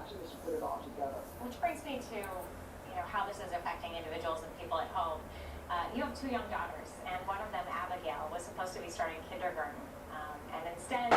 actually just put it all together. Which brings me to, how this is affecting individuals and people at home. You have 2 young daughters, and one of them, Abigail, was supposed to be starting kindergarten, and instead.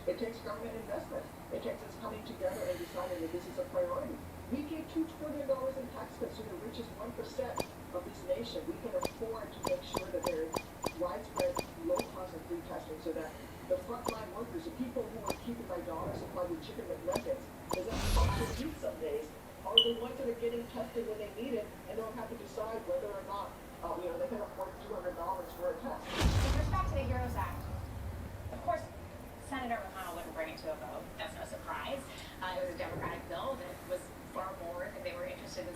It takes government investment. It takes us coming together and deciding that this is a priority. We give $2 trillion in tax cuts to the richest 1% of this nation. We can afford to make sure that there is widespread, low-cost and free testing so that the frontline workers, the people who are keeping my dollar supplied with chicken McNuggets, because that's what they eat some days, are the ones that are getting tested when they need it and don't have to decide whether or not they can afford $200 for a test. With respect to the HEROES Act, of course, Senator McConnell wouldn't bring it to a vote. That's no surprise. It was a Democratic bill that was far more than they were interested in.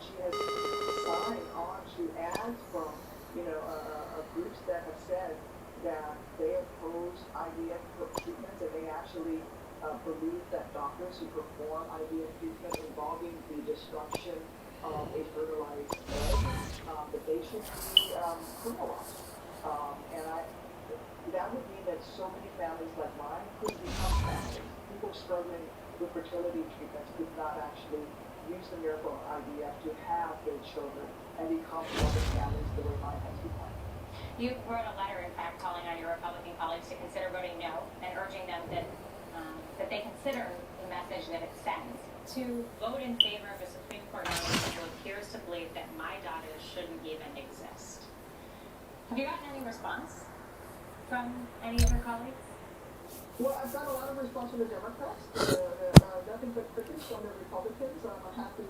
she has signed on to ads from, groups that have said that they oppose IVF treatments, and they actually believe that doctors who perform IVF treatment involving the destruction of a fertilized egg, that they should be criminalized. That would mean that so many families like mine could become families. People struggling with fertility treatments could not actually use the miracle of IVF to have their children and become loving families the way mine has become. You wrote a letter, in fact, calling on your Republican colleagues to consider voting no and urging them that they consider the message that it sends. To vote in favor of a Supreme Court nominee who appears to believe that my daughters shouldn't even exist. Have you gotten any response from any of your colleagues? Well, I've got a lot of response from the Democrats, nothing but critics from the Republicans. I'm happy.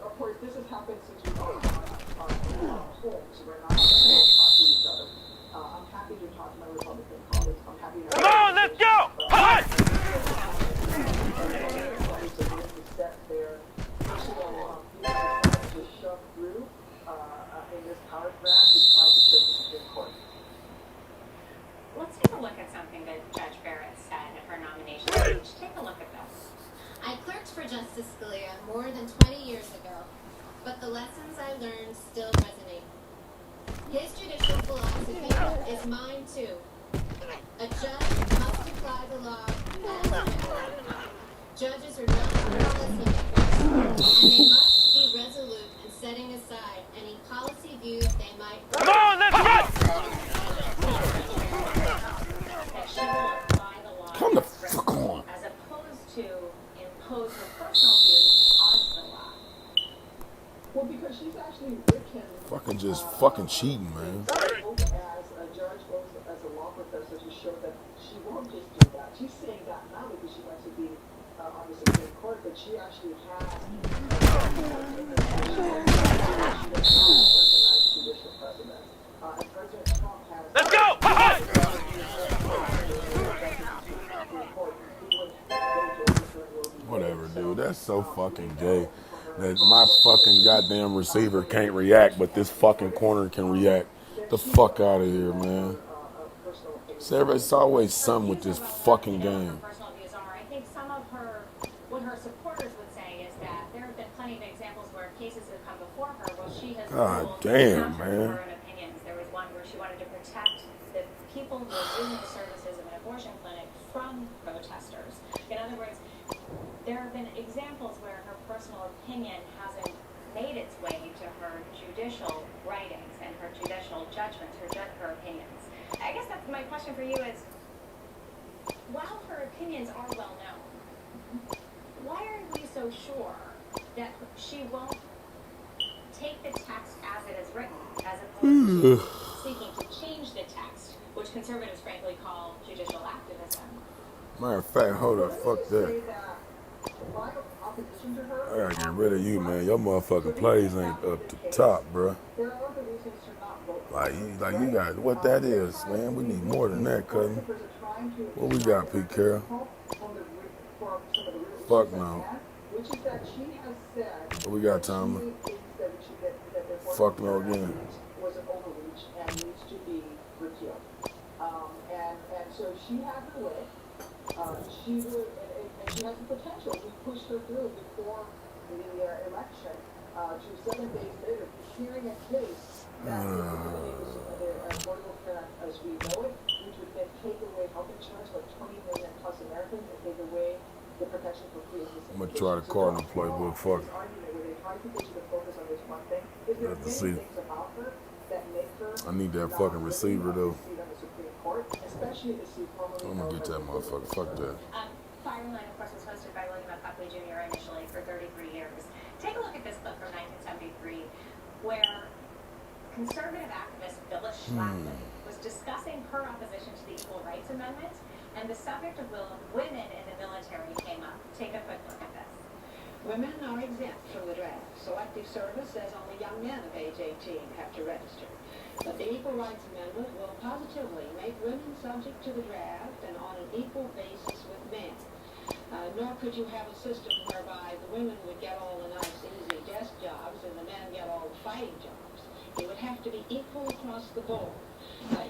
Of course, this has happened since we got our homes. We're not talk to each other. I'm happy to talk to my Republican colleagues. I'm happy to. Come on, let's go! Hi! Set their personal to shove through in this power grab to try to shift the Supreme Court. Let's take a look at something that Judge Barrett said at her nomination speech. Take a look at this. I clerked for Justice Scalia more than 20 years ago, but the lessons I learned still resonate. His judicial philosophy is mine too. A judge must apply the law as written. Judges are not policymakers, and they must be resolute in setting aside any policy views they might. Come on, let's go! That she will apply the law Come the fuck on. as opposed to impose her personal views onto the law. Well, because she's actually written. Fucking just fucking cheating, man. As a judge, both as a law professor, to show that she won't just do that. She's saying that now because she wants to be on the Supreme Court, but she actually has recognized judicial precedent. And President Trump has. Let's go! Whatever, dude. That's so fucking gay. That my fucking goddamn receiver can't react, but this fucking corner can react. The fuck out of here, man. So it's always something with this fucking game. Personal views are. I think some of what her supporters would say is that there have been plenty of examples where cases have come before her where she has God damn, man. her own opinions. There was one where she wanted to protect the people who were doing the services of an abortion clinic from protesters. In other words, there have been examples where her personal opinion hasn't made its way to her judicial writings and her judicial judgments, her opinions. I guess that's my question for you is, while her opinions are well known, why are we so sure that she won't take the text as it is written, as opposed to seeking to change the text, which conservatives frankly call judicial activism? Matter of fact, hold up, fuck that. I gotta get rid of you, man. Your motherfucking plays ain't up to the top, bruh. Like you got what that is, man. We need more than that, cousin. What we got, Pete Carroll? Fuck no. What we got, Tommy? Fuck no again. Was an overreach and needs to be repealed. And so she had her way. She would, and she has the potential. We pushed her through before the election to 7 days later, hearing a case that would eliminate the Affordable Care Act as we know it, which would then take away health insurance for 20 million plus Americans and take away the protection for pre-existing. I'm gonna try the Cardinal playbook. Fuck. Let's see. I need that fucking receiver though. I'm gonna get that motherfucker. Fuck that. Fireline, of course, was hosted by William F. Buckley Jr. initially for 33 years. Take a look at this clip from 1973, where conservative activist Phyllis Schlafly was discussing her opposition to the Equal Rights Amendment, and the subject of women in the military came up. Take a quick look at this. Women are exempt from the draft. Selective service says only young men of age 18 have to register. But the Equal Rights Amendment will positively make women subject to the draft and on an equal basis with men. Nor could you have a system whereby the women would get all the nice, easy desk jobs and the men fighting jobs. It would have to be equal across the board,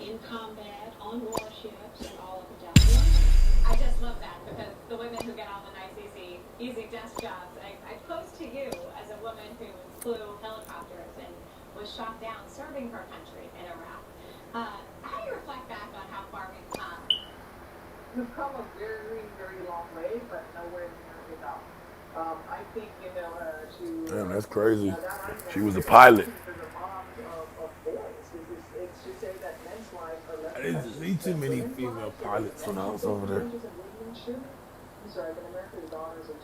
in combat, on warships, and all up and down the line. I just love that because the women who get all the nice, easy desk jobs. I pose to you as a woman who flew helicopters and was shot down serving her country in Iraq. How do you reflect back on how far we've come? We've come a very, very long way, but nowhere near enough. I think, to... Damn, that's crazy. She was a pilot. For the moms of boys, it's to say that men's lives are less... I didn't see too many female pilots when I was over there. I'm sorry, but America's daughters are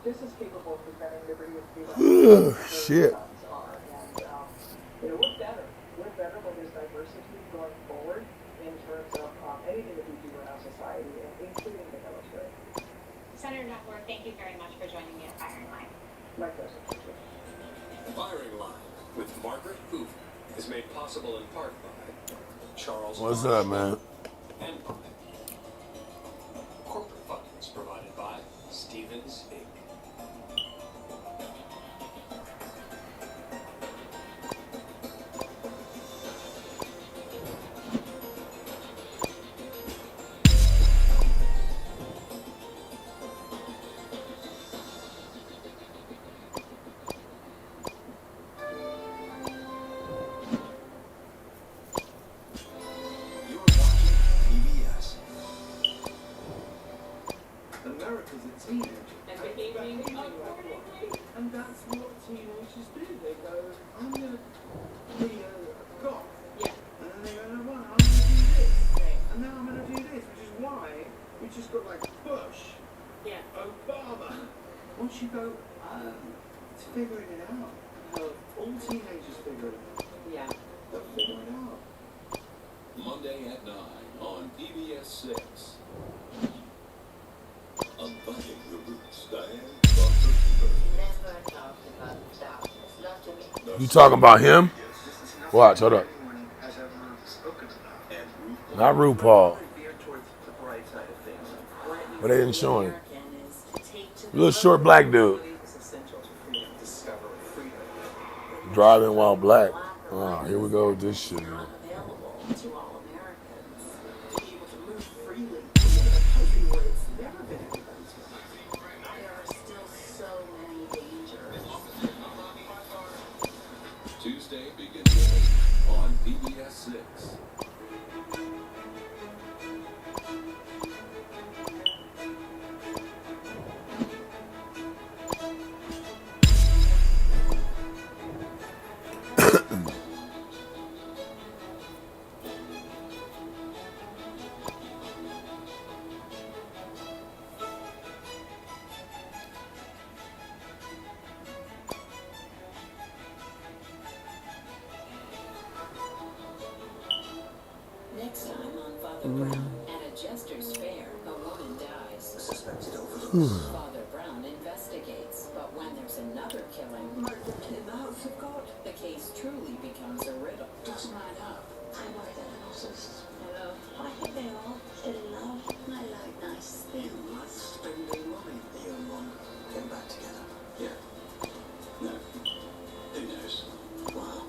just as capable of defending liberty and freedom as Shit. their sons are. And, we're better. We're better when there's diversity going forward in terms of anything that we do in our society, including the military. Senator Duckworth, thank you very much for joining me at Firing Line. My pleasure. Firing Line with Margaret Hoover is made possible in part by Charles. What's up, man? And by corporate funding is provided by Stevens Inc. America's a teenager. And behaving accordingly. And that's what teenagers do. They go, I'm going to be a cop. Yeah. And then they go, no, I'm going to do this. Right. And now I'm going to do this, which is why we just got like Bush, Yeah. Obama. Once you go, it's figuring it out. How all teenagers figure it out. Yeah. They'll figure it out. Monday at 9 on PBS 6. Unbuttoning the roots, Diane Never talked about that. It's not to me. You talking about him? Watch, hold up. Has ever spoken about. and Not RuPaul. Veer towards the bright side of things. But they didn't show him. Little short black dude. It's essential to freedom. Discover freedom. Driving while black. Oh, here we go with this shit, man. Available to all Americans. To be able to move freely in a country where it's never been anybody's right. There are still so many dangers. Tuesday begins on PBS 6. Next time on Father Brown, at a jester's fair, a woman dies. Suspected overdose. Father Brown investigates, but when there's another killing, murder in the house of God, the case truly becomes a riddle. Doesn't add up. I'm worried that they're narcissists. Hello. I think they are. Still in love. I like nice things. Spending money. The young one came back together. Yeah. No. Who knows? Wow.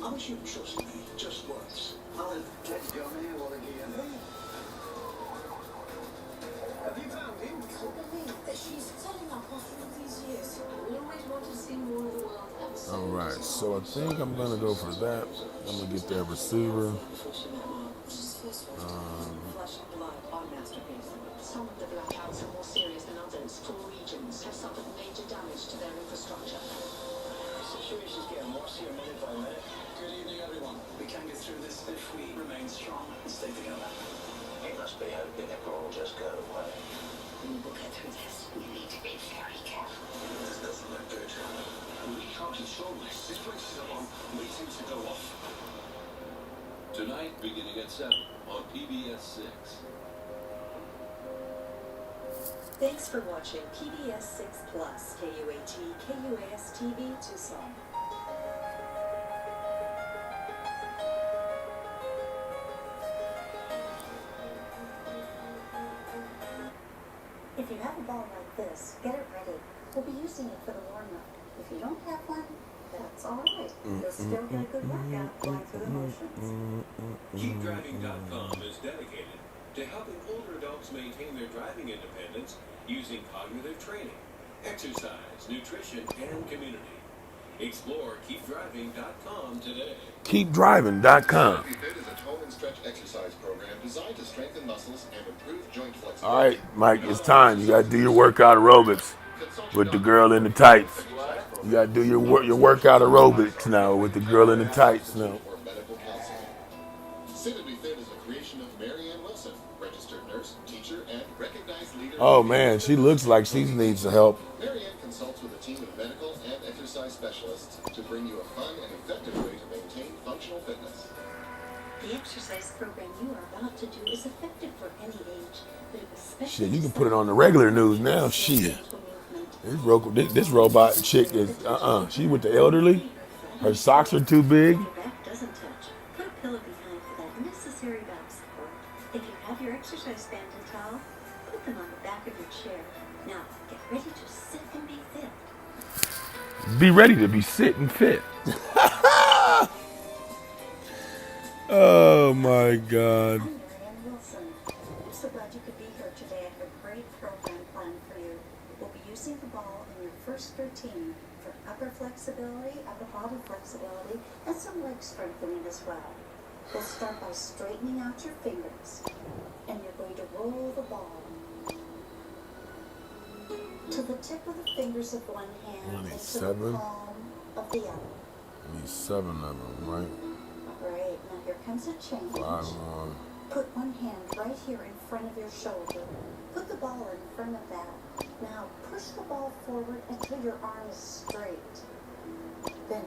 I wish you'd trust me just once. I'll take your man while again. Have you found him? She's telling up after all these years. I always want to see more of the world. All right, so I think I'm gonna go for that. I'm gonna get that receiver. Flesh and blood on masterpiece. Some of the blackouts are more serious than others. 4 regions have suffered major damage to their infrastructure. Situation's getting worse here minute by minute. Good evening, everyone. We can get through this if we remain strong and stay together. You must be hoping it will all just go away. We will get through this. We need to be very careful. This doesn't look good. We can't control this. This place is on waiting to go off. Tonight, beginning at 7 on PBS 6. Thanks for watching PBS 6 Plus, KUAT, KUAS TV, Tucson. If you have a ball like this, get it ready. We'll be using it for the warm-up. If you don't have one, that's all right. You'll still get a good workout going through the motions. KeepDriving.com is dedicated to helping older adults maintain their driving independence using cognitive training, exercise, nutrition, and community. Explore KeepDriving.com today. KeepDriving.com. Fit is a tone and stretch exercise program designed to strengthen muscles and improve joint flexibility. All right, Mike, it's time. You got to do your workout aerobics with the girl in the tights. You got to do your workout aerobics now with the girl in the tights now. Sit and Be Fit is a creation of Marianne Wilson, registered nurse, teacher, and recognized leader. Oh, man, she looks like she needs some help. Marianne consults with a team of medical and exercise specialists to bring you a fun and effective way to maintain functional fitness. The exercise program you are about to do is effective for any age, but it was specially Shit, you can put it on the regular news now. Shit. This robot chick is, she with the elderly. Her socks are too big. your back doesn't touch. Put a pillow behind for that necessary back support. If you have your exercise band and towel, put them on the back of your chair. Now, get ready to sit and be fit. Be ready to be sit and fit. Oh my God. I'm Marianne Wilson. I'm so glad you could be here today. I have a great program planned for you. We'll be using the ball in your first routine for upper flexibility, upper body flexibility, and some leg strengthening as well. We'll start by straightening out your fingers, and you're going to roll the ball to the tip of the fingers of one hand and to the palm of the other. I need 7 of them, right? Great. Now here comes a change. Put one hand right here in front of your shoulder. Put the ball in front of that. Now push the ball forward until your arm is straight. Then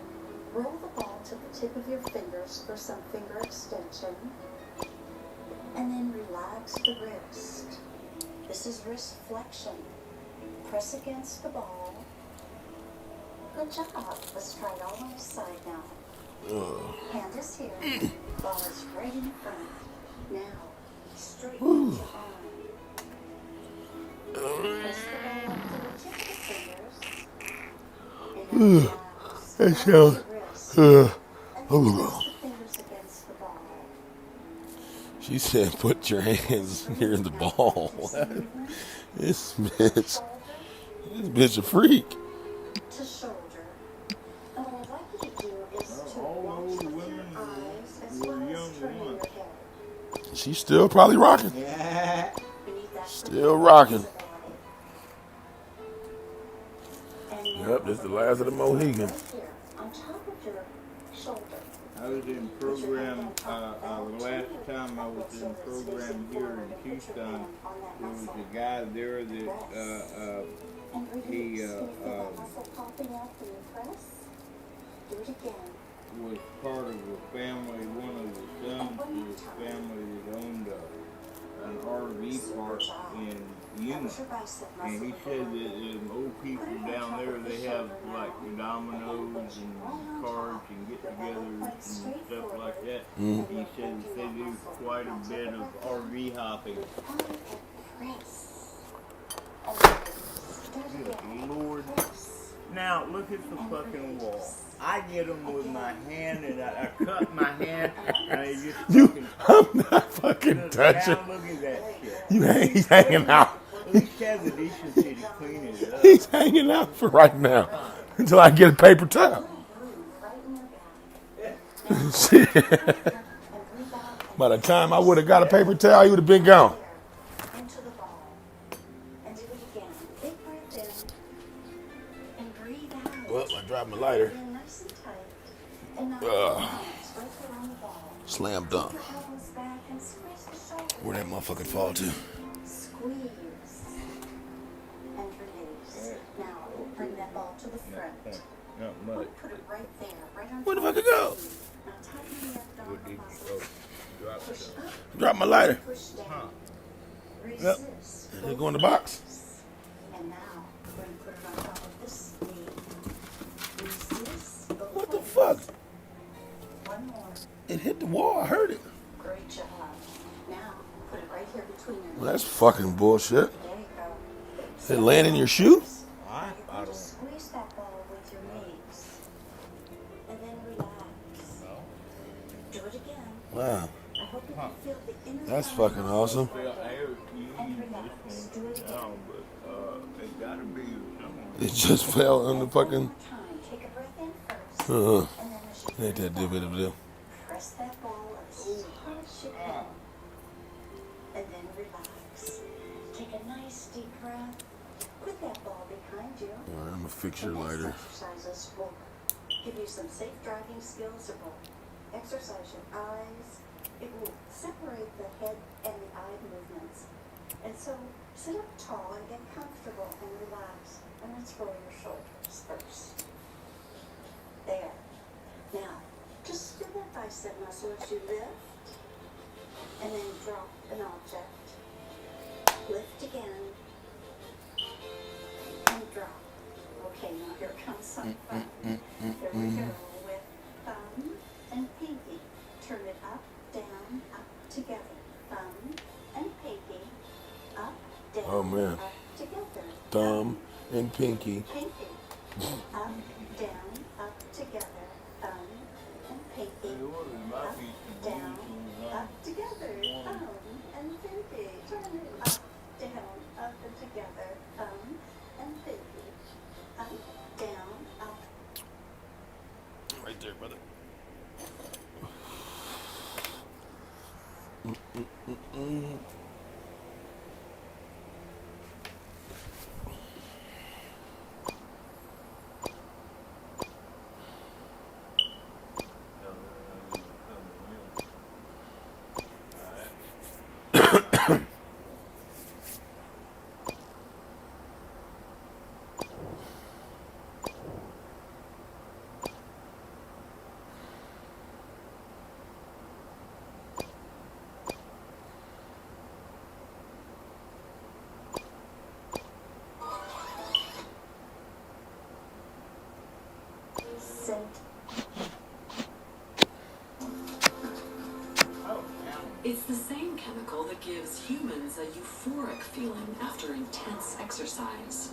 roll the ball to the tip of your fingers for some finger extension. And then relax the wrist. This is wrist flexion. Press against the ball. Good job. Let's try it all on this side now. Hand is here. Ball is right in front. Now, straighten out your arm. Press the ball up to the tip of the fingers. And now relax. Relax the wrist. And then press the fingers against the ball. She said, put your hands near the ball. This bitch a freak. To shoulder. And what I'd like you to do is to watch with your eyes as well as turning your head. She's still probably rocking. Yeah. Still rocking. And Yep, this is the last of the Mohegans. right here, on top of your shoulder. I was in program, the last time I was in program here in Houston, there was a guy there that, And release. he, Can you feel that muscle popping out when you press? Do it again. was part of a family, one of the sons of a family that owned an RV park in Yuma. And he said that the old people down there, they have like dominoes and cards and get togethers and stuff like that. He said that they do quite a bit of RV hopping. Good Lord. Now, look at the fucking wall. I get them with my hand and I cut my hand and I just I'm not fucking touching. Now look at that shit. He's hanging out. At least have the decency to clean it up. He's hanging out for right now until I get a paper towel. Shit. By the time I would have got a paper towel, he would have been gone. Into the ball. And do it again. Big breath in. And breathe out. Well, I dropped my lighter. In nice and tight. And now right there on the ball. Slam dunk. Put your elbows back and squeeze the shoulder. Where'd that motherfucking fall to? Squeeze. And release. Now bring that ball to the front. Not much. Put it right there. Right on Where the top fuck it of go? your knee. Now tighten the abdominal muscles. Push up. Drop my lighter. Push down. Yep. Resist. Did it go in the box? And now we're going to put it on top of this knee. Resist. What the fuck? One more. It hit the wall. I heard it. Great job. Now put it right here between your knees. Well, that's fucking bullshit. There you go. Did it land in your shoe? I You're going to don't. squeeze that ball with your Wow. I hope you can feel the inner That's fire fucking awesome. Well, Eric, you and use relax. this Do it one again. now, but it gotta be someone. It just fell on the And one fucking. more time. Take a breath in first. And then as you Ain't that breathe bit of out, deal. press that ball as hard as you can. And then relax. Take a nice deep breath. Put that ball behind you. All right, I'm gonna fix your The next lighter. exercises will give you some safe driving skills. It will exercise your eyes. It will separate the head and the eye movements. And so sit up tall and get comfortable and relax. And let's roll your shoulders first. There. Now, just feel that bicep muscle as you lift. And then drop an object. Lift again. And drop. Okay, now here comes some fun. Here we go with thumb and pinky. Turn it up, down, up, together. Thumb and pinky. Up, down, Oh, man. up, together. Thumb and pinky. Pinky. Up, down, up, together. Thumb and pinky. Up, down, up, together. Thumb and pinky. Turn it up, down, up, and together. Thumb and pinky. Up, down, up. Right there, brother. Scent. It's the same chemical that gives humans a euphoric feeling after intense exercise.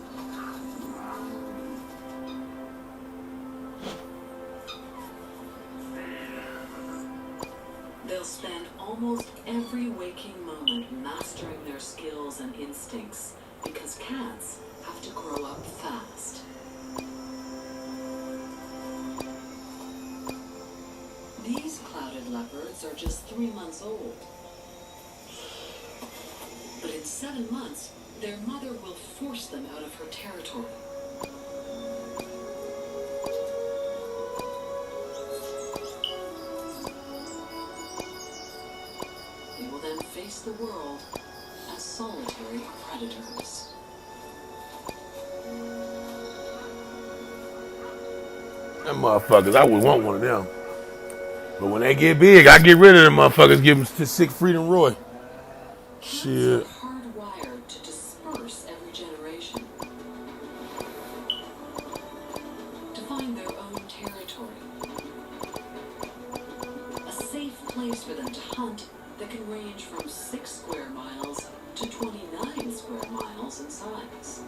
They'll spend almost every waking moment mastering their skills and instincts because cats have to grow up fast. These clouded leopards are just 3 months old. But in 7 months, their mother will force them out of her territory. They will then face the world as solitary predators. Them motherfuckers, I would want one of them. But when they get big, I get rid of them motherfuckers, give them to Sick Freedom Roy. Shit. Cats are hardwired to disperse every generation, to find their own territory, a safe place for them to hunt that can range from 6 square miles to 29 square miles in size.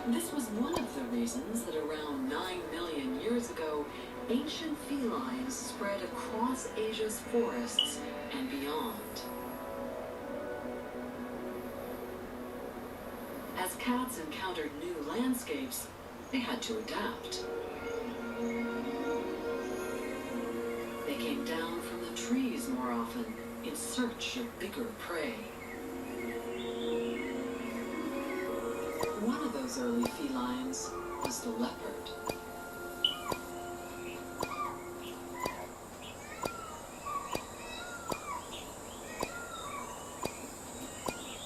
This was one of the reasons that around 9 million years ago, ancient felines spread across Asia's forests and beyond. As cats encountered new landscapes, they had to adapt. They came down from the trees more often in search of bigger prey. One of those early felines was the leopard.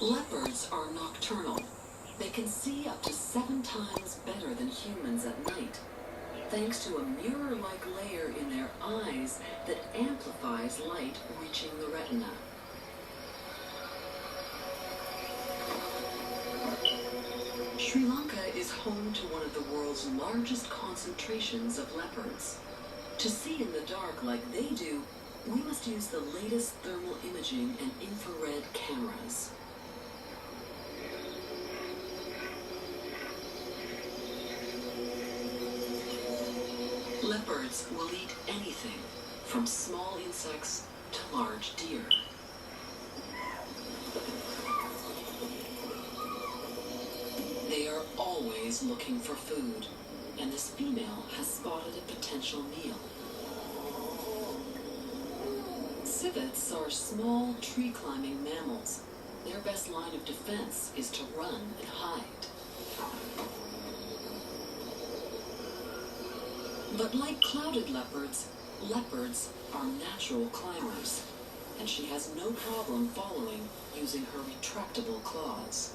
Leopards are nocturnal. They can see up to 7 times better than humans at night, thanks to a mirror-like layer in their eyes that amplifies light reaching the retina. Sri Lanka is home to one of the world's largest concentrations of leopards. To see in the dark like they do, we must use the latest thermal imaging and infrared cameras. Leopards will eat anything, from small insects to large deer. They are always looking for food, and this female has spotted a potential meal. Civets are small tree-climbing mammals. Their best line of defense is to run and hide. But like clouded leopards, leopards are natural climbers, and she has no problem following using her retractable claws.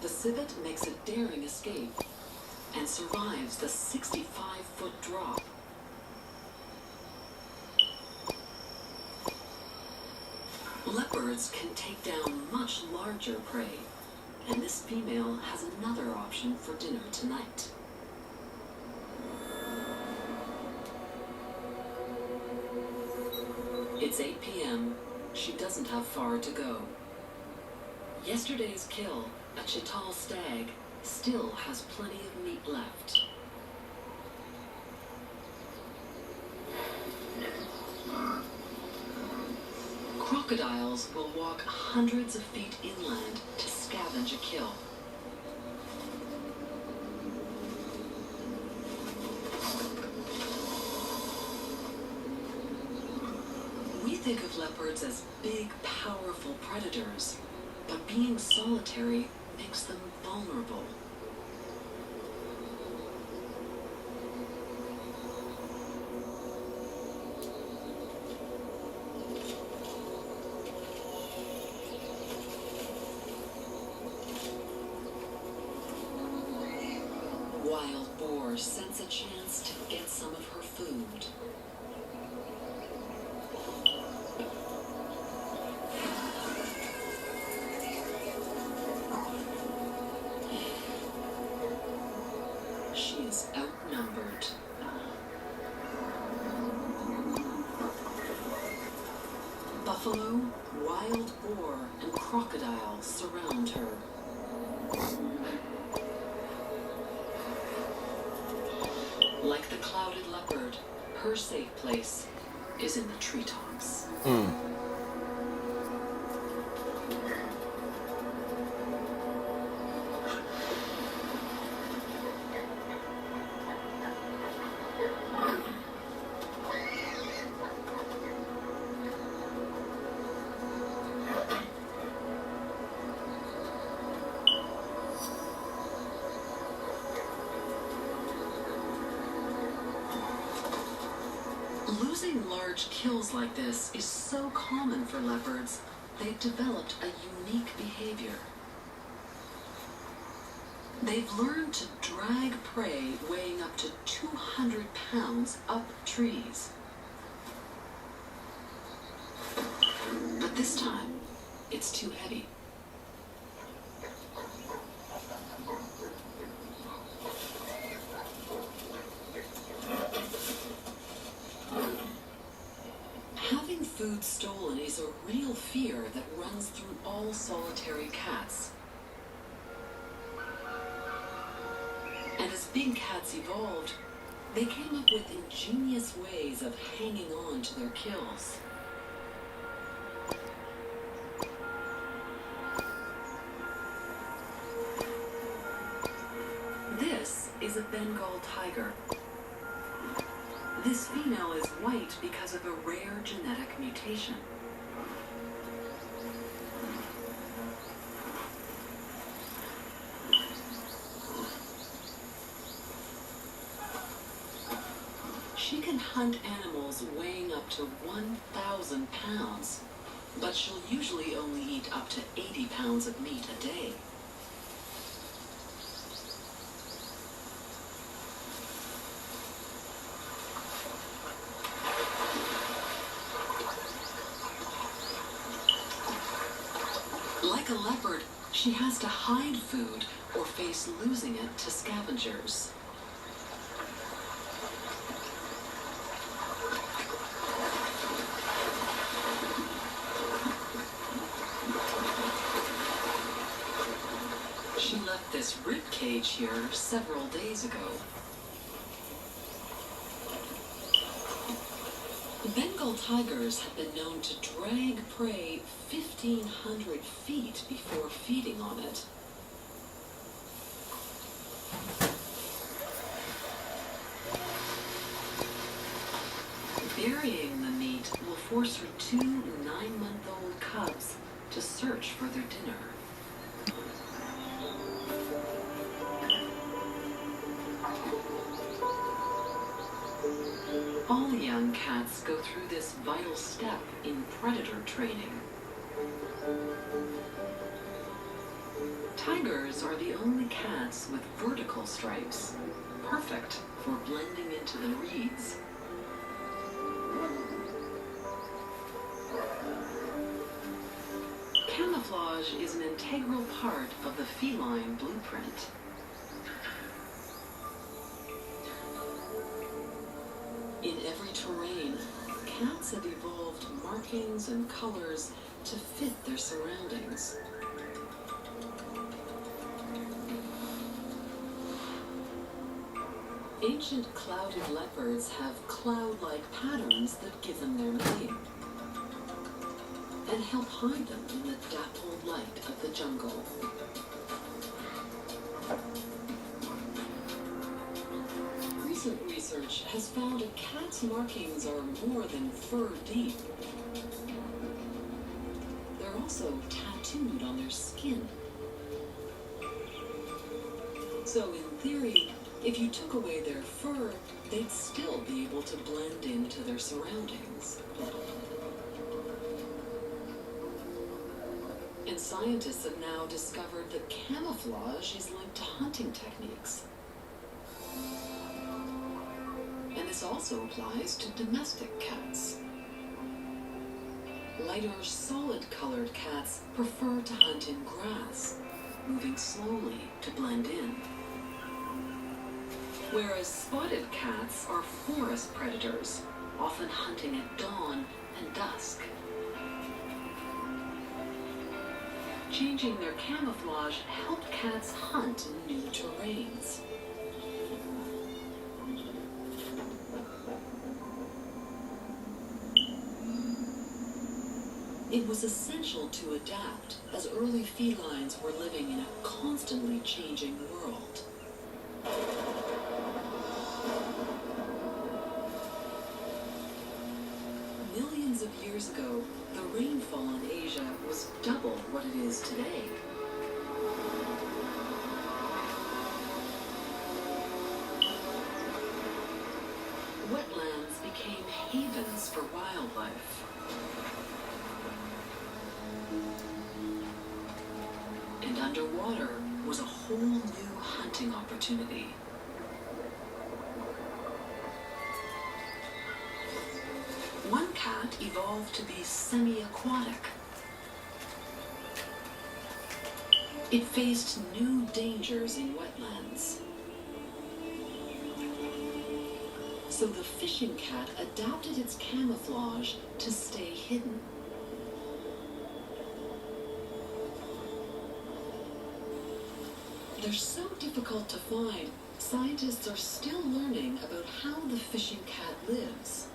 The civet makes a daring escape and survives the 65-foot drop. Leopards can take down much larger prey, and this female has another option for dinner tonight. It's 8 p.m. She doesn't have far to go. Yesterday's kill, a chital stag, still has plenty of meat left. Crocodiles will walk hundreds of feet inland to scavenge a kill. We think of leopards as big, powerful predators, but being solitary makes them vulnerable. Wild boar sense a chance to get some of her food. She is outnumbered. Buffalo, wild boar, and crocodile surround her. Like the clouded leopard, her safe place is in the treetops. Losing large kills like this is so common for leopards, they've developed a unique behavior. They've learned to drag prey weighing up to 200 pounds up trees. But this time, it's too heavy. Having food stolen is a real fear that runs through all solitary cats. And as big cats evolved, they came up with ingenious ways of hanging on to their kills. This is a Bengal tiger. This female is white because of a rare genetic mutation. She can hunt animals weighing up to 1,000 pounds, but she'll usually only eat up to 80 pounds of meat a day. Like a leopard, she has to hide food or face losing it to scavengers. She left this rib cage here several days ago. Bengal tigers have been known to drag prey 1,500 feet before feeding on it. Burying the meat will force her 2 9-month-old cubs to search for their dinner. All young cats go through this vital step in predator training. Tigers are the only cats with vertical stripes, perfect for blending into the reeds. Camouflage is an integral part of the feline blueprint. In every terrain, cats have evolved markings and colors to fit their surroundings. Ancient clouded leopards have cloud-like patterns that give them their name and help hide them in the dappled light of the jungle. Recent research has found a cat's markings are more than fur deep. They're also tattooed on their skin. So in theory, if you took away their fur, they'd still be able to blend into their surroundings. And scientists have now discovered that camouflage is linked to hunting techniques. And this also applies to domestic cats. Lighter, solid-colored cats prefer to hunt in grass, moving slowly to blend in. Whereas spotted cats are forest predators, often hunting at dawn and dusk. Changing their camouflage helped cats hunt in new terrains. It was essential to adapt, as early felines were living in a constantly changing world. Millions of years ago, the rainfall in Asia was double what it is today. Wetlands became havens for wildlife. And underwater was a whole new hunting opportunity. One cat evolved to be semi-aquatic. It faced new dangers in wetlands. So the fishing cat adapted its camouflage to stay hidden. They're so difficult to find, scientists are still learning about how the fishing cat lives.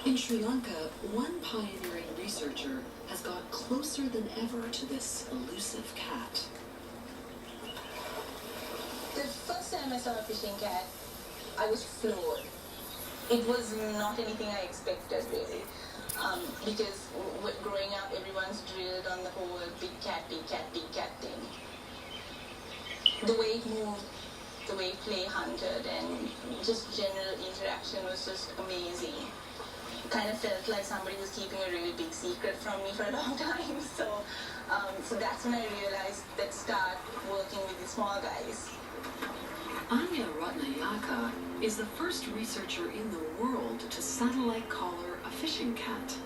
In Sri Lanka, one pioneering researcher has got closer than ever to this elusive cat. The first time I saw a fishing cat, I was floored. It was not anything I expected, really. Because growing up, everyone's drilled on the whole big cat thing. The way it moved, the way it play hunted, and just general interaction was just amazing. Kind of felt like somebody was keeping a really big secret from me for a long time. So that's when I realized that start working with the small guys. Anya Ratnayaka is the first researcher in the world to satellite collar a fishing cat.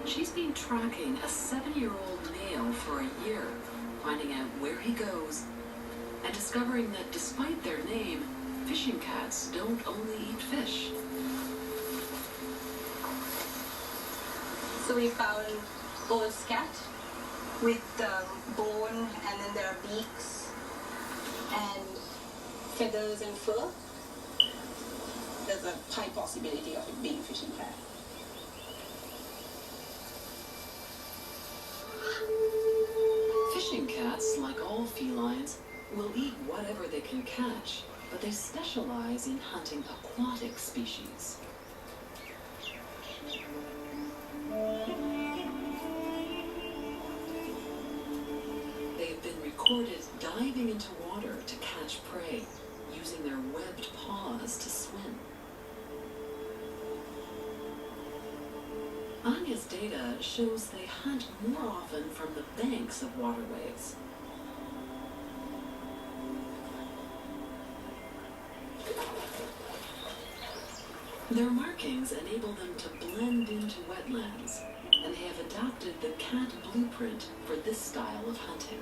She's been tracking a 7-year-old male for a year, finding out where he goes, and discovering that despite their name, fishing cats don't only eat fish. So we found Old's cat with bone, and then there are beaks and feathers and fur. There's a high possibility of it being a fishing cat. Fishing cats, like all felines, will eat whatever they can catch, but they specialize in hunting aquatic species. They have been recorded diving into water to catch prey, using their webbed paws to swim. Anya's data shows they hunt more often from the banks of waterways. Their markings enable them to blend into wetlands, and they have adopted the cat blueprint for this style of hunting.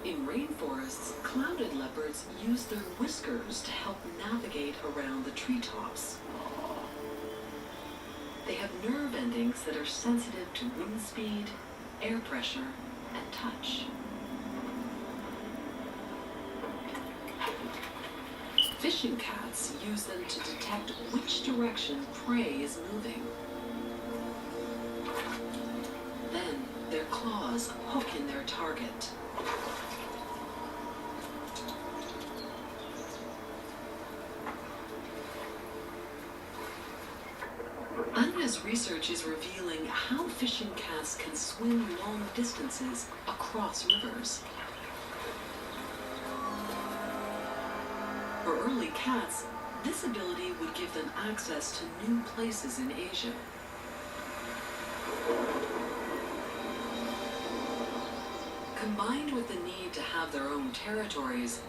In rainforests, clouded leopards use their whiskers to help navigate around the treetops. They have nerve endings that are sensitive to wind speed, air pressure, and touch. Fishing cats use them to detect which direction prey is moving. Then, their claws hook in their target. Anya's research is revealing how fishing cats can swim long distances across rivers. For early cats, this ability would give them access to new places in Asia. Combined with the need to have their own territories,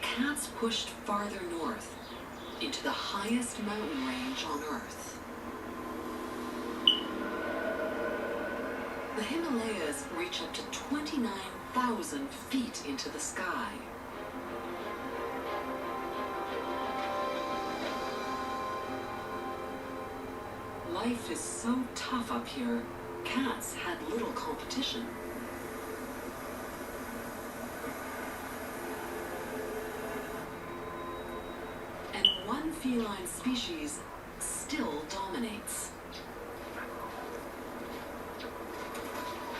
cats pushed farther north, into the highest mountain range on Earth. The Himalayas reach up to 29,000 feet into the sky. Life is so tough up here, cats had little competition. And one feline species still dominates.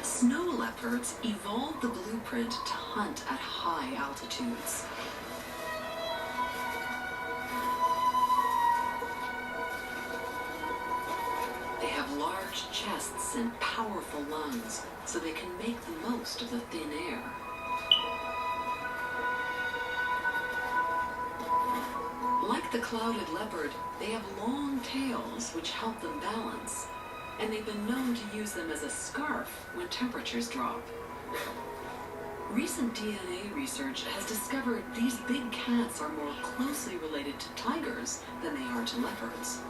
Snow leopards evolved the blueprint to hunt at high altitudes. They have large chests and powerful lungs, so they can make the most of the thin air. Like the clouded leopard, they have long tails which help them balance, and they've been known to use them as a scarf when temperatures drop. Recent DNA research has discovered these big cats are more closely related to tigers than they are to leopards.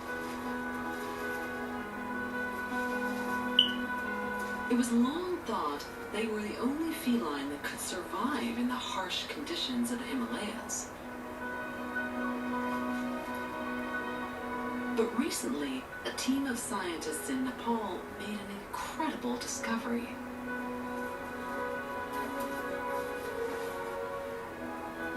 It was long thought they were the only feline that could survive in the harsh conditions of the Himalayas. But recently, a team of scientists in Nepal made an incredible discovery.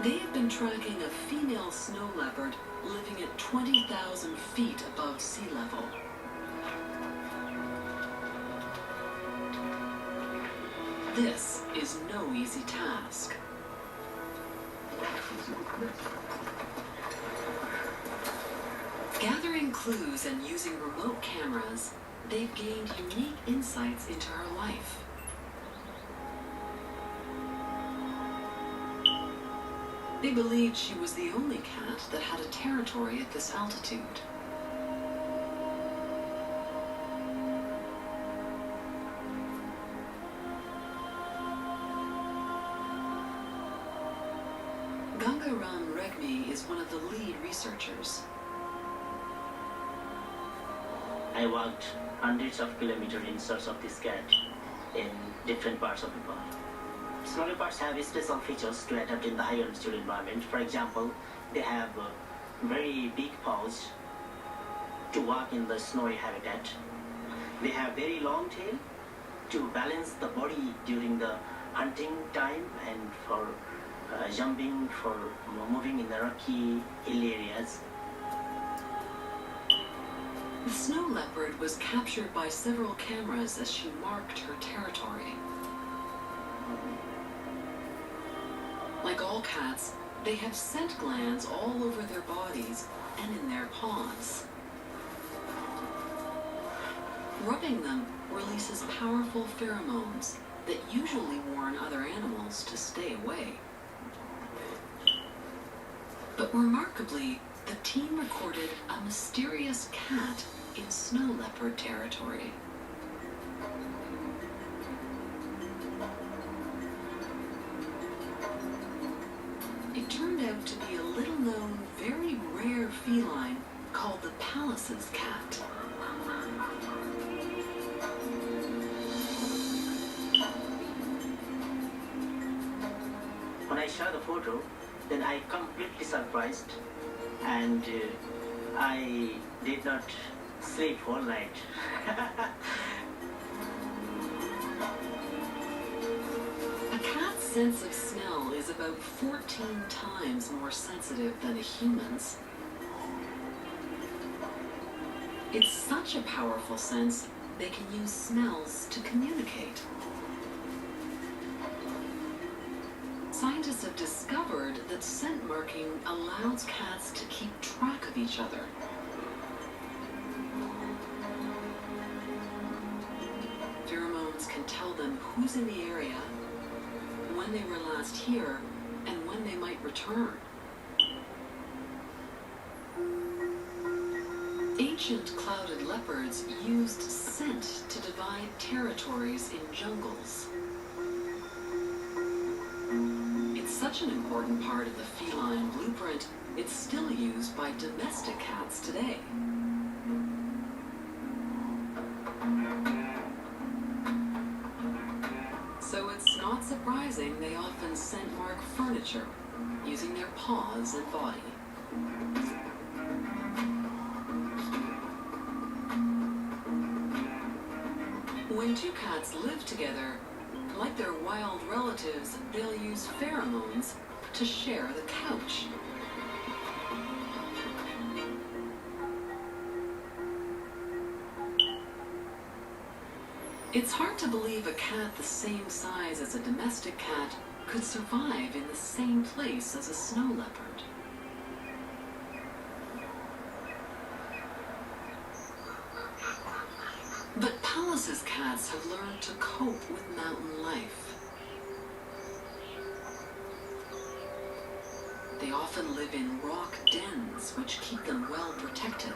They have been tracking a female snow leopard living at 20,000 feet above sea level. This is no easy task. Gathering clues and using remote cameras, they've gained unique insights into her life. They believed she was the only cat that had a territory at this altitude. Gangaram Regmi is one of the lead researchers. I walked hundreds of kilometers in search of this cat in different parts of the world. Snow leopards have special features to adapt in the high altitude environment. For example, they have very big paws to walk in the snowy habitat. They have very long tail to balance the body during the hunting time and for jumping, for moving in the rocky hill areas. The snow leopard was captured by several cameras as she marked her territory. Like all cats, they have scent glands all over their bodies and in their paws. Rubbing them releases powerful pheromones that usually warn other animals to stay away. But remarkably, the team recorded a mysterious cat in snow leopard territory. It turned out to be a little-known, very rare feline called the Pallas's cat. When I saw the photo, then I completely surprised, and I did not sleep all night. A cat's sense of smell is about 14 times more sensitive than a human's. It's such a powerful sense, they can use smells to communicate. Scientists have discovered that scent marking allows cats to keep track of each other. Pheromones can tell them who's in the area, when they were last here, and when they might return. Ancient clouded leopards used scent to divide territories in jungles. It's such an important part of the feline blueprint, it's still used by domestic cats today. So it's not surprising they often scent mark furniture, using their paws and body. When two cats live together, like their wild relatives, they'll use pheromones to share the couch. It's hard to believe a cat the same size as a domestic cat could survive in the same place as a snow leopard. But Pallas's cats have learned to cope with mountain life. They often live in rock dens, which keep them well protected.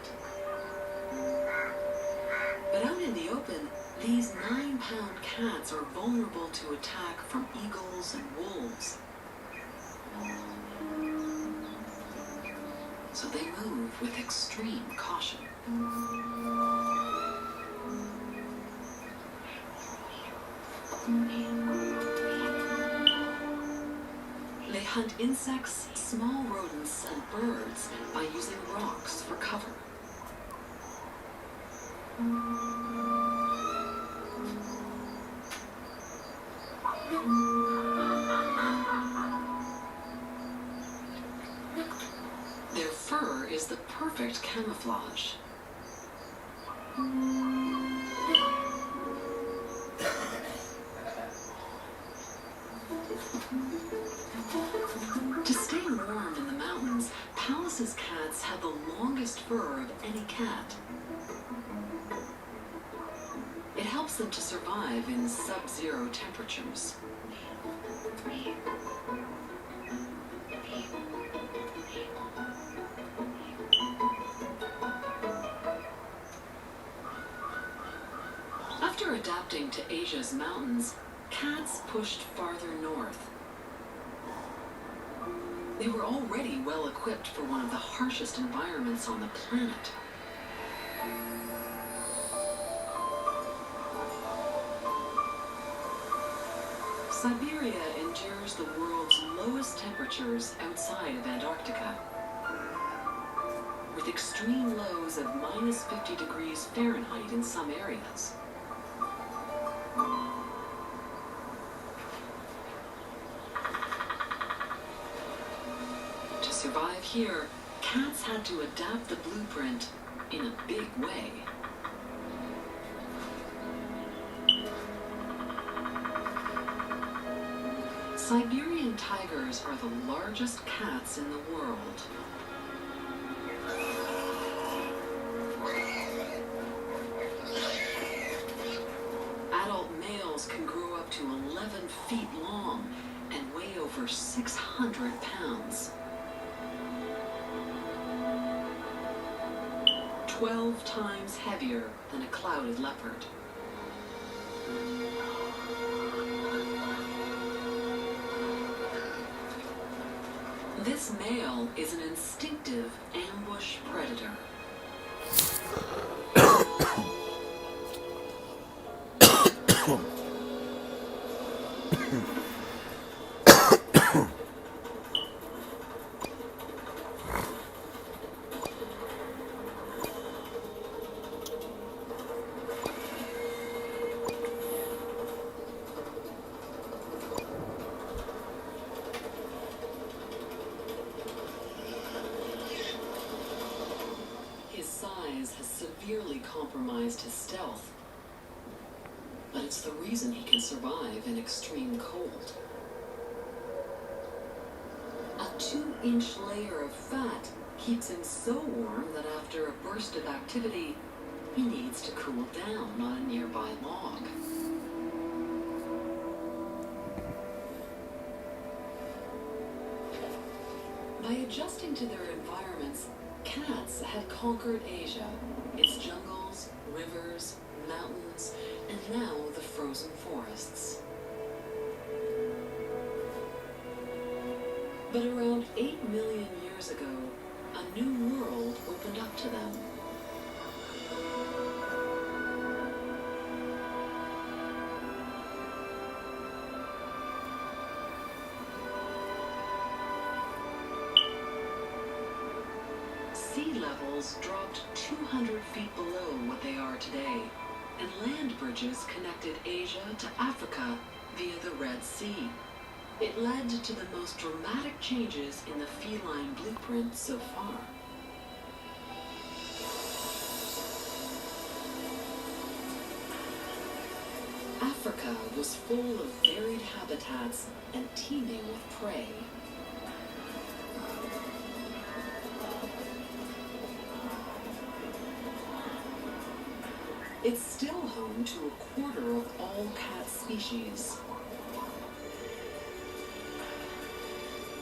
But out in the open, these 9-pound cats are vulnerable to attack from eagles and wolves. So they move with extreme caution. They hunt insects, small rodents, and birds by using rocks for cover. Their fur is the perfect camouflage. To stay warm in the mountains, Pallas's cats have the longest fur of any cat. It helps them to survive in sub-zero temperatures. After adapting to Asia's mountains, cats pushed farther north. They were already well equipped for one of the harshest environments on the planet. Siberia endures the world's lowest temperatures outside of Antarctica, with extreme lows of minus 50 degrees Fahrenheit in some areas. To survive here, cats had to adapt the blueprint in a big way. Siberian tigers are the largest cats in the world. Adult males can grow up to 11 feet long and weigh over 600 pounds. 12 times heavier than a clouded leopard. This male is an instinctive ambush predator. Has severely compromised his stealth, but it's the reason he can survive in extreme cold. A 2-inch layer of fat keeps him so warm that after a burst of activity, he needs to cool down on a nearby log. By adjusting to their environments, cats had conquered Asia, its jungles, rivers, mountains, and now the frozen forests. But around 8 million years ago, a new world opened up to them. Sea levels dropped 200 feet below what they are today, and land bridges connected Asia to Africa via the Red Sea. It led to the most dramatic changes in the feline blueprint so far. Africa was full of varied habitats and teeming with prey. It's still home to a quarter of all cat species.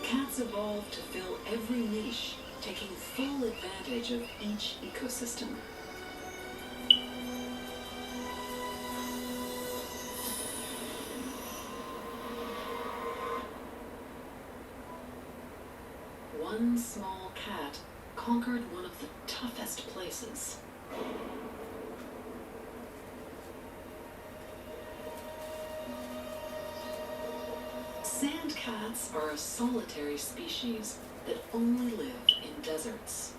Cats evolved to fill every niche, taking full advantage of each ecosystem. One small cat conquered one of the toughest places. Sand cats are a solitary species that only live in deserts.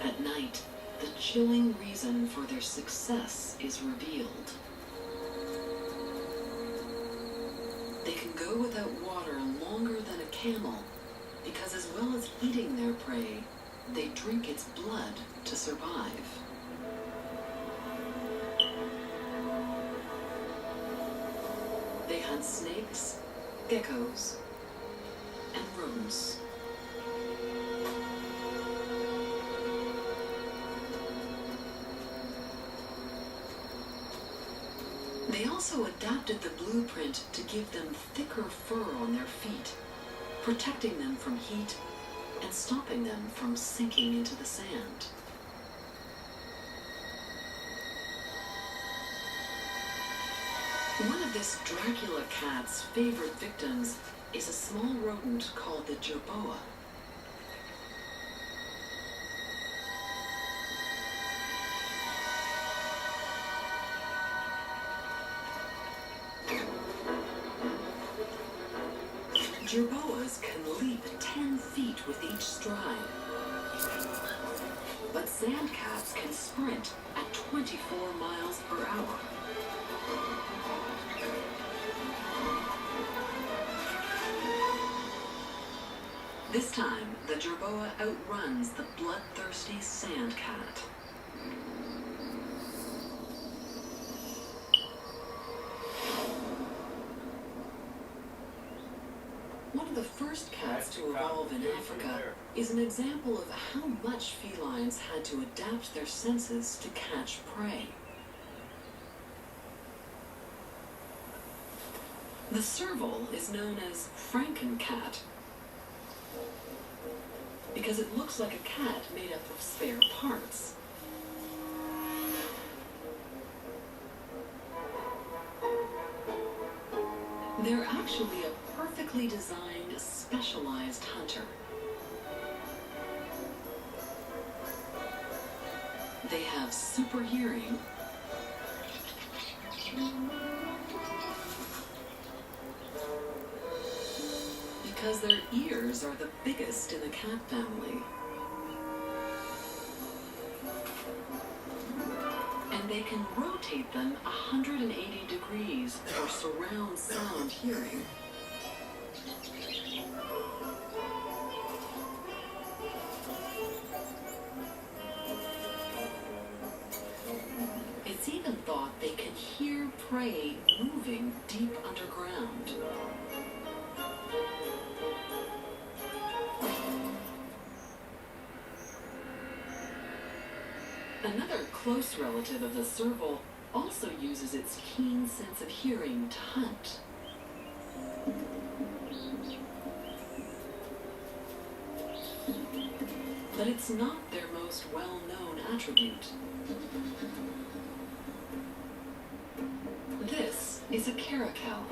At night, the chilling reason for their success is revealed. They can go without water longer than a camel because, as well as eating their prey, they drink its blood to survive. They hunt snakes, geckos, and rodents. They also adapted the blueprint to give them thicker fur on their feet, protecting them from heat and stopping them from sinking into the sand. One of this Dracula cat's favorite victims is a small rodent called the jerboa. Jerboas can leap 10 feet with each stride. But sandcats can sprint at 24 miles per hour. This time, the jerboa outruns the bloodthirsty sandcat. One of the first cats to evolve in Africa is an example of how much felines had to adapt their senses to catch prey. The serval is known as Frankencat because it looks like a cat made up of spare parts. They're actually a perfectly designed, specialized hunter. They have super hearing, because their ears are the biggest in the cat family. And they can rotate them 180 degrees for surround sound hearing. It's even thought they can hear prey moving deep underground. Another close relative of the serval also uses its keen sense of hearing to hunt. But it's not their most well-known attribute. This is a caracal.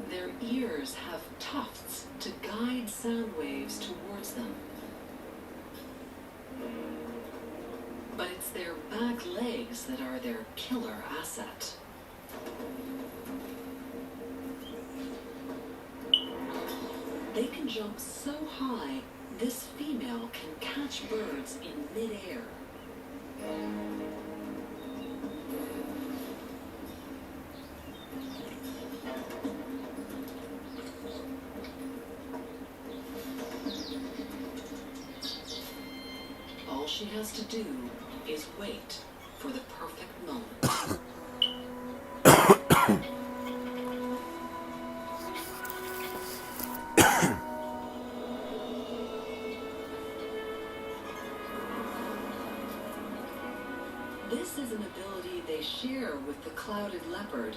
Their ears have tufts to guide sound waves towards them. But it's their back legs that are their killer asset. They can jump so high, this female can catch birds in mid-air. All she has to do is wait for the perfect moment. This is an ability they share with the clouded leopard,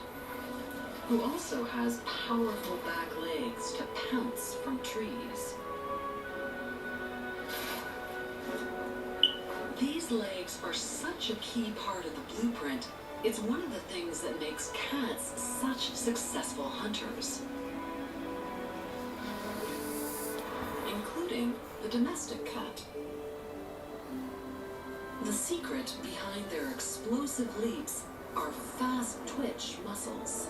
who also has powerful back legs to pounce from trees. These legs are such a key part of the blueprint. It's one of the things that makes cats such successful hunters, including the domestic cat. The secret behind their explosive leaps are fast twitch muscles.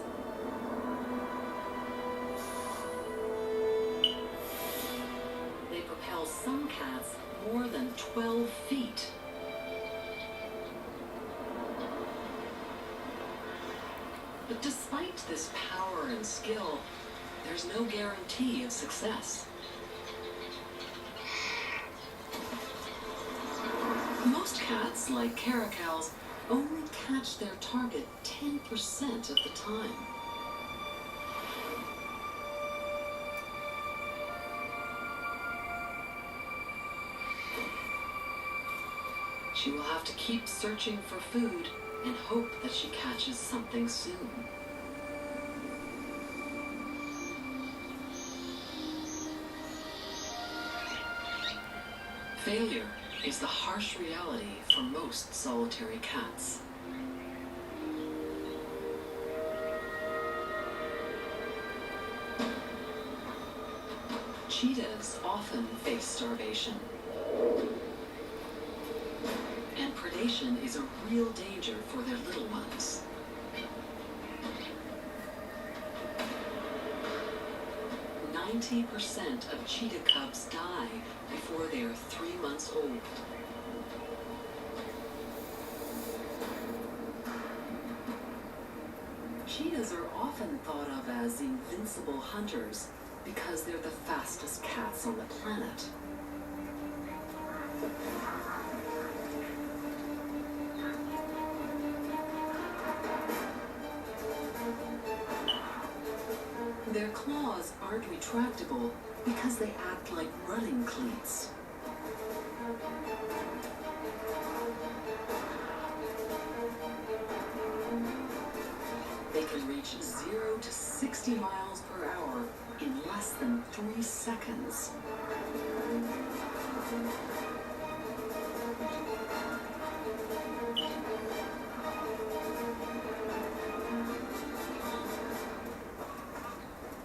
They propel some cats more than 12 feet. But despite this power and skill, there's no guarantee of success. Most cats, like caracals, only catch their target 10% of the time. She will have to keep searching for food and hope that she catches something soon. Failure is the harsh reality for most solitary cats. Cheetahs often face starvation. And predation is a real danger for their little ones. 90% of cheetah cubs die before they are 3 months old. Cheetahs are often thought of as invincible hunters because they're the fastest cats on the planet. Their claws aren't retractable because they act like running cleats. They can reach 0 to 60 miles per hour in less than 3 seconds.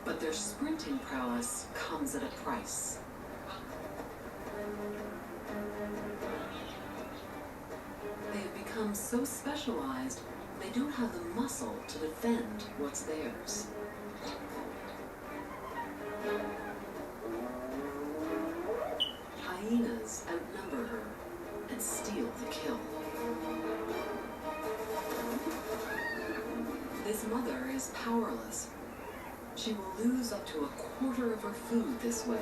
But their sprinting prowess comes at a price. They have become so specialized, they don't have the muscle to defend what's theirs. Hyenas outnumber her and steal the kill. This mother is powerless. She will lose up to a quarter of her food this way.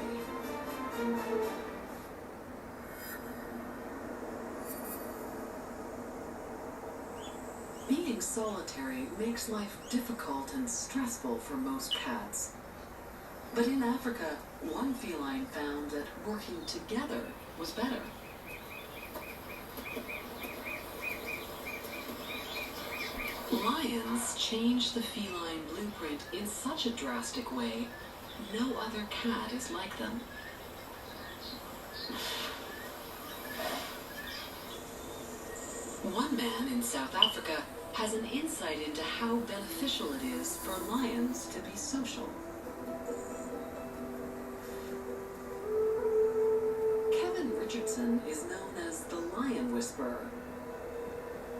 Being solitary makes life difficult and stressful for most cats. But in Africa, one feline found that working together was better. Lions changed the feline blueprint in such a drastic way, no other cat is like them. One man in South Africa has an insight into how beneficial it is for lions to be social. Kevin Richardson is known as the Lion Whisperer.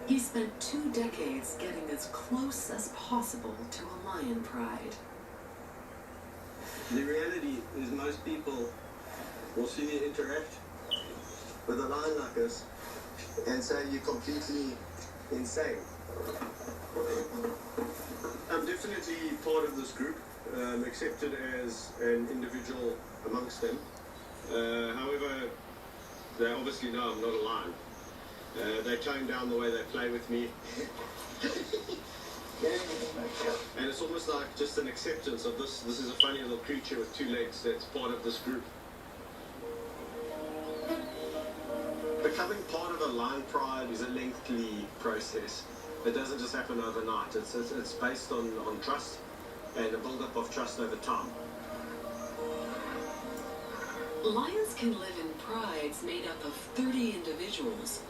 He spent 2 decades getting as close as possible to a lion pride. The reality is most people will see you interact with a lion like us and say you're completely insane. I'm definitely part of this group, accepted as an individual amongst them. However, they obviously know I'm not a lion. They tone down the way they play with me. And it's almost like just an acceptance of this. This is a funny little creature with 2 legs that's part of this group. Becoming part of a lion pride is a lengthy process. It doesn't just happen overnight. It's based on trust and a build-up of trust over time. Lions can live in prides made up of 30 individuals.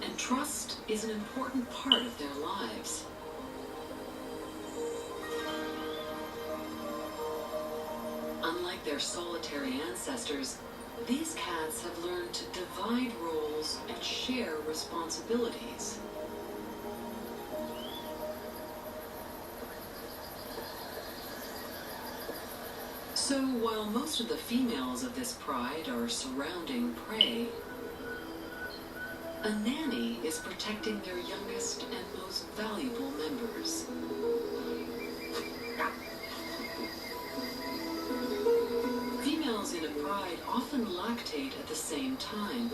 And trust is an important part of their lives. Unlike their solitary ancestors, these cats have learned to divide roles and share responsibilities. So while most of the females of this pride are surrounding prey, a nanny is protecting their youngest and most valuable members. Females in a pride often lactate at the same time,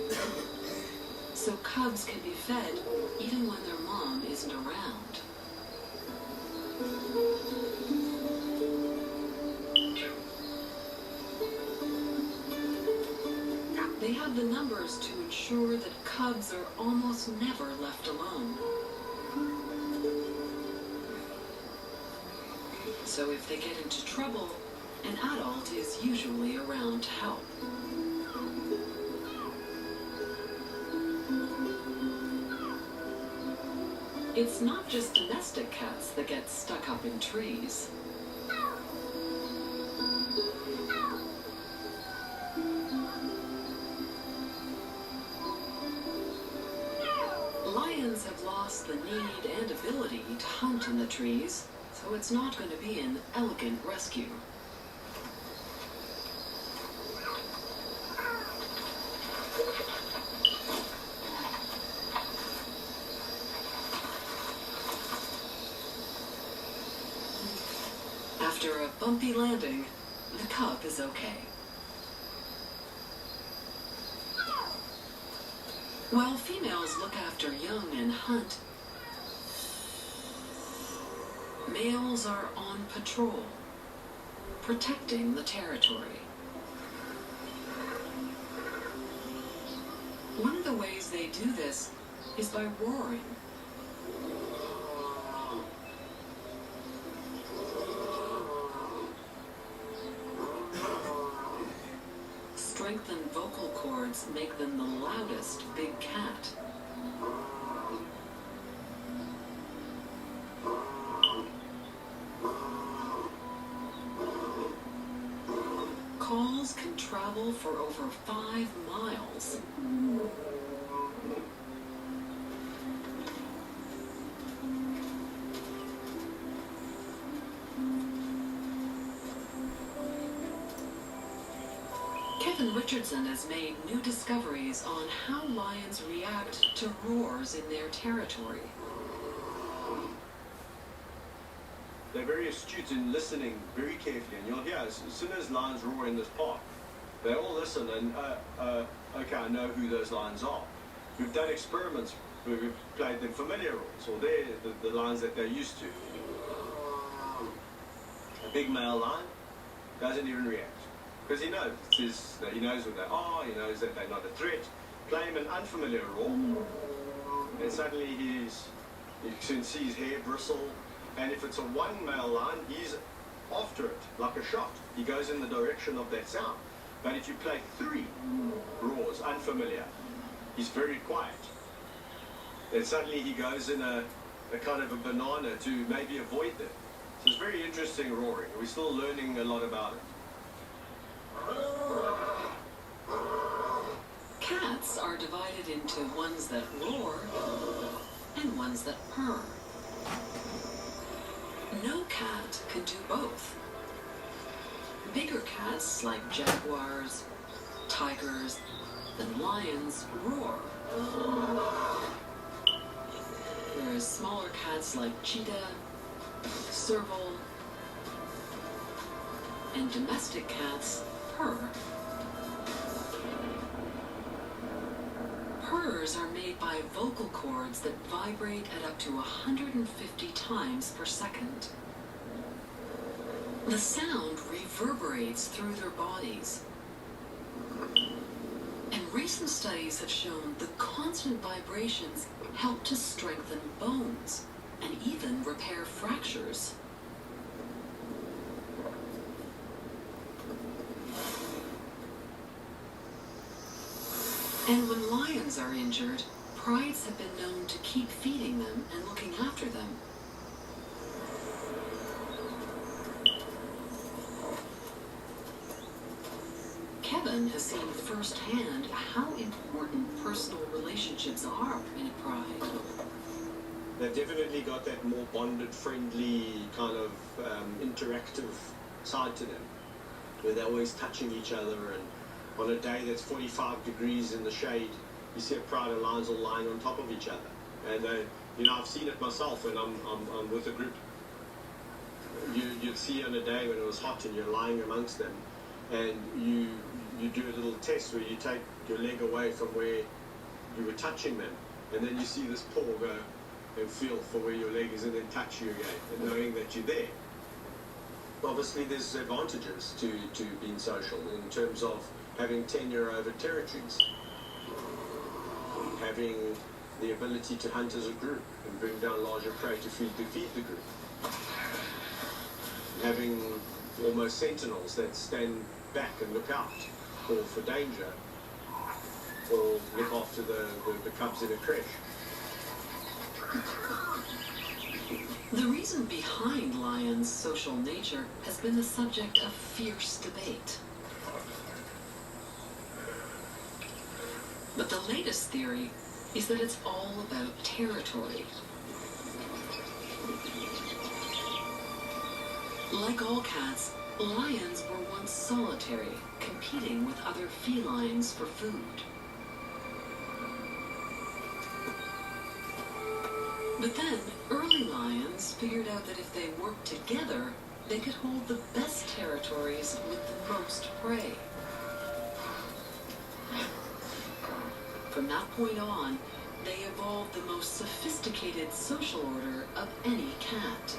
so cubs can be fed even when their mom isn't around. They have the numbers to ensure that cubs are almost never left alone. So if they get into trouble, an adult is usually around to help. It's not just domestic cats that get stuck up in trees. Lions have lost the need and ability to hunt in the trees, so it's not going to be an elegant rescue. After a bumpy landing, the cub is okay. While females look after young and hunt, males are on patrol, protecting the territory. One of the ways they do this is by roaring. Strengthened vocal cords make them the loudest big cat. Calls can travel for over 5 miles. Kevin Richardson has made new discoveries on how lions react to roars in their territory. They're very astute in listening very carefully, and you'll hear as soon as lions roar in this park, they all listen and, okay, I know who those lions are. We've done experiments where we've played them familiar roars, or they're the lions that they're used to. A big male lion doesn't even react, because he knows. He knows who they are, he knows that they're not a threat. Play him an unfamiliar roar, and suddenly you can see his hair bristle. And if it's a one male lion, he's after it, like a shot. He goes in the direction of that sound. But if you play 3 roars, unfamiliar, he's very quiet. And suddenly he goes in a kind of a banana to maybe avoid them. So it's very interesting roaring. We're still learning a lot about it. Cats are divided into ones that roar and ones that purr. No cat can do both. Bigger cats like jaguars, tigers, and lions roar. Whereas smaller cats like cheetah, serval, and domestic cats purr. Purrs are made by vocal cords that vibrate at up to 150 times per second. The sound reverberates through their bodies. And recent studies have shown the constant vibrations help to strengthen bones and even repair fractures. And when lions are injured, prides have been known to keep feeding them and looking after them. Kevin has seen firsthand how important personal relationships are in a pride. They've definitely got that more bonded, friendly, kind of interactive side to them, where they're always touching each other, and on a day that's 45 degrees in the shade, you see a pride of lions all lying on top of each other. And I've seen it myself when I'm with a group. You'd see on a day when it was hot and you're lying amongst them, and you do a little test where you take your leg away from where you were touching them, and then you see this paw go and feel for where your leg is and then touch you again, and knowing that you're there. Obviously there's advantages to being social in terms of having tenure over territories, having the ability to hunt as a group and bring down larger prey to feed the group, having almost sentinels that stand back and look out for danger, or look after the cubs in a creche. The reason behind lions' social nature has been the subject of fierce debate. But the latest theory is that it's all about territory. Like all cats, lions were once solitary, competing with other felines for food. But then, early lions figured out that if they worked together, they could hold the best territories with the most prey. From that point on, they evolved the most sophisticated social order of any cat.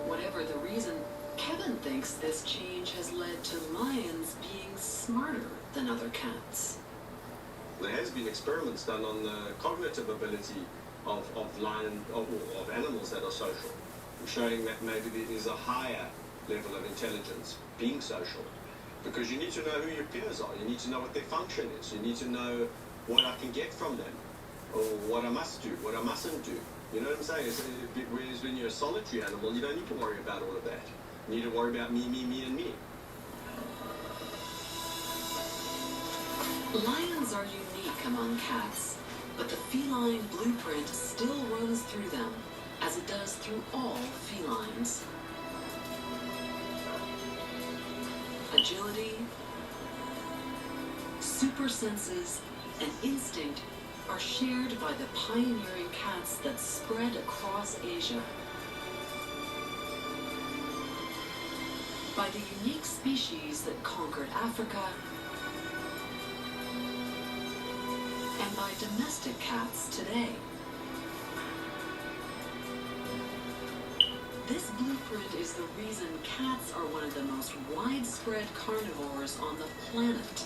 Whatever the reason, Kevin thinks this change has led to lions being smarter than other cats. There has been experiments done on the cognitive ability of animals that are social, showing that maybe there is a higher level of intelligence being social. Because you need to know who your peers are, you need to know what their function is, you need to know what I can get from them, or what I must do, what I mustn't do. You know what I'm saying? Whereas when you're a solitary animal, you don't need to worry about all of that. You need to worry about me, me, me, and me. Lions are unique among cats, but the feline blueprint still runs through them, as it does through all felines. Agility, super senses, and instinct are shared by the pioneering cats that spread across Asia. By the unique species that conquered Africa, and by domestic cats today. This blueprint is the reason cats are one of the most widespread carnivores on the planet.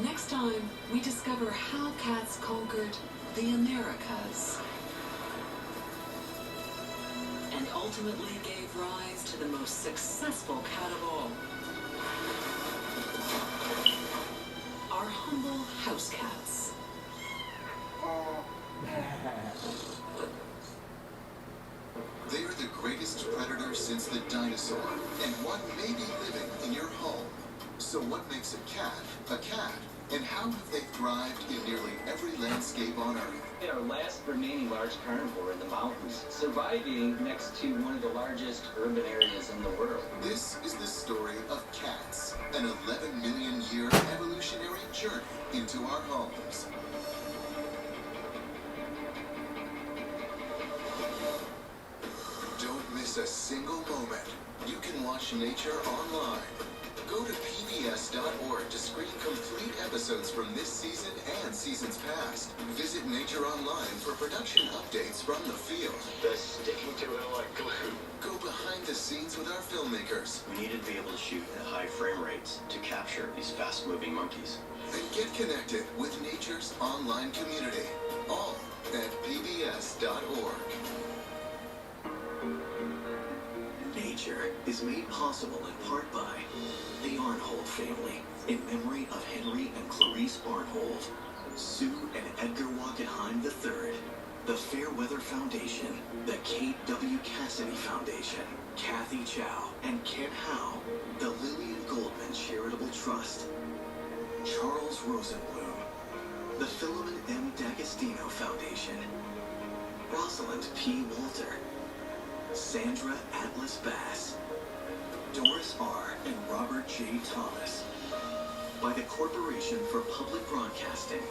Next time, we discover how cats conquered the Americas and ultimately gave rise to the most successful cat of all, our humble house cats. They are the greatest predators since the dinosaur, and one may be living in your home. So what makes a cat, and how have they thrived in nearly every landscape on Earth? They are last remaining large carnivore in the mountains, surviving next to one of the largest urban areas in the world. This is the story of cats, an 11 million year evolutionary journey into our homes. Don't miss a single moment. You can watch nature online. Go to pbs.org to screen complete episodes from this season and seasons past. Visit Nature Online for production updates from the field. They're sticking to it like glue. Go behind the scenes with our filmmakers. We needed to be able to shoot at high frame rates to capture these fast-moving monkeys. And get connected with nature's online community. All at pbs.org. Nature is made possible in part by the Arnhold family, in memory of Henry and Clarice Arnhold, Sue and Edgar Wackenheim III, the Fairweather Foundation, the Kate W. Cassidy Foundation, Kathy Chow and Ken Howe, the Lillian Goldman Charitable Trust, Charles Rosenblum, the Philemon M. D'Agostino Foundation, Rosalind P. Walter, Sandra Atlas Bass, Doris R. and Robert J. Thomas, by the Corporation for Public Broadcasting,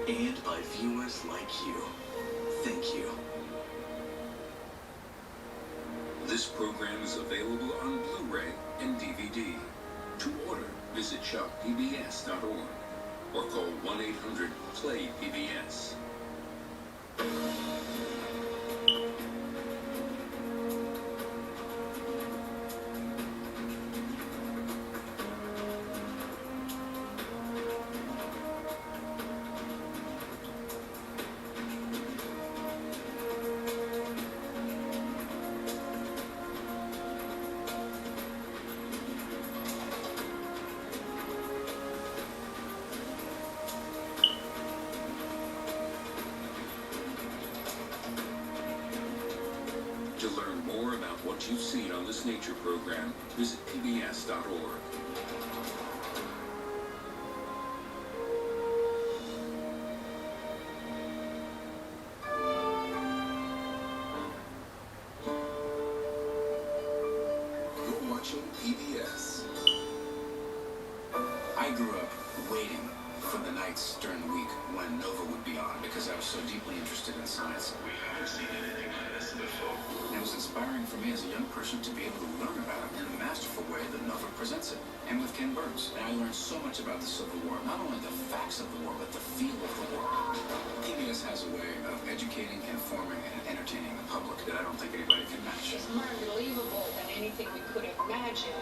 and by viewers like you. Thank you. This program is available on Blu-ray and DVD. To order, visit shoppbs.org or call 1-800-PLAY-PBS. To learn more about what you've seen on this nature program, visit pbs.org. Who PBS. I grew up waiting for the nights during the week when Nova would be on because I was so deeply interested in science. We haven't seen anything like this before. It was inspiring for me as a young person to be able to learn about it in the masterful way that Nova presents it. And with Ken Burns. And I learned so much about the Civil War, not only the facts of the war, but the feel of the war. PBS has a way of educating, informing, and entertaining the public that I don't think anybody can match. It's more believable than anything we could imagine.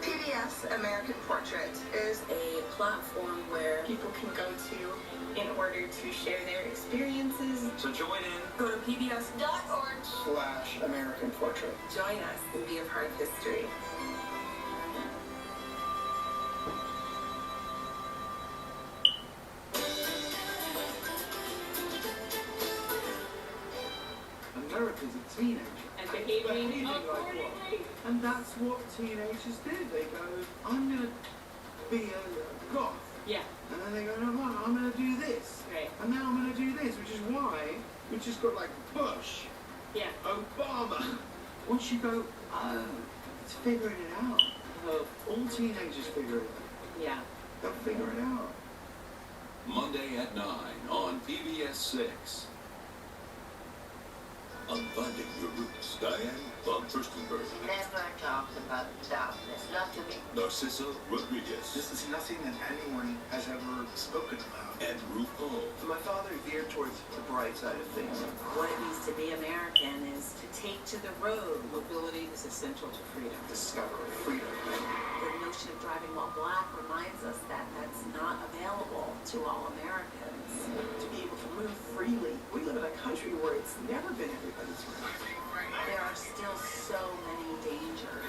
PBS American Portrait is a platform where people can go to in order to share their experiences. So join in. Go to pbs.org/American Portrait. Join us and be a part of history. America's a teenager. And behaving like what? And that's what teenagers do. They go, I'm going to be a goth. Yeah. And then they go, no, I'm going to do this. Right. And now I'm going to do this, which is why we just got like Bush, Yeah. Obama. Once you go, oh, it's figuring it out. Oh. All teenagers figure it out. Yeah. They'll figure it out. Monday at 9 on PBS 6. Unbinding Your Roots, Diane von Furstenberg. Never talks about darkness, not to me. Narcissa Rodriguez. This is nothing that anyone has ever spoken about. And Ruth Hall. My father veered towards the bright side of things. What it means to be American is to take to the road. Mobility is essential to freedom. Discovery, freedom. The notion of driving while black reminds us that that's not available to all Americans. To be able to move freely. We live in a country where it's never been everybody's right. There are still so many dangers.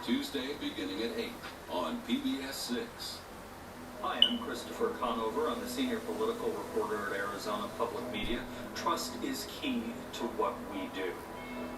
Tuesday beginning at 8 on PBS 6. Hi, I'm Christopher Conover. I'm the senior political reporter at Arizona Public Media. Trust is key to what we do.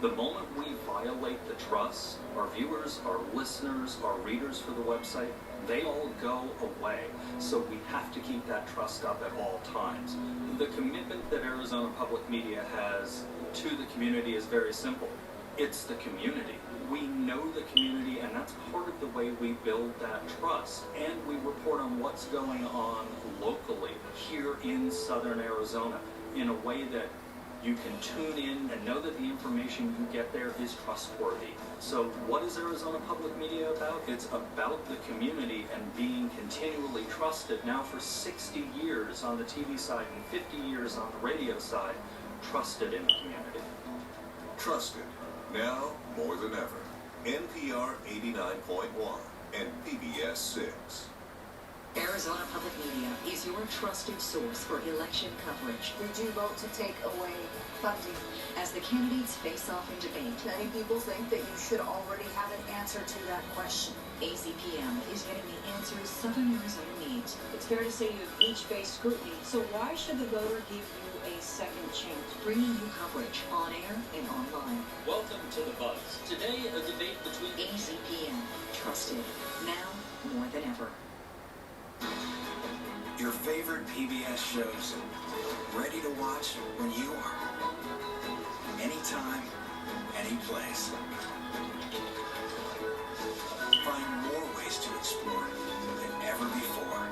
The moment we violate the trust, our viewers, our listeners, our readers for the website, they all go away. So we have to keep that trust up at all times. The commitment that Arizona Public Media has to the community is very simple. It's the community. We know the community, and that's part of the way we build that trust. And we report on what's going on locally here in southern Arizona in a way that you can tune in and know that the information you get there is trustworthy. So what is Arizona Public Media about? It's about the community and being continually trusted now for 60 years on the TV side and 50 years on the radio side, trusted in the community. Trusted. Now more than ever. NPR 89.1 and PBS 6. Arizona Public Media is your trusted source for election coverage. Did you vote to take away funding? As the candidates face off in debate, Many people think that you should already have an answer to that question. ACPM is getting the answers Southern Arizona needs. It's fair to say you've each faced scrutiny, so why should the voter give you a second chance? Bringing you coverage on air and online. Welcome to The Buzz. Today, a debate between ACPM. Trusted. Now more than ever. Your favorite PBS shows, ready to watch when you are. Anytime, any place. Find more ways to explore than ever before.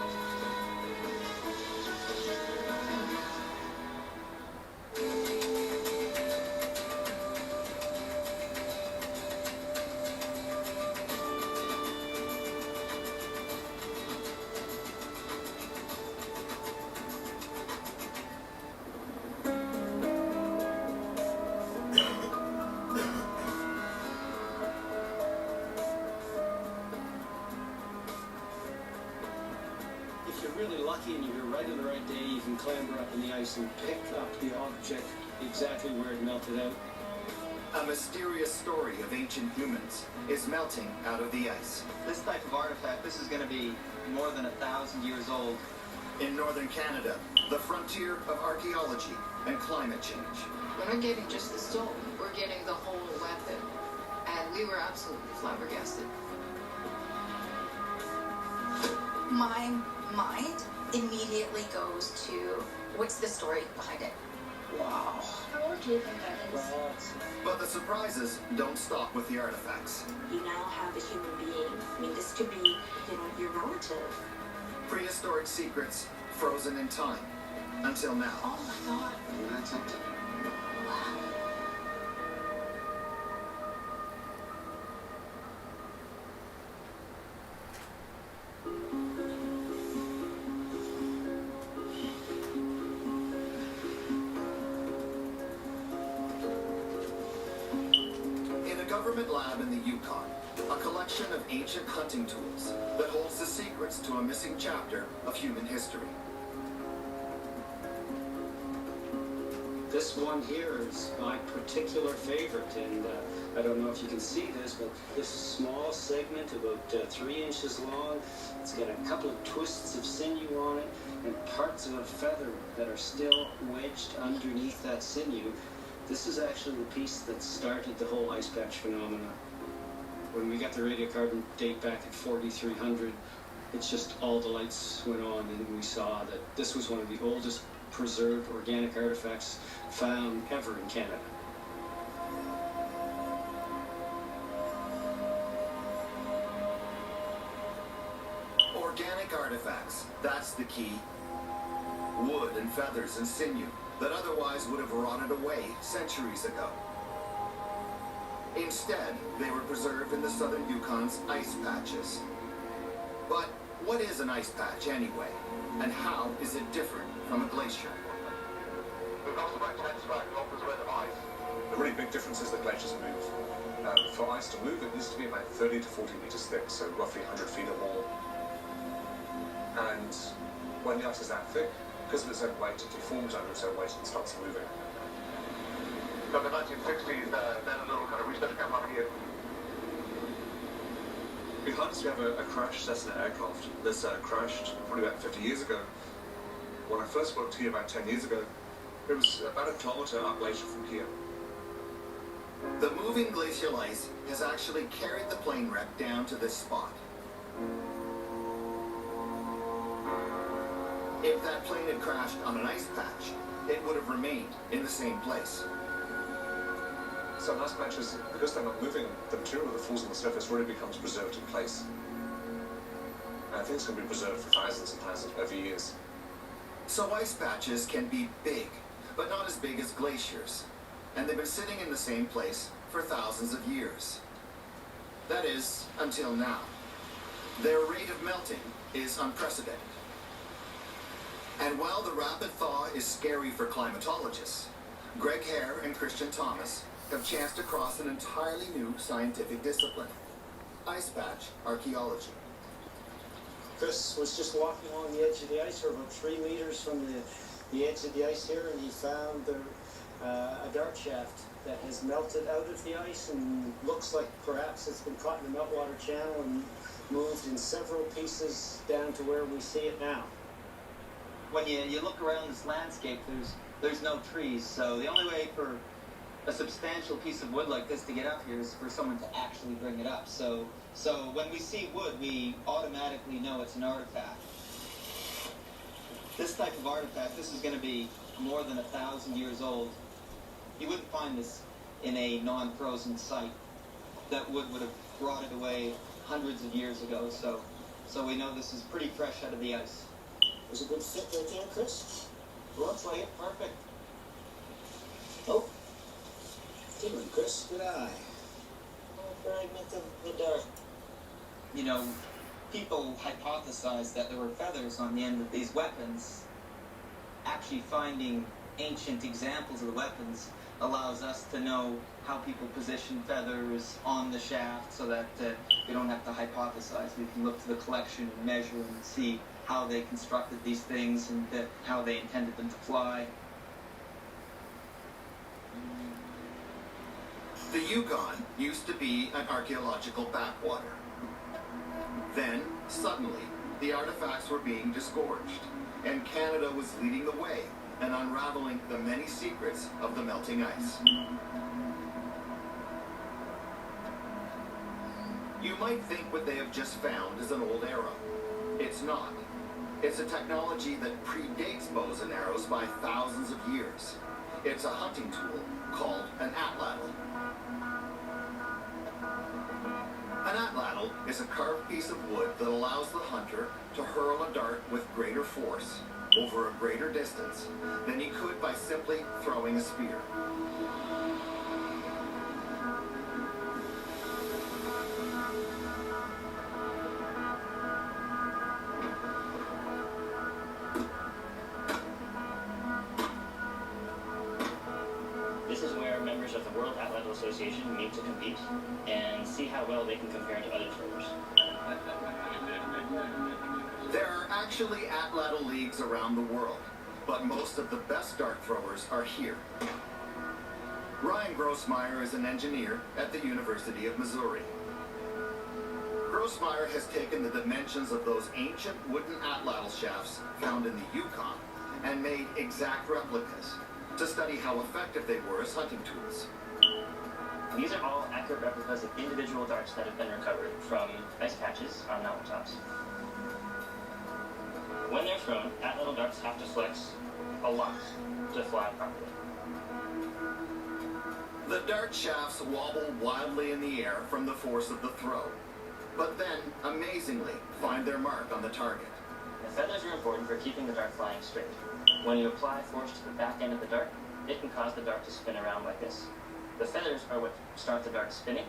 If you're really lucky and you're right on the right day, you can clamber up in the ice and pick up the object exactly where it melted out. A mysterious story of ancient humans is melting out of the ice. This type of artifact, this is going to be more than 1,000 years old. In northern Canada, the frontier of archaeology and climate change. We're not getting just the stone, we're getting the whole weapon. And we were absolutely flabbergasted. My mind immediately goes to what's the story behind it? Wow. How old do you think that is? But the surprises don't stop with the artifacts. You now have a human being. I mean, this could be, your relative. Prehistoric secrets frozen in time. Until now. Oh my God. That's something. Wow. In a government lab in the Yukon, a collection of ancient hunting tools that holds the secrets to a missing chapter of human history. This one here is my particular favorite, and I don't know if you can see this, but this small segment, about 3 inches long, it's got a couple of twists of sinew on it, and parts of a feather that are still wedged underneath that sinew. This is actually the piece that started the whole ice patch phenomenon. When we got the radiocarbon date back at 4300, it's just all the lights went on, and we saw that this was one of the oldest preserved organic artifacts found ever in Canada. Organic artifacts, that's the key. Wood and feathers and sinew that otherwise would have rotted away centuries ago. Instead, they were preserved in the southern Yukon's ice patches. But what is an ice patch anyway? And how is it different from a glacier? We've lost about 10 square kilometers worth of ice. The really big difference is that glaciers move. For ice to move, it needs to be about 30 to 40 meters thick, so roughly 100 feet or more. And when the ice is that thick, because of its own weight, it deforms under its own weight and starts moving. So in the 1960s, then a little kind of research came up here. Behind us we have a crashed Cessna aircraft. This crashed probably about 50 years ago. When I first worked here about 10 years ago, it was about a kilometer up glacier from here. The moving glacial ice has actually carried the plane wreck down to this spot. If that plane had crashed on an ice patch, it would have remained in the same place. So ice patches, because they're not moving, the material that falls on the surface really becomes preserved in place. And I think it's going to be preserved for thousands and thousands of years. So ice patches can be big, but not as big as glaciers. And they've been sitting in the same place for thousands of years. That is, until now. Their rate of melting is unprecedented. And while the rapid thaw is scary for climatologists, Greg Hare and Christian Thomas have chanced across an entirely new scientific discipline: ice patch archaeology. Chris was just walking along the edge of the ice, or about 3 meters from the edge of the ice here, and he found a dart shaft that has melted out of the ice and looks like perhaps it's been caught in the meltwater channel and moved in several pieces down to where we see it now. When you look around this landscape, there's no trees, so the only way for a substantial piece of wood like this to get up here is for someone to actually bring it up. So when we see wood, we automatically know it's an artifact. This type of artifact, this is going to be more than 1,000 years old. You wouldn't find this in a non-frozen site. That wood would have rotted away hundreds of years ago, so we know this is pretty fresh out of the ice. Was a good fit right there, Chris? Looks like it, perfect. Oh, good one, Chris. Good eye. Fragment of the dart. You know, people hypothesized that there were feathers on the end of these weapons. Actually finding ancient examples of the weapons allows us to know how people position feathers on the shaft so that we don't have to hypothesize. We can look to the collection and measure and see how they constructed these things and how they intended them to fly. The Yukon used to be an archaeological backwater. Then, suddenly, the artifacts were being disgorged, and Canada was leading the way and unraveling the many secrets of the melting ice. You might think what they have just found is an old arrow. It's not. It's a technology that predates bows and arrows by thousands of years. It's a hunting tool called an atlatl. An atlatl is a carved piece of wood that allows the hunter to hurl a dart with greater force over a greater distance than he could by simply throwing a spear. This is where members of the World Atlatl Association meet to compete and see how well they can compare to other throwers. There are actually atlatl leagues around the world, but most of the best dart throwers are here. Ryan Grossmeyer is an engineer at the University of Missouri. Grossmeyer has taken the dimensions of those ancient wooden atlatl shafts found in the Yukon and made exact replicas to study how effective they were as hunting tools. These are all accurate replicas of individual darts that have been recovered from ice patches on mountaintops. When they're thrown, atlatl darts have to flex a lot to fly properly. The dart shafts wobble wildly in the air from the force of the throw, but then, amazingly, find their mark on the target. The feathers are important for keeping the dart flying straight. When you apply force to the back end of the dart, it can cause the dart to spin around like this. The feathers are what start the dart spinning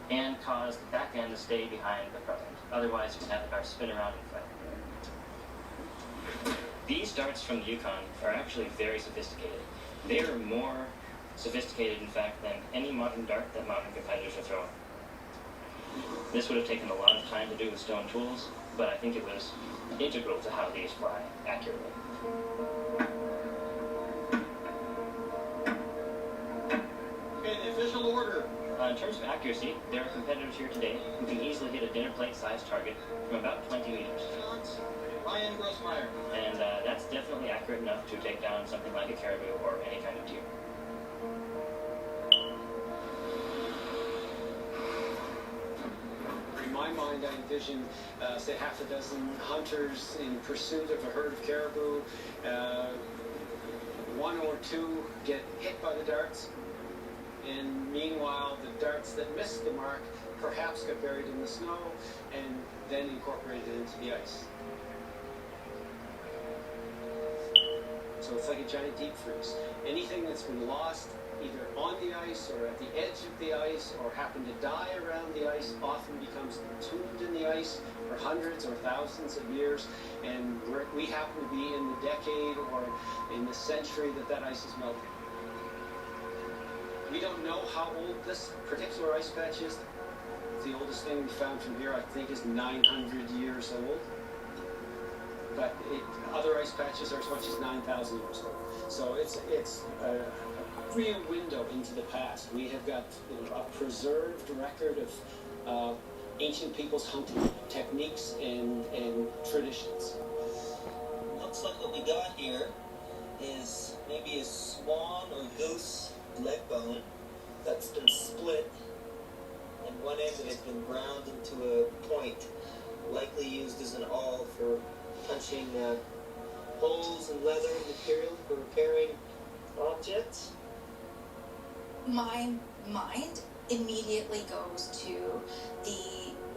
and cause the back end to stay behind the front end. Otherwise, you can have the dart spin around and fly. These darts from the Yukon are actually very sophisticated. They are more sophisticated, in fact, than any modern dart that modern competitors are throwing. This would have taken a lot of time to do with stone tools, but I think it was integral to how these fly accurately. Okay, the official order. In terms of accuracy, there are competitors here today who can easily hit a dinner plate-sized target from about 20 meters. Ryan Grossmeyer. And that's definitely accurate enough to take down something like a caribou or any kind of deer. In my mind, I envision, say, half a dozen hunters in pursuit of a herd of caribou. One or two get hit by the darts, and meanwhile, the darts that miss the mark perhaps get buried in the snow and then incorporated into the ice. So it's like a giant deep freeze. Anything that's been lost either on the ice or at the edge of the ice or happened to die around the ice often becomes entombed in the ice for hundreds or thousands of years, and we happen to be in the decade or in the century that ice is melting. We don't know how old this particular ice patch is. The oldest thing we found from here, I think, is 900 years old. But other ice patches are as much as 9,000 years old. So it's a real window into the past. We have got a preserved record of ancient people's hunting techniques and traditions. Looks like what we got here is maybe a swan or goose leg bone that's been split, and one end of it's been ground into a point, likely used as an awl for punching holes in leather material for repairing objects. My mind immediately goes to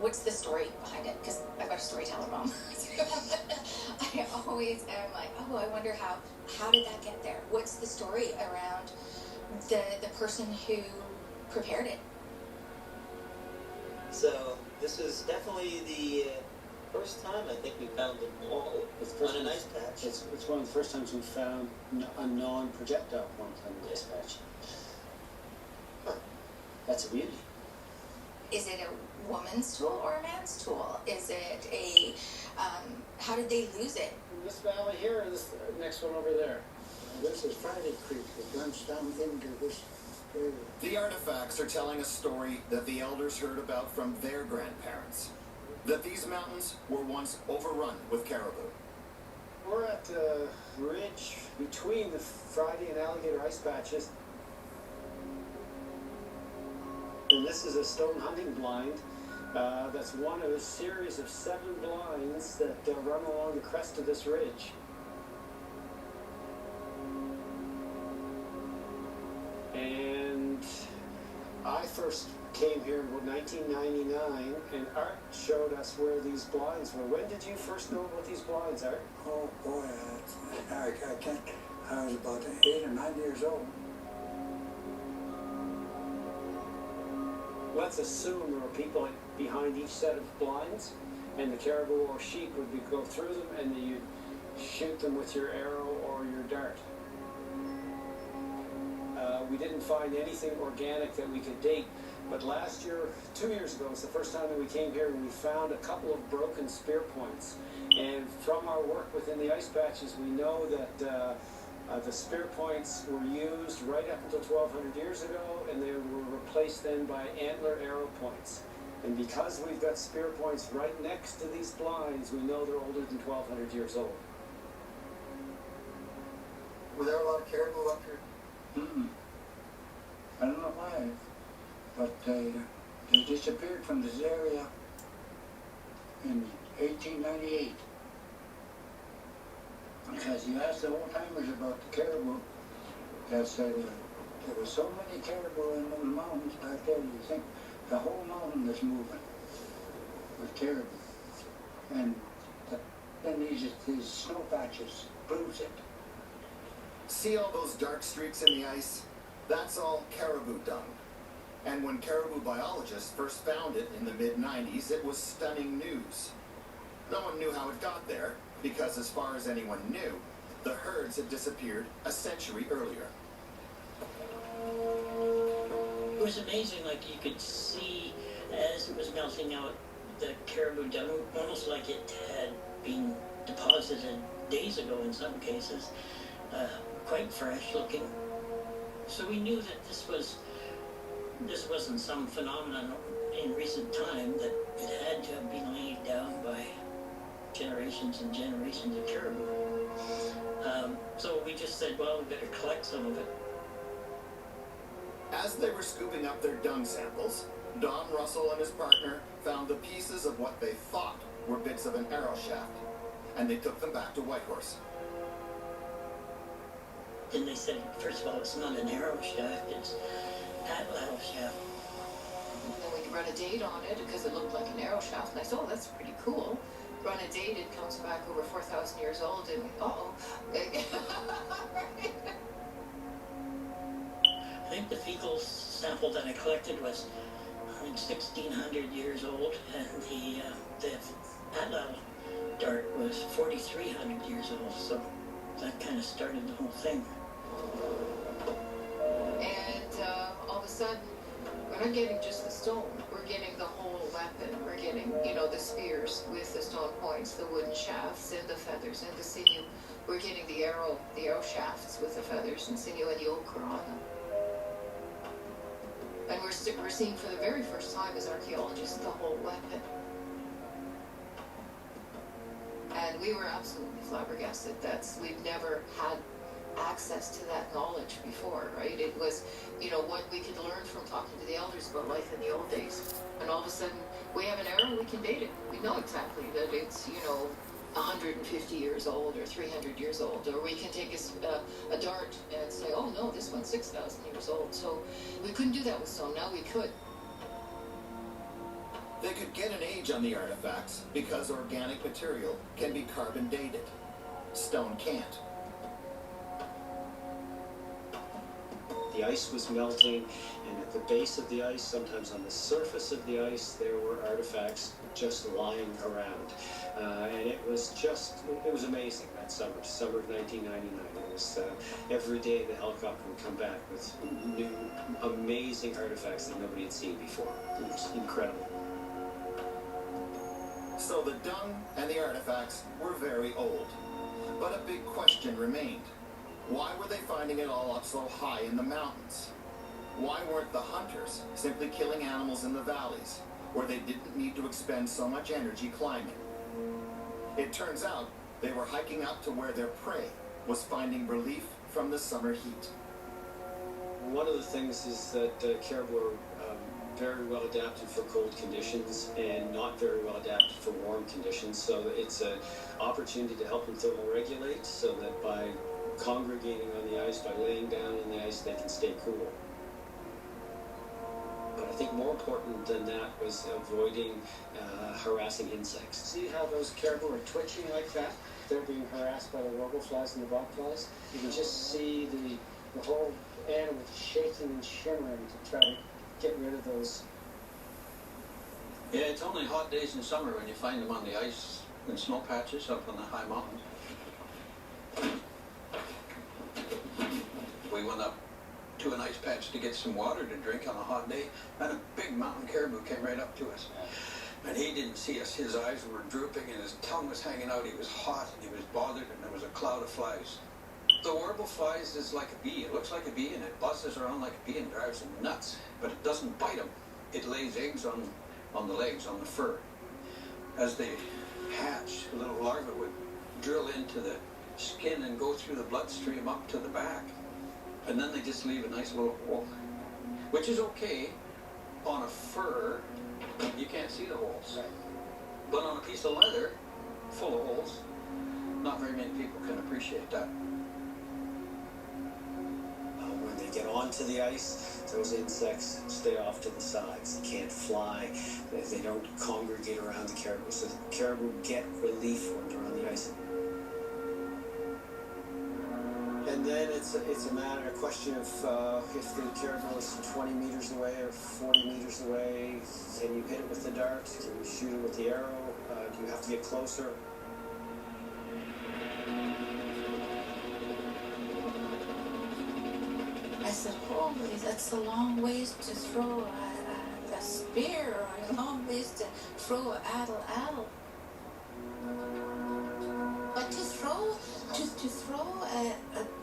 what's the story behind it, because I've got a storyteller mom. I always am like, oh, I wonder how did that get there? What's the story around the person who prepared it? So this is definitely the first time I think we found a ball on an ice patch. It's one of the first times we found a non-projectile point on an ice patch. Huh. That's a beauty. Is it a woman's tool or a man's tool? Is it how did they lose it? This valley here or this next one over there? This is Friday Creek that runs down into this area. The artifacts are telling a story that the elders heard about from their grandparents. That these mountains were once overrun with caribou. We're at the ridge between the Friday and Alligator ice patches. And this is a stone hunting blind. That's one of a series of 7 blinds that run along the crest of this ridge. first came here in about 1999, and Art showed us where these blinds were. When did you first know about these blinds, Art? Oh boy, I can't. I was about 8 or 9 years old. Let's assume there were people behind each set of blinds, and the caribou or sheep would go through them, and then you'd shoot them with your arrow or your dart. We didn't find anything organic that we could date, but last year, 2 years ago, was the first time that we came here, and we found a couple of broken spear points. And from our work within the ice patches, we know that the spear points were used right up until 1200 years ago, and they were replaced then by antler arrow points. And because we've got spear points right next to these blinds, we know they're older than 1200 years old. Were there a lot of caribou up here? I don't know why, but they disappeared from this area in 1898. Because you ask the old-timers about the caribou, they said there were so many caribou in those mountains back there, you think the whole mountain is moving with caribou. And then these snow patches proves it. See all those dark streaks in the ice? That's all caribou dung. And when caribou biologists first found it in the mid-90s, it was stunning news. No one knew how it got there, because as far as anyone knew, the herds had disappeared a century earlier. It was amazing, like you could see as it was melting out the caribou dung, almost like it had been deposited days ago in some cases, quite fresh looking. So we knew that this wasn't some phenomenon in recent time, that it had to have been laid down by generations and generations of caribou. So we just said, well, we better collect some of it. As they were scooping up their dung samples, Don Russell and his partner found the pieces of what they thought were bits of an arrow shaft, and they took them back to Whitehorse. Then they said, first of all, it's not an arrow shaft, it's atlatl shaft. And then we run a date on it because it looked like an arrow shaft, and I said, oh, that's pretty cool. Run a date, it comes back over 4,000 years old, and uh-oh. I think the fecal sample that I collected was, I think, 1,600 years old, and the atlatl dart was 4,300 years old, so that kind of started the whole thing. And all of a sudden, we're not getting just the stone, we're getting the whole weapon. We're getting, the spears with the stone points, the wooden shafts, and the feathers, and the sinew. We're getting the arrow shafts with the feathers and sinew and the ochre on them. And we're seeing for the very first time as archaeologists the whole weapon. And we were absolutely flabbergasted. We've never had access to that knowledge before, right? It was, what we could learn from talking to the elders about life in the old days. And all of a sudden, we have an arrow, we can date it. We know exactly that it's, 150 years old or 300 years old. Or we can take a dart and say, oh no, this one's 6,000 years old. So we couldn't do that with stone. Now we could. They could get an age on the artifacts because organic material can be carbon dated. Stone can't. The ice was melting, and at the base of the ice, sometimes on the surface of the ice, there were artifacts just lying around. And it was amazing that summer of 1999. It was every day the helicopter would come back with new, amazing artifacts that nobody had seen before. It was incredible. So the dung and the artifacts were very old. But a big question remained. Why were they finding it all up so high in the mountains? Why weren't the hunters simply killing animals in the valleys, where they didn't need to expend so much energy climbing? It turns out they were hiking up to where their prey was finding relief from the summer heat. One of the things is that caribou are very well adapted for cold conditions and not very well adapted for warm conditions. So it's an opportunity to help them thermoregulate so that by congregating on the ice, by laying down on the ice, they can stay cool. But think more important than that was avoiding harassing insects. See how those caribou are twitching like that? They're being harassed by the warbleflies and the bobflies. You can just see the whole animal shaking and shimmering to try to get rid of those. Yeah, it's only hot days in summer when you find them on the ice and snow patches up on the high mountains. We went up to an ice patch to get some water to drink on a hot day, and a big mountain caribou came right up to us. And he didn't see us. His eyes were drooping and his tongue was hanging out. He was hot and he was bothered, and there was a cloud of flies. The warble flies is like a bee. It looks like a bee and it buzzes around like a bee and drives them nuts. But it doesn't bite them. It lays eggs on the legs, on the fur. As they hatch, the little larvae would drill into the skin and go through the bloodstream up to the back. And then they just leave a nice little hole, which is okay on a fur. You can't see the holes. But on a piece of leather full of holes, not very many people can appreciate that. When they get onto the ice, those insects stay off to the sides. They can't fly. They don't congregate around the caribou. So the caribou get relief when they're on the ice. And then it's a question of if the caribou is 20 meters away or 40 meters away, can you hit it with the dart? Can you shoot it with the arrow? Do you have to get closer? I said, holy, that's a long ways to throw a spear, or a long ways to throw an addle. But to throw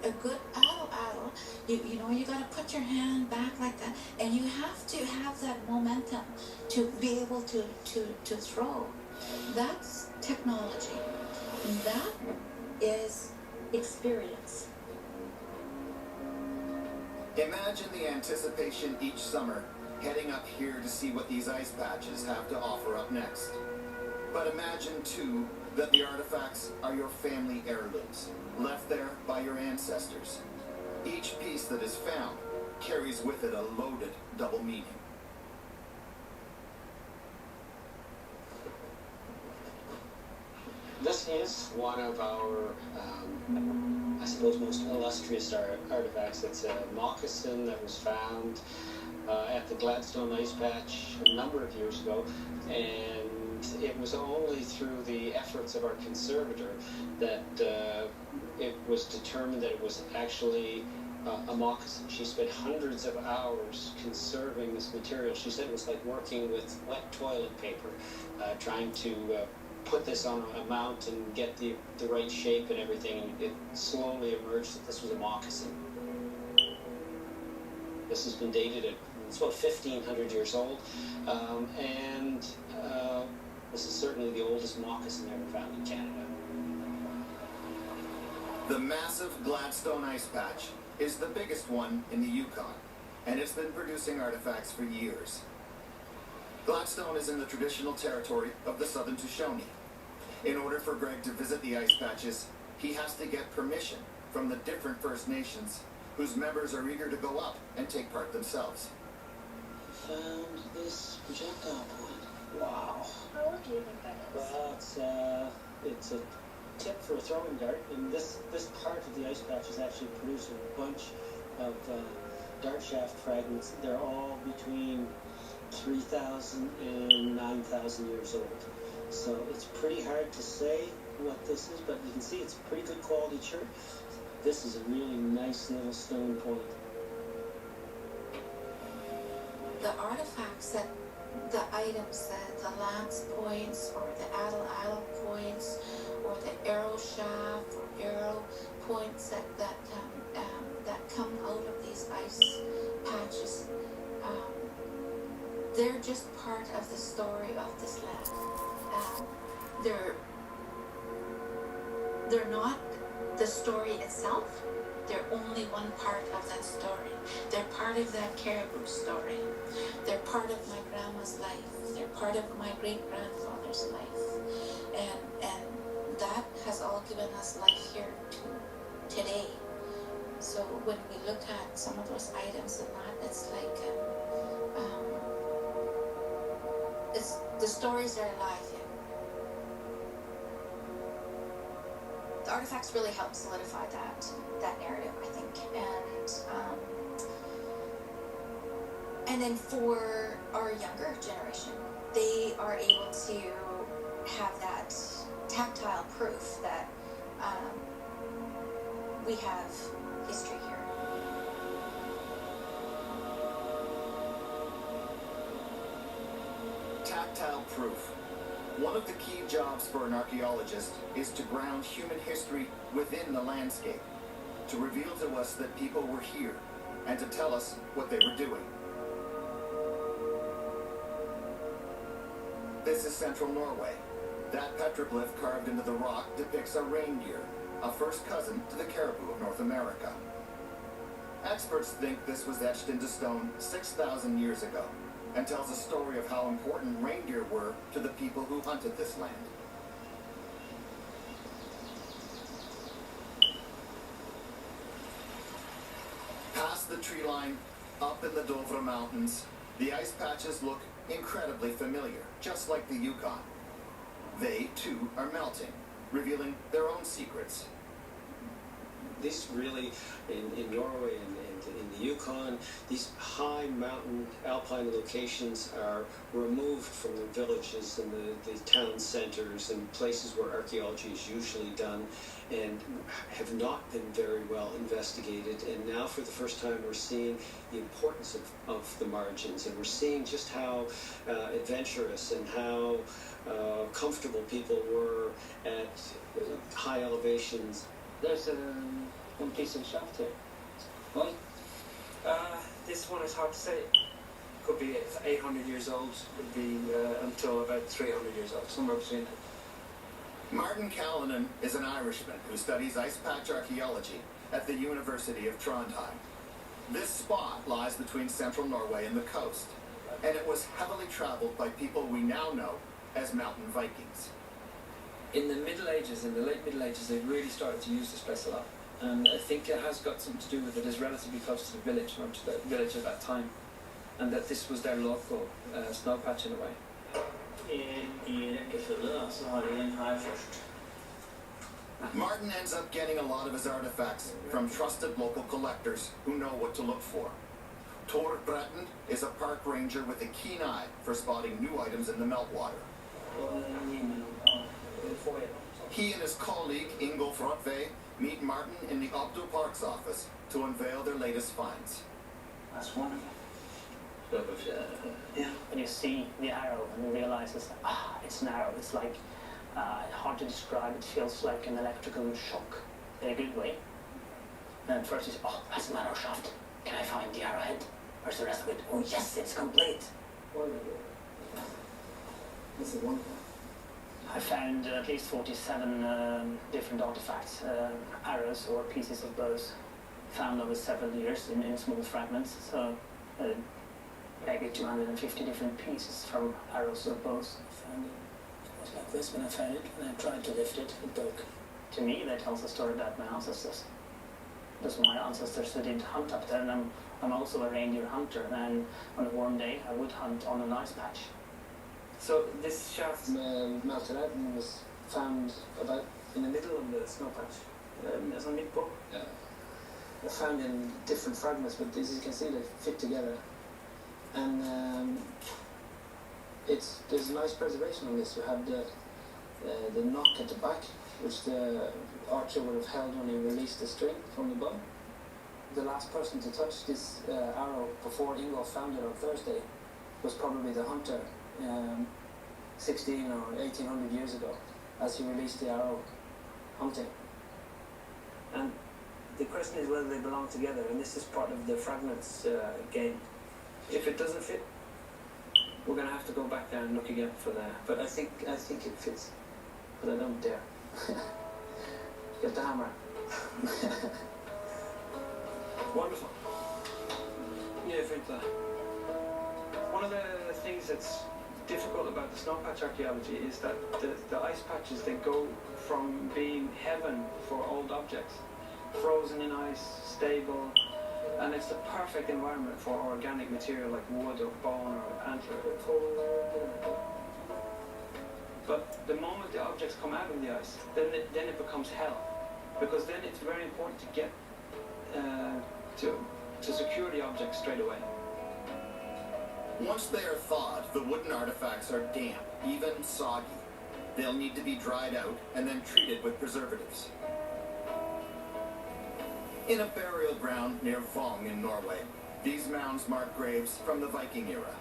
a good addle, you know, you gotta put your hand back like that, and you have to have that momentum to be able to throw. That's technology. And that is experience. Imagine the anticipation each summer, heading up here to see what these ice patches have to offer up next. But imagine, too, that the artifacts are your family heirlooms, left there by your ancestors. Each piece that is found carries with it a loaded double meaning. This is one of our, I suppose, most illustrious artifacts. It's a moccasin that was found at the Gladstone Ice Patch a number of years ago, and it was only through the efforts of our conservator that it was determined that it was actually a moccasin. She spent hundreds of hours conserving this material. She said it was like working with wet toilet paper, trying to put this on a mount and get the right shape and everything, and it slowly emerged that this was a moccasin. This has been dated at, it's about 1,500 years old, and this is certainly the oldest moccasin ever found in Canada. The massive Gladstone Ice Patch is the biggest one in the Yukon, and it's been producing artifacts for years. Gladstone is in the traditional territory of the Southern Shoshone. In order for Greg to visit the ice patches, he has to get permission from the different First Nations, whose members are eager to go up and take part themselves. Found this projectile point. Wow. How old do you think that is? Well, it's a tip for a throwing dart, and this part of the ice patch is actually producing a bunch of dart shaft fragments. They're all between 3,000 and 9,000 years old. So it's pretty hard to say what this is, but you can see it's pretty good quality chert. This is a really nice little stone point. The artifacts that, the items, the lance points, or the addle points, or the arrow shaft, or arrow points that come out of these ice patches, they're just part of the story of this land. They're not the story itself. They're only one part of that story. They're part of that caribou story. They're part of my grandma's life. They're part of my great-grandfather's life. And that has all given us life here today. So when we look at some of those items and that, it's like The stories are alive here. The artifacts really help solidify that narrative, I think, and then for our younger generation, they are able to have that tactile proof that we have history here. Tactile proof. One of the key jobs for an archaeologist is to ground human history within the landscape, to reveal to us that people were here, and to tell us what they were doing. This is central Norway. That petroglyph carved into the rock depicts a reindeer, a first cousin to the caribou of North America. Experts think this was etched into stone 6,000 years ago, and tells a story of how important reindeer were to the people who hunted this land. Past the tree line, up in the Dovre Mountains, the ice patches look incredibly familiar, just like the Yukon. They, too, are melting, revealing their own secrets. This really, in Norway and in the Yukon, these high mountain alpine locations are removed from the villages and the town centers and places where archaeology is usually done, and have not been very well investigated. And now for the first time we're seeing the importance of the margins, and we're seeing just how adventurous and how comfortable people were at high elevations. There's one piece of shaft here. What? This one is hard to say. Could be 800 years old, could be until about 300 years old, somewhere between it. Martin Callanan is an Irishman who studies ice patch archaeology at the University of Trondheim. This spot lies between central Norway and the coast, and it was heavily traveled by people we now know as mountain Vikings. In the Middle Ages, in the late Middle Ages, they really started to use this place a lot. And I think it has got something to do with it is relatively close to the village, or to the village at that time. And that this was their local snow patch in a way. Martin ends up getting a lot of his artifacts from trusted local collectors who know what to look for. Tor Breton is a park ranger with a keen eye for spotting new items in the meltwater. He and his colleague Ingolf Rotve meet Martin in the Opto Parks office to unveil their latest finds. That's wonderful. Yeah. When you see the arrow and you realize it's an arrow, it's like hard to describe. It feels like an electrical shock in a good way. And first you say, oh, that's an arrow shaft. Can I find the arrowhead? Where's the rest of it? Oh yes, it's complete. This is wonderful. I found at least 47 different artifacts, arrows or pieces of bows, found over several years in small fragments. So maybe 250 different pieces from arrows or bows. I found it. It was like this when I found it. When I tried to lift it, it broke. To me, that tells a story about my ancestors. Those were my ancestors who did hunt up there, and I'm also a reindeer hunter. And on a warm day, I would hunt on an ice patch. So this shaft melted out and was found about in the middle of the snow patch. As a meat book. Yeah. I found in different fragments, but as you can see, they fit together. And there's nice preservation on this. You have the knock at the back, which the archer would have held when he released the string from the bow. The last person to touch this arrow before Ingolf found it on Thursday was probably the hunter. 16 or 1800 years ago, as he released the arrow hunting. And the question is whether they belong together, and this is part of the fragments game. If it doesn't fit, we're going to have to go back there and look again for that. But I think it fits, but I don't dare. Get the hammer. Wonderful. Yeah, fit that. One of the things that's difficult about the snow patch archaeology is that the ice patches, they go from being heaven for old objects, frozen in ice, stable, and it's the perfect environment for organic material like wood or bone or antler. But the moment the objects come out of the ice, then it becomes hell, because then it's very important to get to secure the object straight away. Once they are thawed, the wooden artifacts are damp, even soggy. They'll need to be dried out and then treated with preservatives. In a burial ground near Vong in Norway, these mounds mark graves from the Viking era.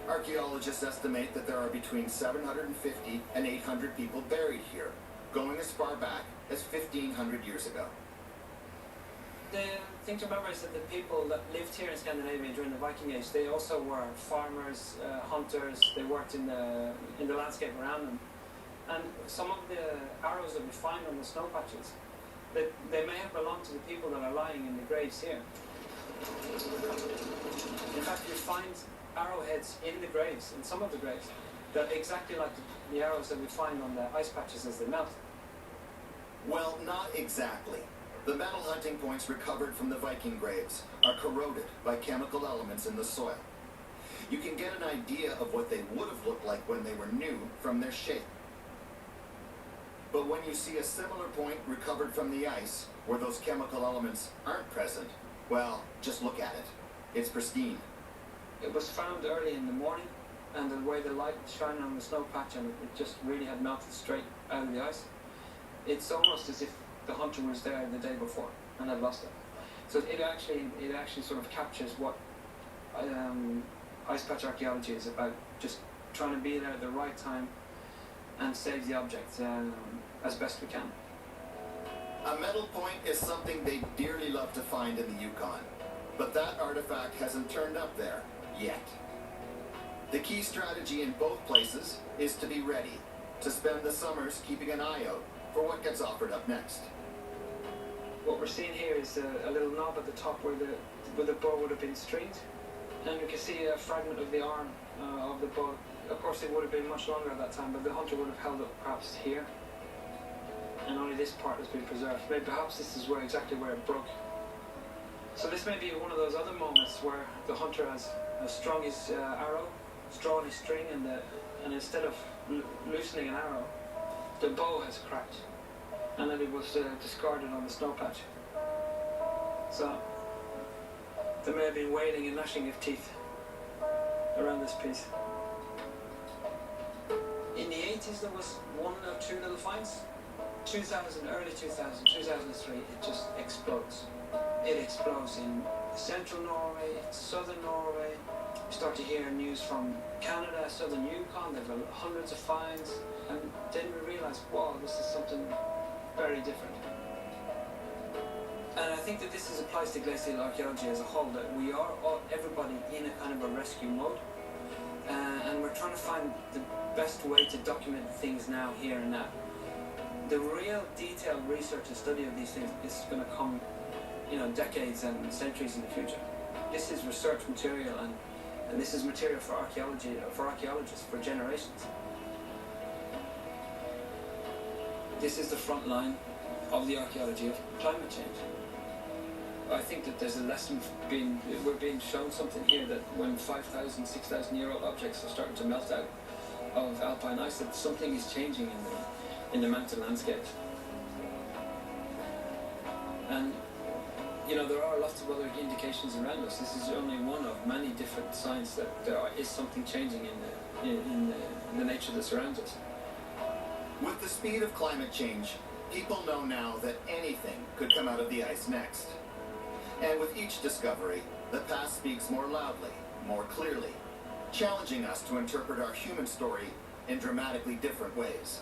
Archaeologists estimate that there are between 750 and 800 people buried here, going as far back as 1,500 years ago. The thing to remember is that the people that lived here in Scandinavia during the Viking Age, they also were farmers, hunters. They worked in the landscape around them. And some of the arrows that we find on the snow patches, they may have belonged to the people that are lying in the graves here. In fact, we find arrowheads in the graves, in some of the graves, that are exactly like the arrows that we find on the ice patches as they melt. Well, not exactly. The metal hunting points recovered from the Viking graves are corroded by chemical elements in the soil. You can get an idea of what they would have looked like when they were new from their shape. But when you see a similar point recovered from the ice, where those chemical elements aren't present, well, just look at it. It's pristine. It was found early in the morning, and the way the light was shining on the snow patch, and it just really had melted straight out of the ice. It's almost as if the hunter was there the day before and had lost it. So it actually sort of captures what ice patch archaeology is about, just trying to be there at the right time and save the object as best we can. A metal point is something they dearly love to find in the Yukon, but that artifact hasn't turned up there yet. The key strategy in both places is to be ready, to spend the summers keeping an eye out for what gets offered up next. What we're seeing here is a little knob at the top where the bow would have been stringed, and you can see a fragment of the arm of the bow. Of course, it would have been much longer at that time, but the hunter would have held it perhaps here, and only this part has been preserved. Maybe perhaps this is exactly where it broke. So this may be one of those other moments where the hunter has strung his arrow, drawn his string, and instead of loosening an arrow, the bow has cracked, and then it was discarded on the snow patch. So there may have been wailing and gnashing of teeth around this piece. In the 80s there was one or two little finds. 2000, early 2000, 2003, it just explodes. It explodes in central Norway, southern Norway. We start to hear news from Canada, southern Yukon. They've got hundreds of finds. And then we realize, wow, this is something very different. And I think that this applies to glacial archaeology as a whole, that we are everybody in a kind of a rescue mode. And we're trying to find the best way to document things now, here and now. The real detailed research and study of these things is going to come, decades and centuries in the future. This is research material, and this is material for archaeology, for archaeologists, for generations. This is the front line of the archaeology of climate change. I think that there's a lesson we're being shown something here, that when 5,000, 6,000 year old objects are starting to melt out of alpine ice, that something is changing in the mountain landscape. And there are lots of other indications around us. This is only one of many different signs that there is something changing in the nature that surrounds us. With the speed of climate change, people know now that anything could come out of the ice next. And with each discovery, the past speaks more loudly, more clearly, challenging us to interpret our human story in dramatically different ways.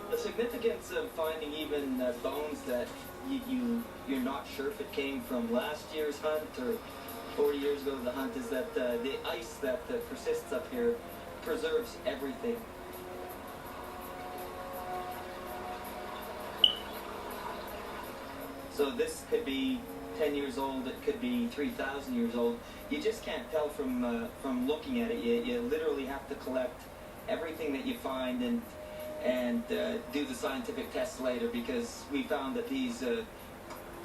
The significance of finding even bones that you're not sure if it came from last year's hunt or 40 years ago the hunt is that the ice that persists up here preserves everything. So this could be 10 years old, it could be 3,000 years old. You just can't tell from looking at it. You literally have to collect everything that you find and do the scientific tests later, because we found that these,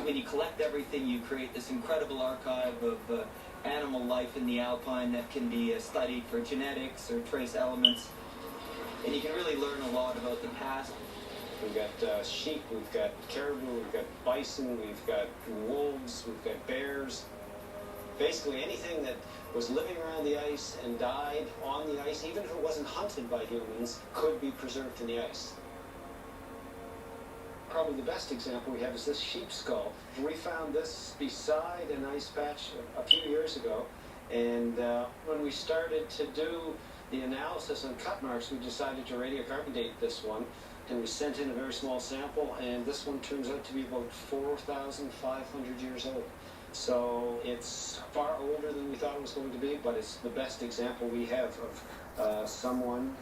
when you collect everything, you create this incredible archive of animal life in the alpine that can be studied for genetics or trace elements. And you can really learn a lot about the past. We've got sheep, we've got caribou, we've got bison, we've got wolves, we've got bears. Basically anything that was living around the ice and died on the ice, even if it wasn't hunted by humans, could be preserved in the ice. Probably the best example we have is this sheep skull. We found this beside an ice patch a few years ago, and when we started to do the analysis on cut marks, we decided to radiocarbon date this one, and we sent in a very small sample, and this one turns out to be about 4,500 years old. So it's far older than we thought it was going to be, but it's the best example we have of someone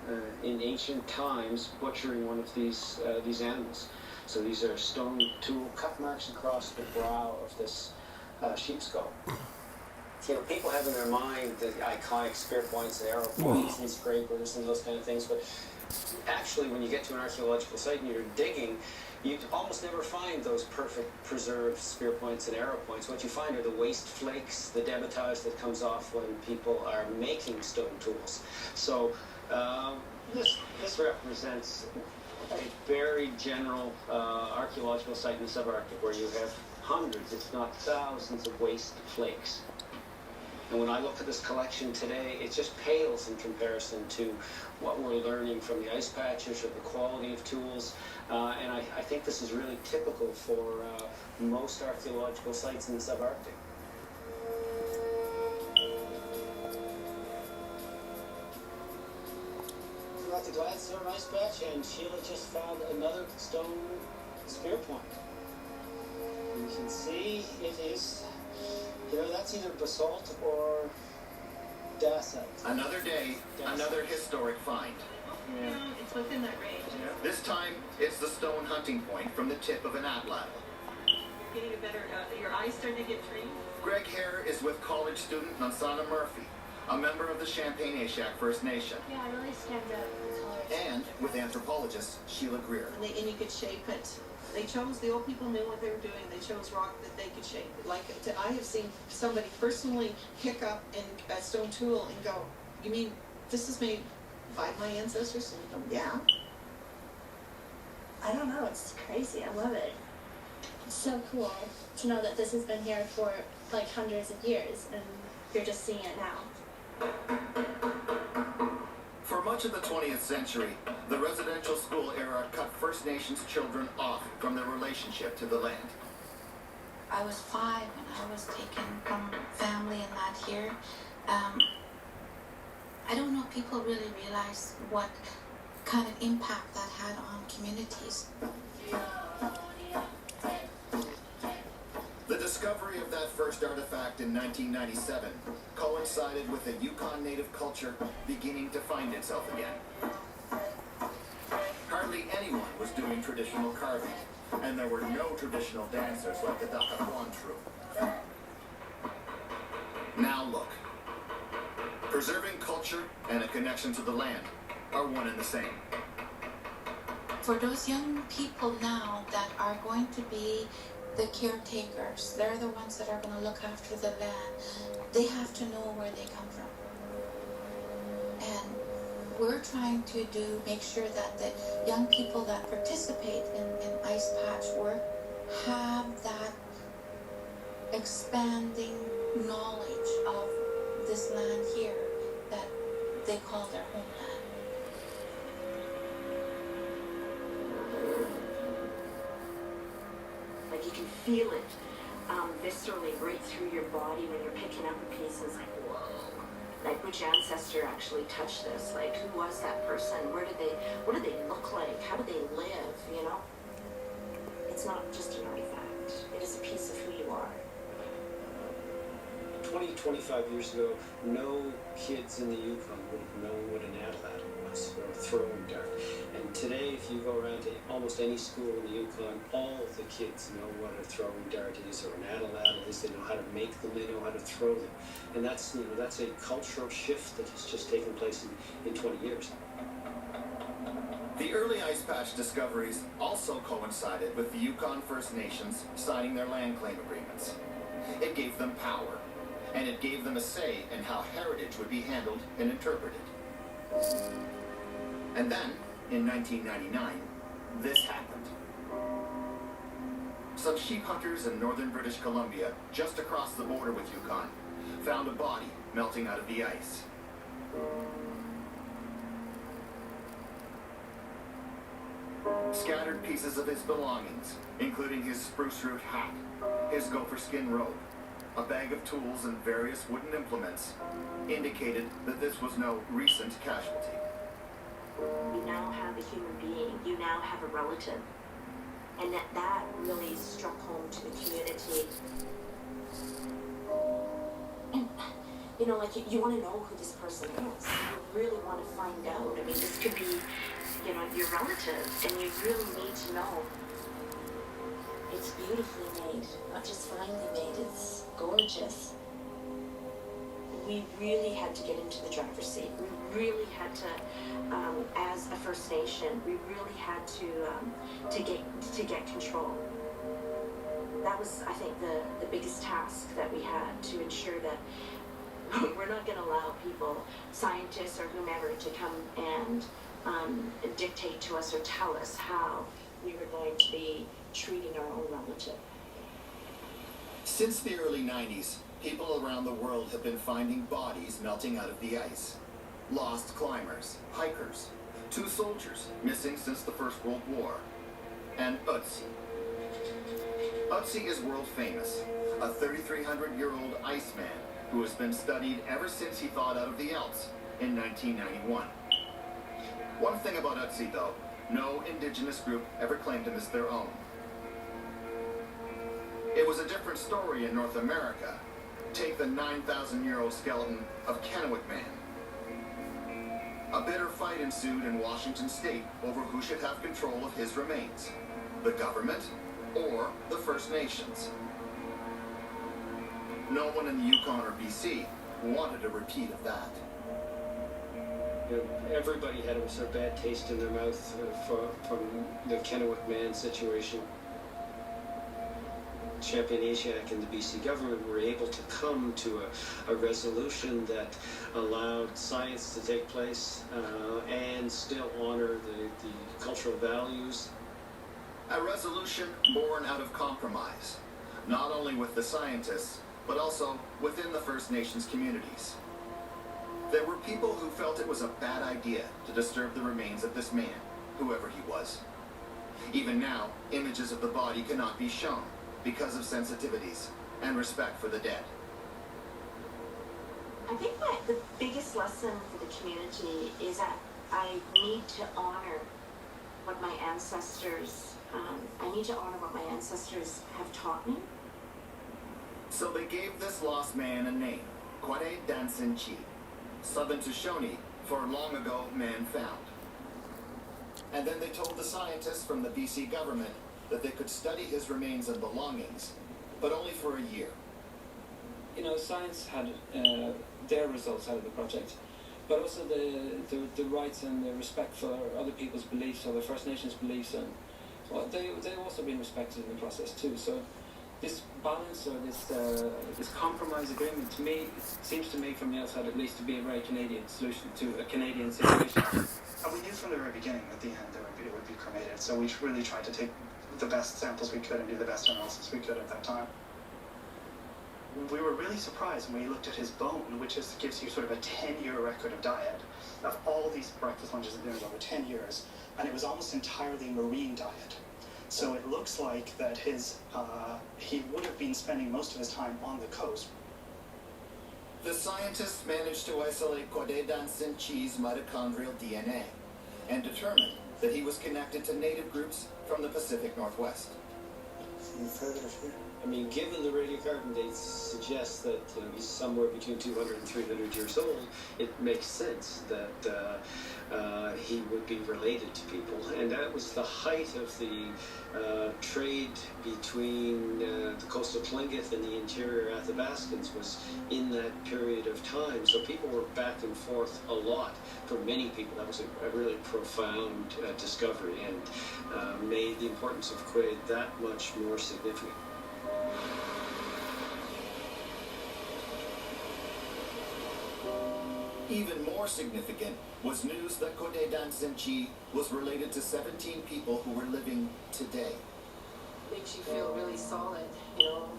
in ancient times butchering one of these animals. So these are stone tool cut marks across the brow of this sheep skull. You know, people have in their mind the iconic spear points and arrow points and scrapers and those kind of things, but actually when you get to an archaeological site and you're digging, you almost never find those perfect preserved spear points and arrow points. What you find are the waste flakes, the debitage that comes off when people are making stone tools. So this represents a very general archaeological site in the subarctic where you have hundreds, if not thousands, of waste flakes. And when I look at this collection today, it just pales in comparison to what we're learning from the ice patches or the quality of tools. And I think this is really typical for most archaeological sites in the subarctic. We're at the Gladstone ice patch, and Sheila just found another stone spear point. You can see it is, you know, that's either basalt or dacite. Another day, another historic find. Yeah, it's within that range. This time, it's the stone hunting point from the tip of an atlatl. You're getting a better, your eyes starting to get trained. Greg Hare is with college student Nansana Murphy, a member of the Champagne-Eshak First Nation. Yeah, I really stand out. And with anthropologist Sheila Greer. And you could shape it. They chose, the old people knew what they were doing. They chose rock that they could shape. Like, I have seen somebody personally pick up a stone tool and go, you mean this is made by my ancestors? And go, yeah. I don't know, it's crazy. I love it. It's so cool to know that this has been here for like hundreds of years and you're just seeing it now. For much of the 20th century, the residential school era cut First Nations children off from their relationship to the land. I was 5 when I was taken from family and that here. I don't know if people really realize what kind of impact that had on communities. The discovery of that first artifact in 1997 coincided with the Yukon native culture beginning to find itself again. Hardly anyone was doing traditional carving, and there were no traditional dancers like the Dakapuan troupe. Now look. Preserving culture and a connection to the land are one and the same. For those young people now that are going to be the caretakers, they're the ones that are going to look after the land, they have to know where they come from. And we're trying to make sure that the young people that participate in ice patch work have that expanding knowledge of this land here that they call their homeland. Like you can feel it viscerally right through your body when you're picking up a piece. It's like, whoa. Like, which ancestor actually touched this? Like, who was that person? What did they look like? How did they live, you know? It's not just an artifact. It is a piece of who you are. 20, 25 years ago, no kids in the Yukon would have known what an atlatl was, or a throwing dart. And today, if you go around to almost any school in the Yukon, all the kids know what a throwing dart is or an addle is. They know how to make them. They know how to throw them, and that's a cultural shift that has just taken place in 20 years. The early ice patch discoveries also coincided with the Yukon First Nations signing their land claim agreements. It gave them power, and it gave them a say in how heritage would be handled and interpreted. And then, in 1999, this happened. Some sheep hunters in northern British Columbia, just across the border with Yukon, found a body melting out of the ice. Scattered pieces of his belongings, including his spruce root hat, his gopher skin robe, a bag of tools and various wooden implements, indicated that this was no recent casualty. You now have a human being, you now have a relative. And that really struck home to the community. And, you know, like, you want to know who this person is. You really want to find out. I mean, this could be, you know, your relative, and you really need to know. It's beautifully made, not just finely made, it's gorgeous. We really had to get into the driver's seat. We really had to, as a First Nation, we really had to get control. That was, I think, the biggest task that we had, to ensure that we're not going to allow people, scientists or whomever, to come and dictate to us or tell us how we were going to be treating our own relative. Since the early 90s, people around the world have been finding bodies melting out of the ice. Lost climbers, hikers, 2 soldiers missing since the First World War, and Ötzi. Ötzi is world famous, a 3,300-year-old Iceman who has been studied ever since he thawed out of the Alps in 1991. One thing about Ötzi, though, no indigenous group ever claimed him as their own. It was a different story in North America. Take the 9,000-year-old skeleton of Kennewick Man. A bitter fight ensued in Washington state over who should have control of his remains, the government or the First Nations. No one in the Yukon or BC wanted a repeat of that. You know, everybody had a sort of bad taste in their mouth from the Kennewick Man situation. Champion Asiac and the BC government were able to come to a resolution that allowed science to take place and still honor the cultural values. A resolution born out of compromise, not only with the scientists, but also within the First Nations communities. There were people who felt it was a bad idea to disturb the remains of this man, whoever he was. Even now, images of the body cannot be shown because of sensitivities and respect for the dead. I think that the biggest lesson for the community is that I need to honor what my ancestors, have taught me. So they gave this lost man a name, Kwade Dansin Chi, Southern Shoshone for long ago man found. And then they told the scientists from the BC government that they could study his remains and belongings, but only for a year. You know, science had their results out of the project, but also the rights and the respect for other people's beliefs, or the First Nations beliefs, and well, they've also been respected in the process too. So this balance, or this compromise agreement, to me, seems to me from the outside at least to be a very Canadian solution to a Canadian situation. We knew from the very beginning at the end that it would be cremated, so we really tried to take the best samples we could and do the best analysis we could at that time. We were really surprised when we looked at his bone, which gives you sort of a 10-year record of diet, of all these breakfast, lunches, and dinners over 10 years, and it was almost entirely marine diet. So it looks like that he would have been spending most of his time on the coast. The scientists managed to isolate Kwade Dansin Chi's mitochondrial DNA and determined that he was connected to native groups from the Pacific Northwest. Any feathers here? I mean, given the radiocarbon dates suggest that he's somewhere between 200 and 300 years old, it makes sense that he would be related to people. And that was the height of the trade between the coastal Tlingit and the interior Athabascans was in that period of time. So people were back and forth a lot. For many people, that was a really profound discovery and made the importance of Quaid that much more significant. Even more significant was news that Kode Dansenchi was related to 17 people who were living today. Makes you feel really solid, you know.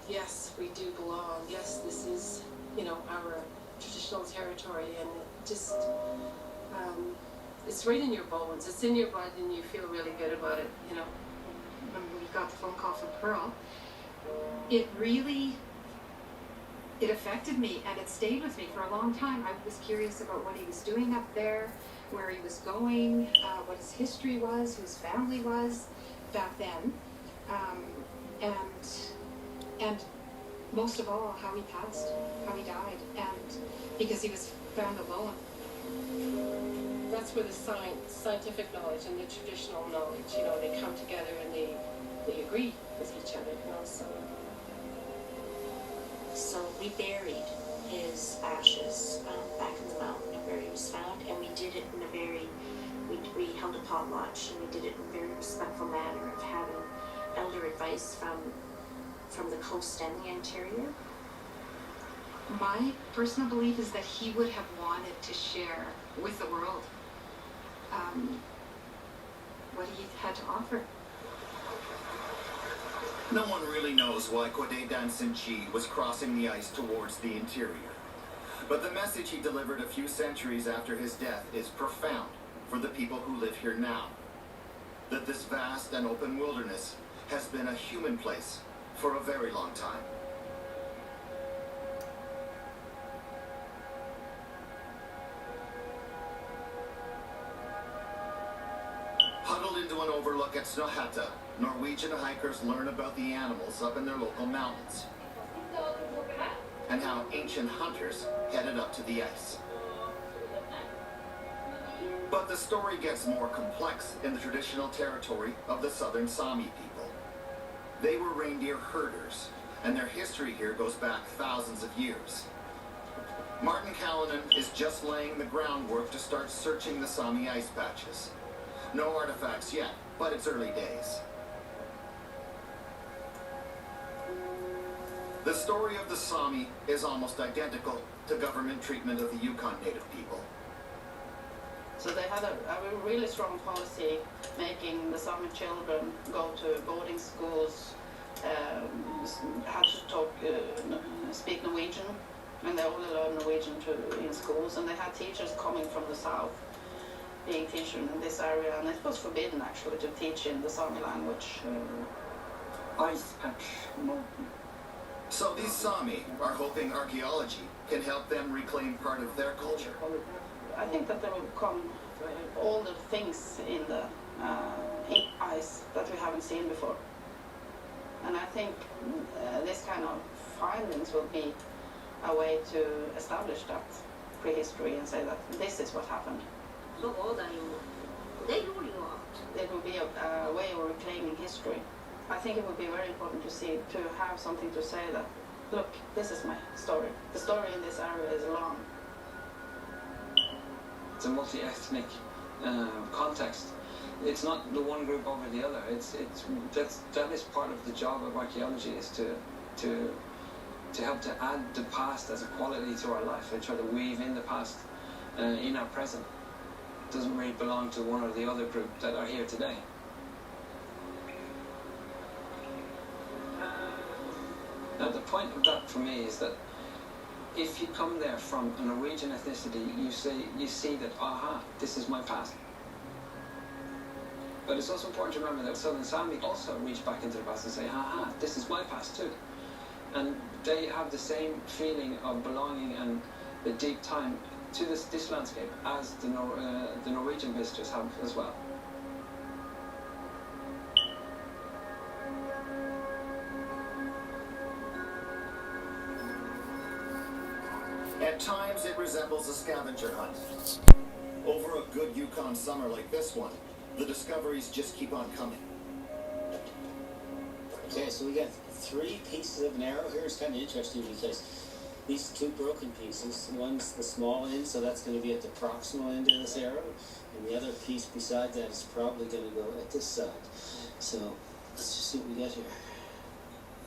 Yes, we do belong. Yes, this is, you know, our traditional territory, and it just, it's right in your bones. It's in your blood, and you feel really good about it, you know. When we got the phone call from Pearl, it affected me, and it stayed with me for a long time. I was curious about what he was doing up there, where he was going, what his history was, who his family was back then, and most of all, how he passed, how he died, and because he was found alone. That's where the scientific knowledge and the traditional knowledge, you know, they come together and they agree with each other, you know, so. So we buried his ashes back in the mountain where he was found, and we did it in a very, we held a potlatch, and we did it in a very respectful manner of having elder advice from the coast and the interior. My personal belief is that he would have wanted to share with the world what he had to offer. No one really knows why Kode Dansenchi was crossing the ice towards the interior. But the message he delivered a few centuries after his death is profound for the people who live here now. That this vast and open wilderness has been a human place for a very long time. Huddled into an overlook at Snøhetta, Norwegian hikers learn about the animals up in their local mountains and how ancient hunters headed up to the ice. But the story gets more complex in the traditional territory of the southern Sami people. They were reindeer herders, and their history here goes back thousands of years. Martin Callanan is just laying the groundwork to start searching the Sami ice patches. No artifacts yet, but it's early days. The story of the Sami is almost identical to government treatment of the Yukon Native people. So they had a really strong policy making the Sami children go to boarding schools, had to talk, speak Norwegian, and they only learned Norwegian in schools, and they had teachers coming from the south being teachers in this area, and it was forbidden actually to teach in the Sami language. Ice patch. So these Sami are hoping archaeology can help them reclaim part of their culture. I think that there will come all the things in the ice that we haven't seen before. And I think this kind of findings will be a way to establish that prehistory and say that this is what happened. It will be a way of reclaiming history. I think it would be very important to have something to say that, look, this is my story. The story in this area is long. It's a multi-ethnic context. It's not the one group over the other. That is part of the job of archaeology, is to help to add the past as a quality to our life and try to weave in the past in our present. It doesn't really belong to one or the other group that are here today. Now the point of that for me is that if you come there from a Norwegian ethnicity, you see that, aha, this is my past. But it's also important to remember that Southern Sami also reach back into the past and say, aha, this is my past too. And they have the same feeling of belonging and the deep time to this landscape as the Norwegian visitors have as well. At times, it resembles a scavenger hunt. Over a good Yukon summer like this one, the discoveries just keep on coming. Okay, so we got 3 pieces of an arrow here. It's kind of interesting because these 2 broken pieces, one's the small end, so that's going to be at the proximal end of this arrow, and the other piece beside that is probably going to go at this side. So let's just see what we got here.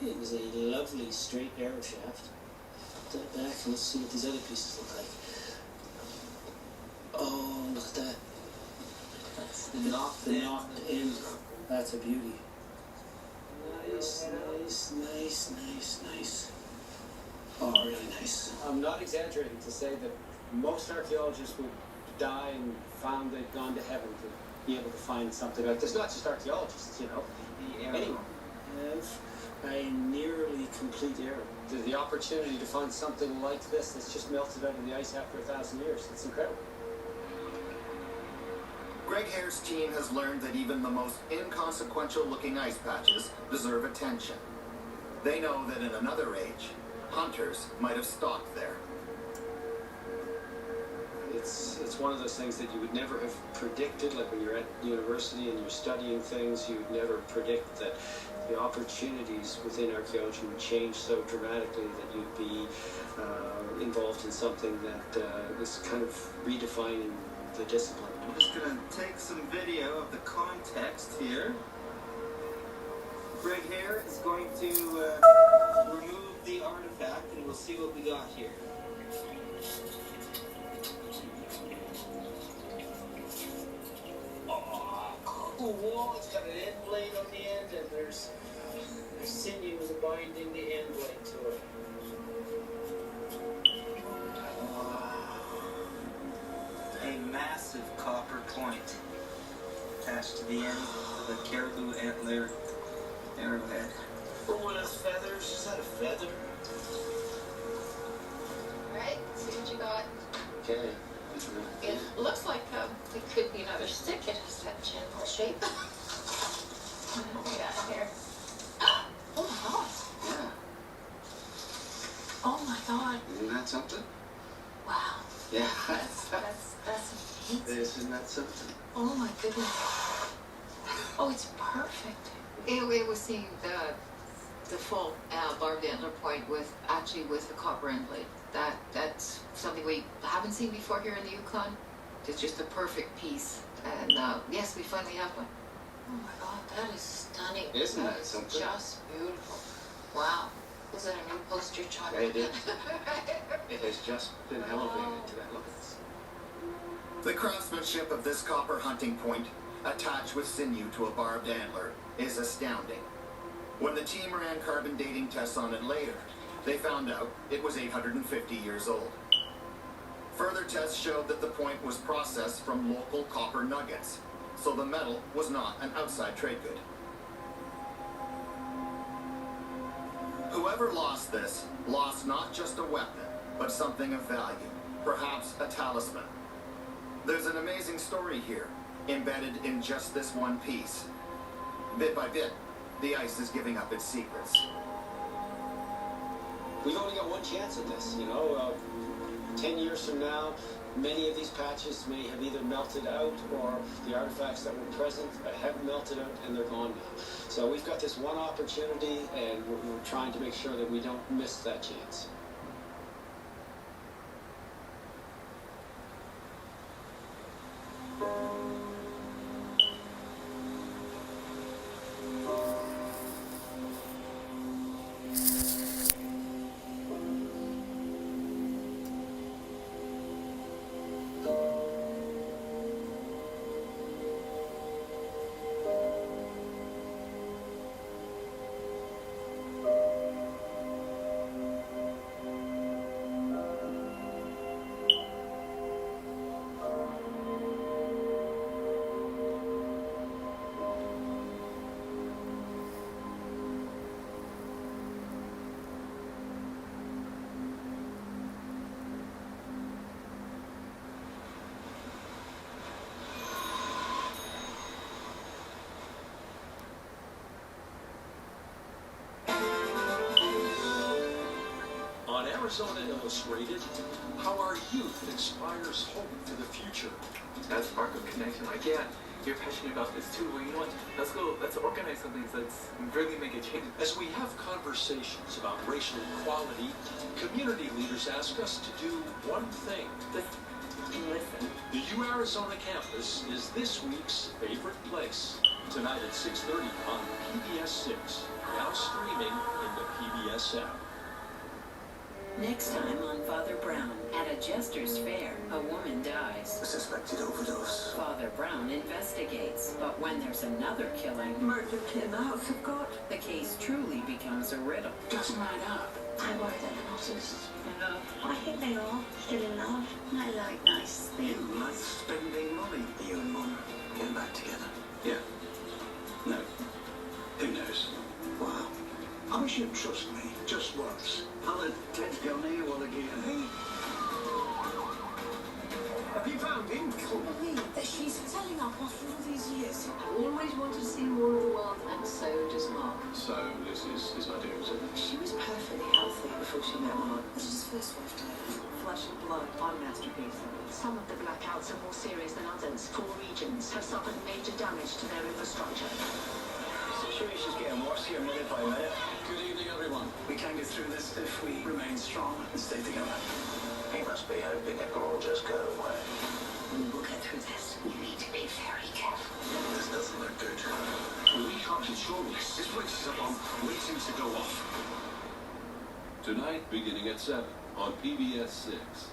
It was a lovely straight arrow shaft. Put that back and let's see what these other pieces look like. Oh, look at that. That's the knocked end. That's a beauty. Nice, nice, nice, nice, nice. Oh, really nice. I'm not exaggerating to say that most archaeologists would die and found they'd gone to heaven to be able to find something like this. Not just archaeologists, you know. Anyone have a nearly complete arrow. The opportunity to find something like this that's just melted out of the ice after 1,000 years. It's incredible. Greg Hare's team has learned that even the most inconsequential looking ice patches deserve attention. They know that in another age, hunters might have stalked there. It's one of those things that you would never have predicted, like when you're at university and you're studying things, you would never predict that the opportunities within archaeology would change so dramatically that you'd be involved in something that was kind of redefining the discipline. I'm just going to take some video of the context here. Greg Hare is going to remove the artifact and we'll see what we got here. Cool. It's got an end blade on the end, and there's sinews binding the end blade to it. A massive copper point attached to the end of the caribou antler arrowhead. Oh, and those feathers. Is that a feather? Alright, see what you got. Okay. It looks like it could be another stick. It has that general shape. What do we got here? Oh my god. Yeah. Oh my god. Isn't that something? Wow. Yeah. That's amazing. Isn't that something? Oh my goodness. Oh, it's perfect. It was seeing the full barbed antler point with a copper end blade. That's something we haven't seen before here in the Yukon. It's just a perfect piece, and yes, we finally have one. Oh my god, that is stunning. Isn't that something? Just beautiful. Wow. Is that a new poster child? It is. It has just been elevated to that. Look at this. The craftsmanship of this copper hunting point, attached with sinew to a barbed antler, is astounding. When the team ran carbon dating tests on it later, they found out it was 850 years old. Further tests showed that the point was processed from local copper nuggets, so the metal was not an outside trade good. Whoever lost this lost not just a weapon, but something of value, perhaps a talisman. There's an amazing story here, embedded in just this one piece. Bit by bit, the ice is giving up its secrets. We've only got one chance at this, you know. 10 years from now, many of these patches may have either melted out or the artifacts that were present have melted out and they're gone now. So we've got this one opportunity and we're trying to make sure that we don't miss that chance. Arizona Illustrated, how our youth inspires hope for the future. That spark of connection, like, yeah, you're passionate about this too. Well, you know what? Let's organize something. Let's really make a change. As we have conversations about racial equality, community leaders ask us to do one thing. Listen. The U Arizona campus is this week's favorite place. Tonight at 6:30 on PBS 6. Now streaming in the PBS app. Next time on Father Brown, at a jester's fair, a woman dies. A suspected overdose. Father Brown investigates, but when there's another killing, murder in the house of God, the case truly becomes a riddle. Doesn't line up. I worry they're not as in love. I think they are still in love. I like nice things. You like spending money. You and Mom getting back together? Yeah. No. Who knows? Wow. I wish you'd trust me, just once. I'll let Ted go near one again. Hey? Have you found him? I can't believe that she's telling up after all these years. I always wanted to see more of the world, and so does Mark. So this is his idea, is it? She was perfectly healthy before she met Mark. What did his first wife die? Flesh and blood on Masterpiece. Some of the blackouts are more serious than others. 4 regions have suffered major damage to their infrastructure. Situation's getting worse here minute by minute. Good evening, everyone. We can get through this if we remain strong and stay together. He must be hoping it will all just go away. We'll get through this. You need to be very careful. This doesn't look good. We can't control this. This place is up on waiting to go off. Tonight, beginning at 7 on PBS 6.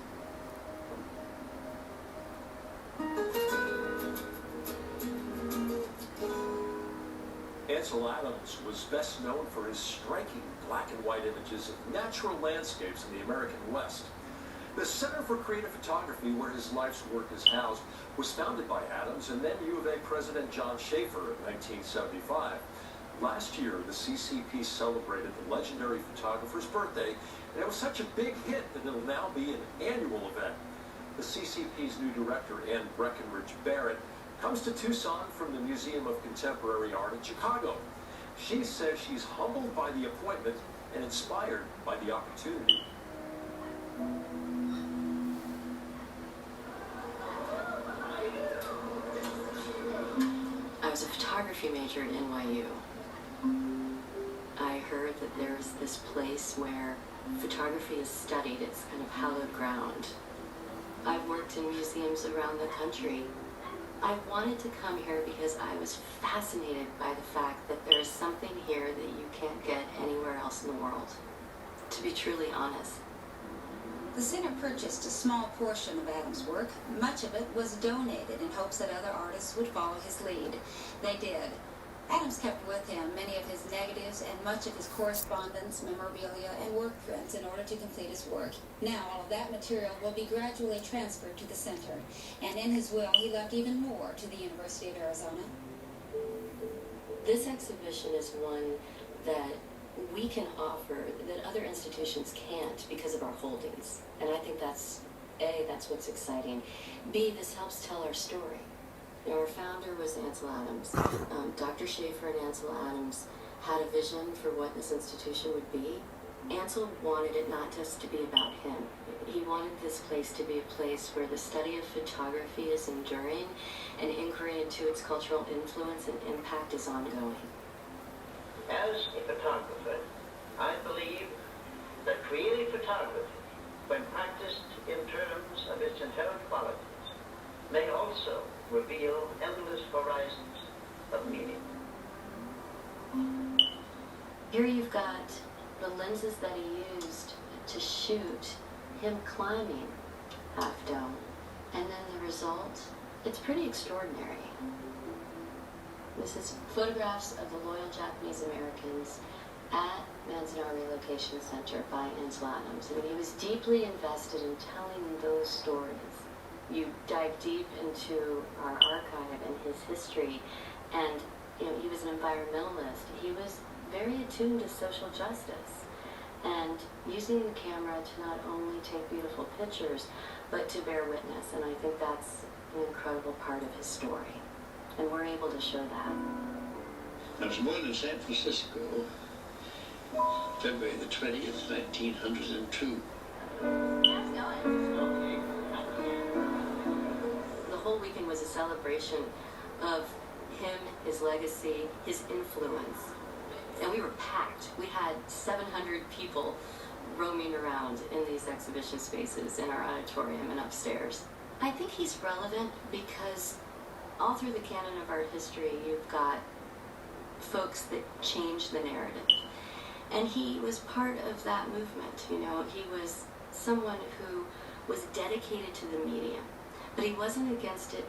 Ansel Adams was best known for his striking black and white images of natural landscapes in the American West. The Center for Creative Photography, where his life's work is housed, was founded by Adams and then U of A President John Schaefer in 1975. Last year, the CCP celebrated the legendary photographer's birthday, and it was such a big hit that it'll now be an annual event. The CCP's new director, Ann Breckenridge Barrett, comes to Tucson from the Museum of Contemporary Art in Chicago. She says she's humbled by the appointment and inspired by the opportunity. I was a photography major at NYU. I heard that there's this place where photography is studied. It's kind of hallowed ground. I've worked in museums around the country. I wanted to come here because I was fascinated by the fact that there is something here that you can't get anywhere else in the world. To be truly honest. The center purchased a small portion of Adams' work. Much of it was donated in hopes that other artists would follow his lead. They did. Adams kept with him many of his negatives and much of his correspondence, memorabilia, and work prints in order to complete his work. Now all of that material will be gradually transferred to the center, and in his will he left even more to the University of Arizona. This exhibition is one that we can offer that other institutions can't because of our holdings. And I think that's, A, that's what's exciting. B, this helps tell our story. You know, our founder was Ansel Adams. Dr. Schaefer and Ansel Adams had a vision for what this institution would be. Ansel wanted it not just to be about him. He wanted this place to be a place where the study of photography is enduring and inquiry into its cultural influence and impact is ongoing. As a photographer, I believe that creative photography, when practiced in terms of its inherent qualities, may also reveal endless horizons of meaning. Here you've got the lenses that he used to shoot him climbing Half Dome. And then the result, it's pretty extraordinary. This is photographs of the loyal Japanese Americans at Manzanar Relocation Center by Ansel Adams. I mean, he was deeply invested in telling those stories. You dive deep into our archive and his history, and you know, he was an environmentalist. He was very attuned to social justice and using the camera to not only take beautiful pictures, but to bear witness. And I think that's an incredible part of his story. And we're able to show that. I was born in San Francisco, February the 20th, 1902. The whole weekend was a celebration of him, his legacy, his influence. And we were packed. We had 700 people roaming around in these exhibition spaces in our auditorium and upstairs. I think he's relevant because all through the canon of art history, you've got folks that change the narrative. And he was part of that movement. You know, he was someone who was dedicated to the medium, but he wasn't against it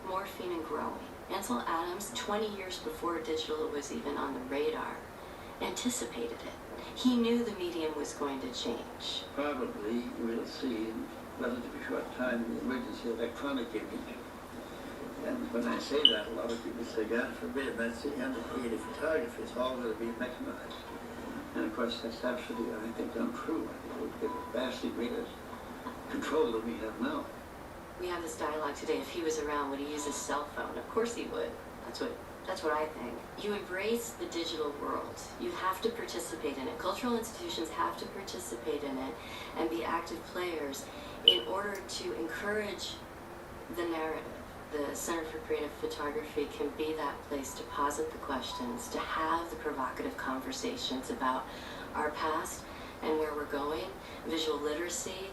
morphing and growing. Ansel Adams, 20 years before digital was even on the radar, anticipated it. He knew the medium was going to change. Probably we'll see in relatively short time the emergence of electronic image. And when I say that, a lot of people say, God forbid, that's the end of creative photography. It's all going to be mechanized. And of course, that's absolutely, I think, untrue. I think we'll get a vastly greater control than we have now. We have this dialogue today. If he was around, would he use his cell phone? Of course he would. That's what I think. You embrace the digital world. You have to participate in it. Cultural institutions have to participate in it and be active players in order to encourage the narrative. The Center for Creative Photography can be that place to posit the questions, to have the provocative conversations about our past and where we're going, visual literacy,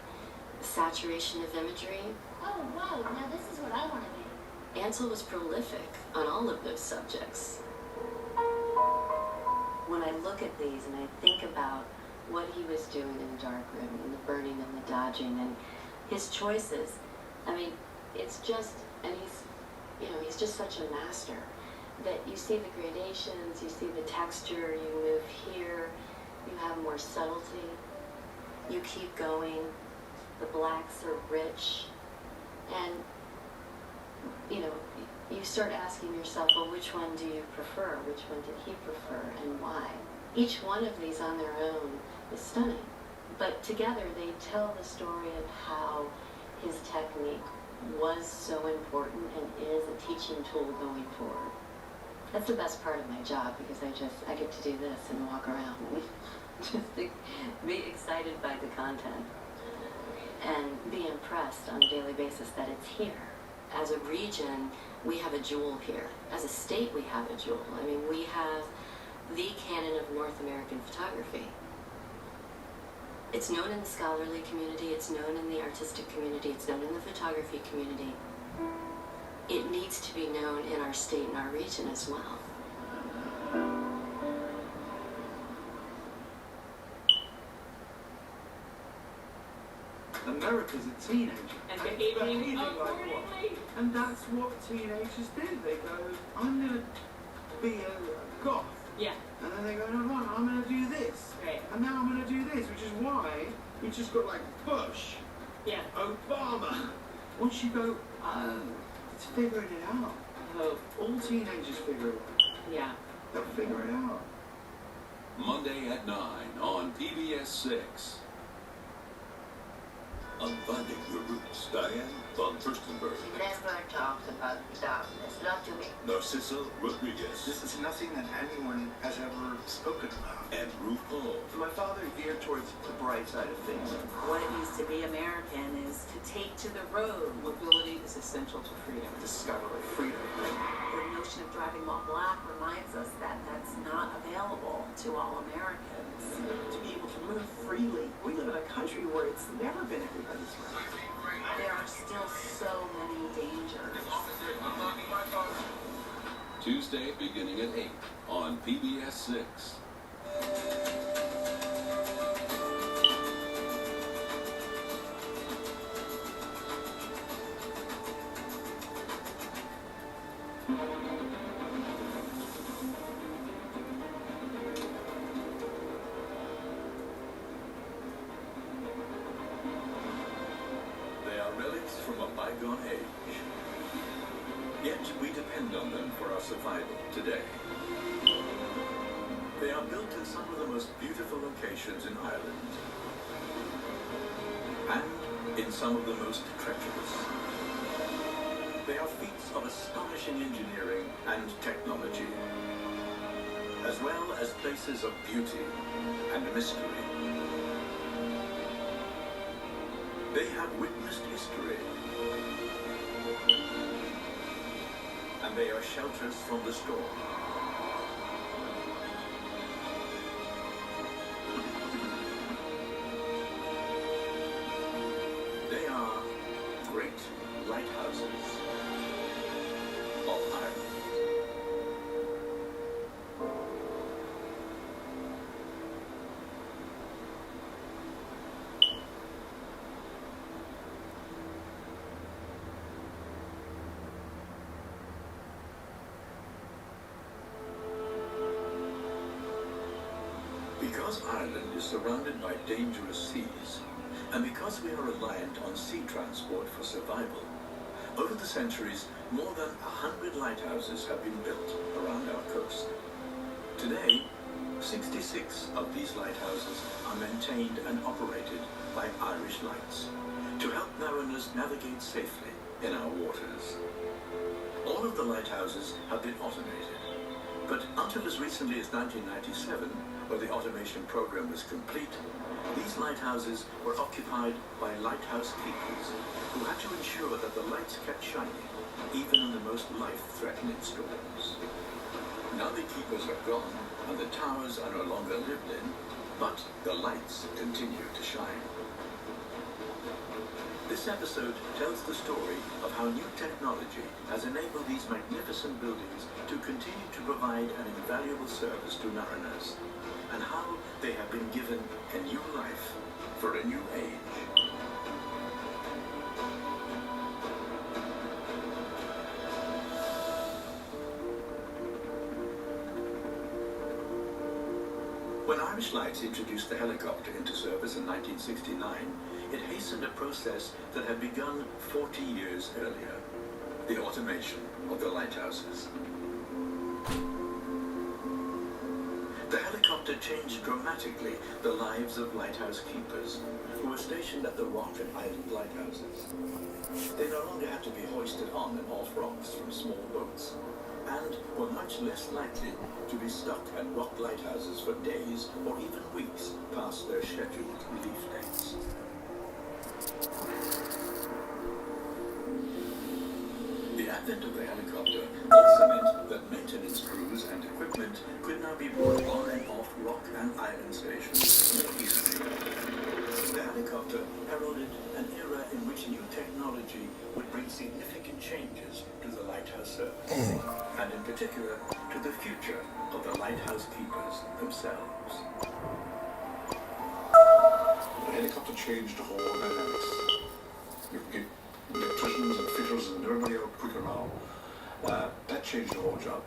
saturation of imagery. Oh, wow, now this is what I want to be. Ansel was prolific on all of those subjects. When I look at these and I think about what he was doing in the darkroom and the burning and the dodging and his choices, I mean, it's just, and he's just such a master that you see the gradations, you see the texture, you move here, you have more subtlety, you keep going, the blacks are rich, and you start asking yourself, well, which one do you prefer? Which one did he prefer and why? Each one of these on their own is stunning, but together they tell the story of how his technique was so important and is a teaching tool going forward. That's the best part of my job because I get to do this and walk around and just be excited by the content and be impressed on a daily basis that it's here. As a region, we have a jewel here. As a state, we have a jewel. I mean, we have the canon of North American photography. It's known in the scholarly community, it's known in the artistic community, it's known in the photography community. It needs to be known in our state and our region as well. America's a teenager. And behaving like what? And that's what teenagers do. They go, I'm going to be a goth. Yeah. And then they go, no, I'm going to do this. Right. And now I'm going to do this, which is why we just got like Bush. Yeah. Obama. Once you go, oh, it's figuring it out. Oh. All teenagers figure it out. Yeah. They'll figure it out. Monday at 9 on PBS 6. Unfinding Your Roots, Diane von Furstenberg. She never talks about darkness, not to me. Narciso Rodriguez. This is nothing that anyone has ever spoken about. And RuPaul. My father veered towards the bright side of things. What it means to be American is to take to the road. Mobility is essential to freedom. Discovery, freedom. The notion of driving while black reminds us that that's not available to all Americans. To be able to move freely. We live in a country where it's never been everybody's right. There are still so many dangers. Tuesday beginning at 8 on PBS 6. They are relics from a bygone age. Yet we depend on them for our survival today. They are built in some of the most beautiful locations in Ireland. And in some of the most treacherous. They are feats of astonishing engineering and technology, as well as places of beauty and mystery. They have witnessed history, and they are shelters from the storm. They are great lighthouses of Ireland. Because Ireland is surrounded by dangerous seas, and because we are reliant on sea transport for survival, over the centuries, more than 100 lighthouses have been built around our coast. Today, 66 of these lighthouses are maintained and operated by Irish Lights to help mariners navigate safely in our waters. All of the lighthouses have been automated, but until as recently as 1997, where the automation program was complete, these lighthouses were occupied by lighthouse keepers who had to ensure that the lights kept shining, even in the most life-threatening storms. Now the keepers are gone, and the towers are no longer lived in, but the lights continue to shine. This episode tells the story of how new technology has enabled these magnificent buildings to continue to provide an invaluable service to mariners, and how they have been given a new life for a new age. When Irish Lights introduced the helicopter into service in 1969, it hastened a process that had begun 40 years earlier, the automation of the lighthouses. The helicopter changed dramatically the lives of lighthouse keepers who were stationed at the Rock and Island lighthouses. They no longer had to be hoisted on and off rocks from small boats, and were much less likely to be stuck at rock lighthouses for days or even weeks past their scheduled relief dates. The advent of the helicopter also meant that maintenance crews and equipment could now be brought on and off rock and island stations more easily. The helicopter heralded an era in which new technology would bring significant changes to the lighthouse service, and in particular to the future of the lighthouse keepers themselves. The helicopter changed the whole dynamics. You could get electricians and fitters and everybody out quicker now. That changed the whole job.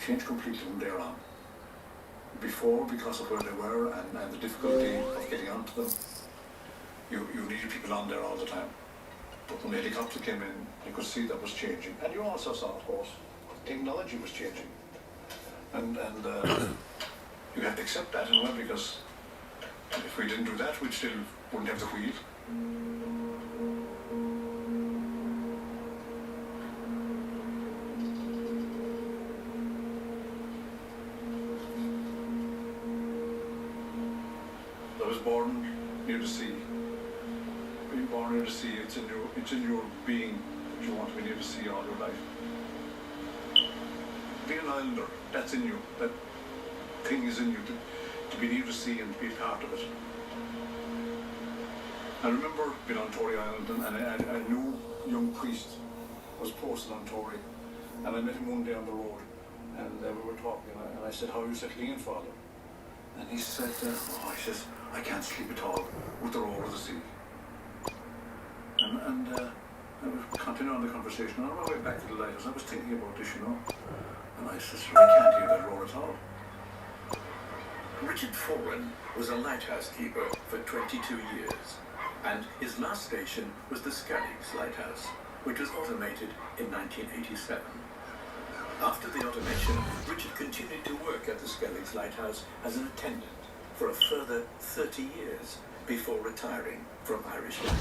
Changed completely from there on. Before, because of where they were and the difficulty of getting onto them, you needed people on there all the time. But when the helicopter came in, you could see that was changing. And you also saw, of course, technology was changing. And you have to accept that in a way, because if we didn't do that, we still wouldn't have the wheel. I was born near the sea. Being born near the sea, it's in your being that you want to be near the sea all your life. Being an islander, that's in you. That thing is in you, to be near the sea and to be part of it. I remember being on Tory Island, and a new young priest was posted on Tory, and I met him one day on the road, and we were talking, and I said, "How are you settling in, Father?" And he said, he says, "I can't sleep at all with the roar of the sea." And I was continuing on the conversation, and on my way back to the lighthouse, I was thinking about this, and I said, "I can't hear that roar at all." Richard Foran was a lighthouse keeper for 22 years, and his last station was the Skelligs Lighthouse, which was automated in 1987. After the automation, Richard continued to work at the Skelligs Lighthouse as an attendant for a further 30 years before retiring from Irish Lights.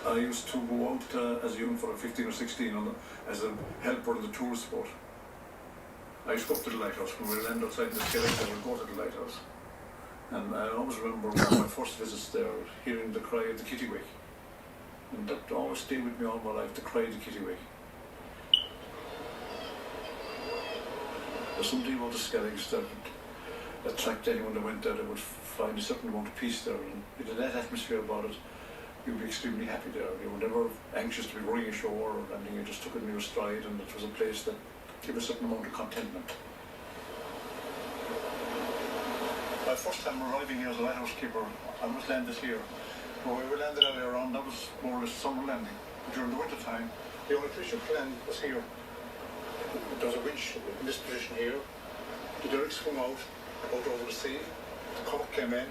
I used to go out as young for 15 or 16 as a helper in the tourist boat. I used to go up to the lighthouse. When we would land outside the Skelligs, I would go to the lighthouse. And I always remember one of my first visits there, hearing the cry of the kittiwake. And that always stayed with me all my life, the cry of the kittiwake. There's something about the Skelligs that attract anyone that went there that would find a certain amount of peace there. And it had that atmosphere about it. You'd be extremely happy there. You were never anxious to be going ashore or anything. You just took it in your stride, and it was a place that gave a certain amount of contentment. My first time arriving here as a lighthouse keeper, I was landed here. Where we were landed earlier on, that was more or less summer landing. During the winter time, the only place you could land was here. There was a winch in this position here. The derricks swung out over the sea. The cork came in.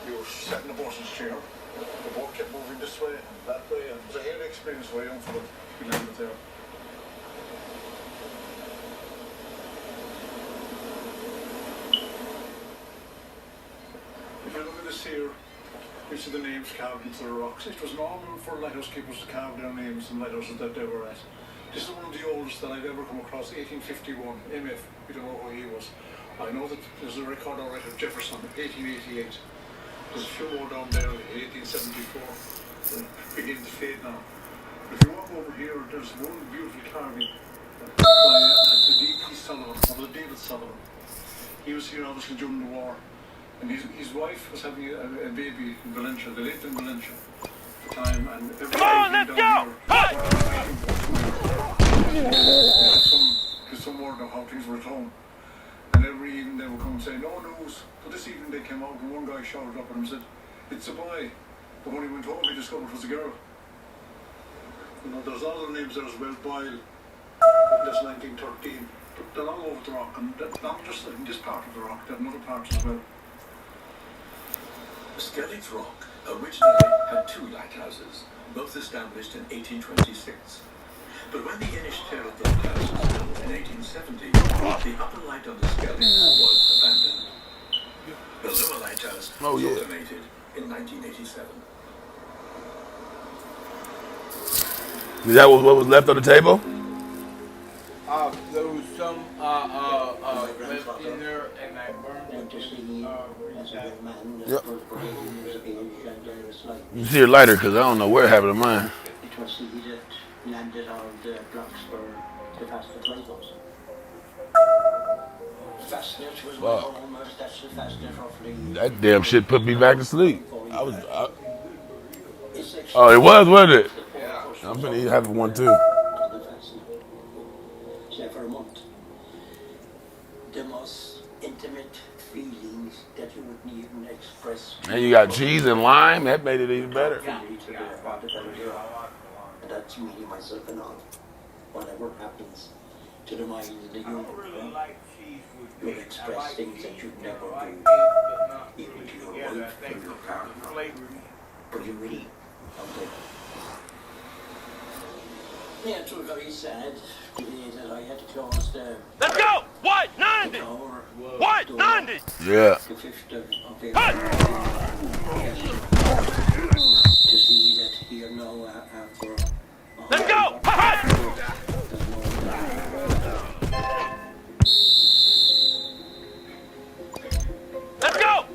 You were sat in the bosun's chair. The boat kept moving this way and that way, and it was a hairy experience for a young fellow to be landed there. If you look at this here, you see the names carved into the rocks. It was normal for lighthouse keepers to carve their names in lighthouses that they were at. This is one of the oldest that I've ever come across, 1851, MF, we don't know who he was. I know that there's a record alright of Jefferson, 1888. There's a few more down there, 1874. They're beginning to fade now. If you walk over here, there's one beautiful carving by D.P. Sullivan, or the David Sullivan. He was here obviously during the war. And his wife was having a baby in Valencia. They lived in Valencia at the time, and every day let's go! There's some word of how things were at home. And every evening they would come and say, no news. So this evening they came out, and one guy shouted up at him and said, it's a boy. But when he went home, he discovered it was a girl. You know, there's other names there as well, Boyle. That's 1913. But they're all over the rock, and not just in this part of the rock, there are other parts as well. Skellig's Rock originally had two lighthouses, both established in 1826. But when the Inish Terrace lighthouse was built in 1870, the upper light on the Skelligs was abandoned. The lower lighthouse was automated in 1987. Is that what was left on the table? There was some left in there, and I burned it. Yep. You see a lighter, because I don't know where it happened to mine. It was he that landed all the blocks for the fastest lighthouse. Fastest was almost, that's the fastest roughly. That damn shit put me back to sleep. Oh, it was, wasn't it? Yeah. I'm gonna have one too. Say for a month. The most intimate feelings that you wouldn't even express. And you got cheese and lime, that made it even better. That's me, myself, and all. Whatever happens to the mind of the human, you'll express things that you'd never do, even to your wife and your partner. But you really, okay. Yeah, it was very sad the day that I had to close the... Let's go! White 90! White 90! Yeah. The 5th of April. To see that here now after... Let's go! Let's go!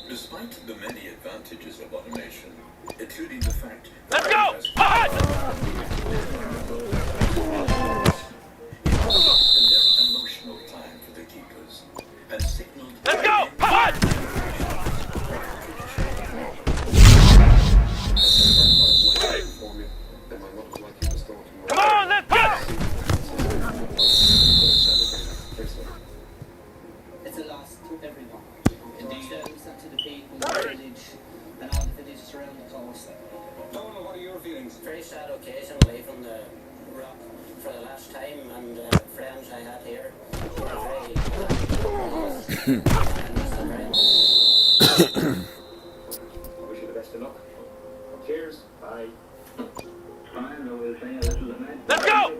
Despite the many advantages of automation, including the fact that it was a very emotional time for the keepers and signaled let's go! Come on, let's go! It's a loss to everyone. Themselves and to the people, the village, and all the villages around the coast. Donald, what are your feelings? Very sad occasion leaving the rock for the last time, and friends I had here were very I wish you the best of luck. Cheers. Bye. Let's go!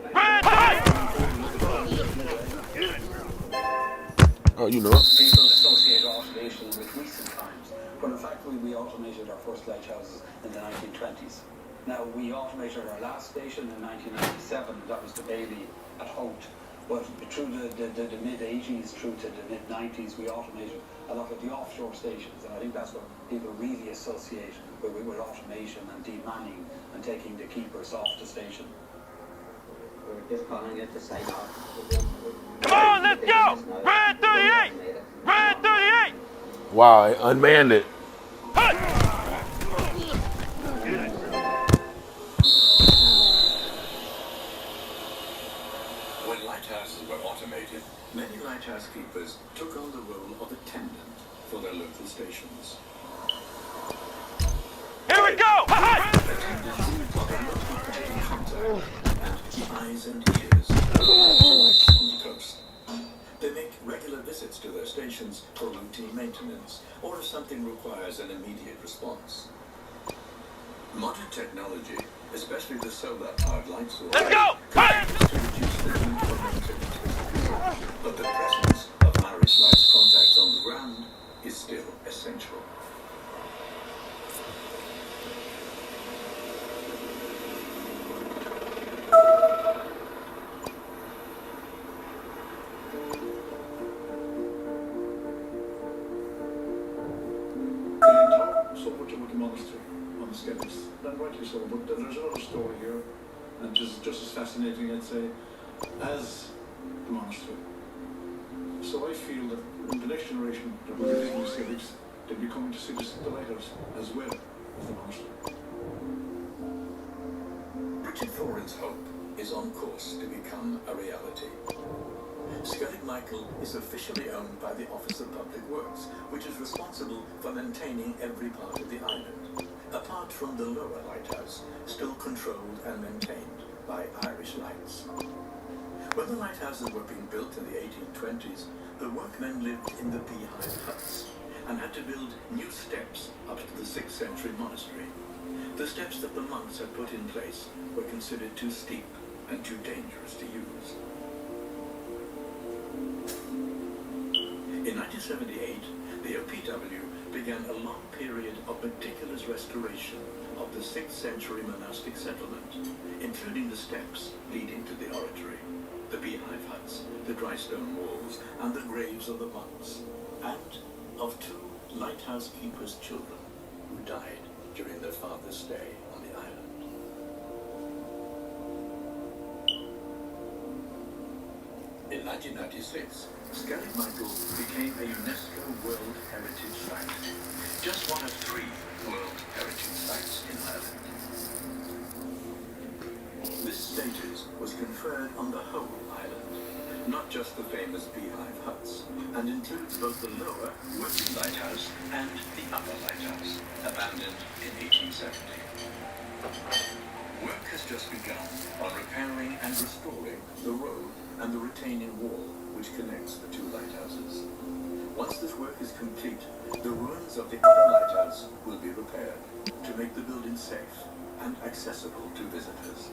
Oh, you know. People associate automation with recent times, but in fact we automated our first lighthouses in the 1920s. Now, we automated our last station in 1997. That was the Bailey at Holt. But through the mid-80s, through to the mid-90s, we automated a lot of the offshore stations. And I think that's what people really associate with automation and demanning and taking the keepers off the station. We're just calling it the site off. Come on, let's go! Red 38! Red 38! Wow, I unmanned it. When lighthouses were automated, many lighthouse keepers took on the role of attendant for their local stations. Here we go! Attendants are the local point of contact and eyes and ears on the coast. They make regular visits to their stations for routine maintenance, or if something requires an immediate response. Modern technology, especially the solar-powered light source, Let's go! to reduce the need for maintenance visitors. But the presence of Irish Light's contacts on the ground is still essential. So much about the monastery on the Skelligs, and rightly so, but there's another story here, and just as fascinating, I'd say, as the monastery. So I feel that in the next generation that will be visiting the Skelligs, they'll be coming to see the lighthouse as well as the monastery. Richard Thorin's hope is on course to become a reality. Skellig Michael is officially owned by the Office of Public Works, which is responsible for maintaining every part of the island, apart from the lower lighthouse, still controlled and maintained by Irish Lights. When the lighthouses were being built in the 1820s, the workmen lived in the beehive huts and had to build new steps up to the 6th century monastery. The steps that the monks had put in place were considered too steep and too dangerous to use. In 1978, the OPW began a long period of meticulous restoration of the 6th century monastic settlement, including the steps leading to the oratory, the beehive huts, the dry stone walls, and the graves of the monks, and of 2 lighthouse keepers' children who died during their father's stay on the island. In 1996, Skellig Michael became a UNESCO World Heritage Site, just one of 3 World Heritage Sites in Ireland. This status was conferred on the whole island, not just the famous beehive huts, and includes both the lower working lighthouse and the upper lighthouse, abandoned in 1870. Work has just begun on repairing and restoring the road and the retaining wall which connects the 2 lighthouses. Once this work is complete, the ruins of the upper lighthouse will be repaired to make the building safe and accessible to visitors.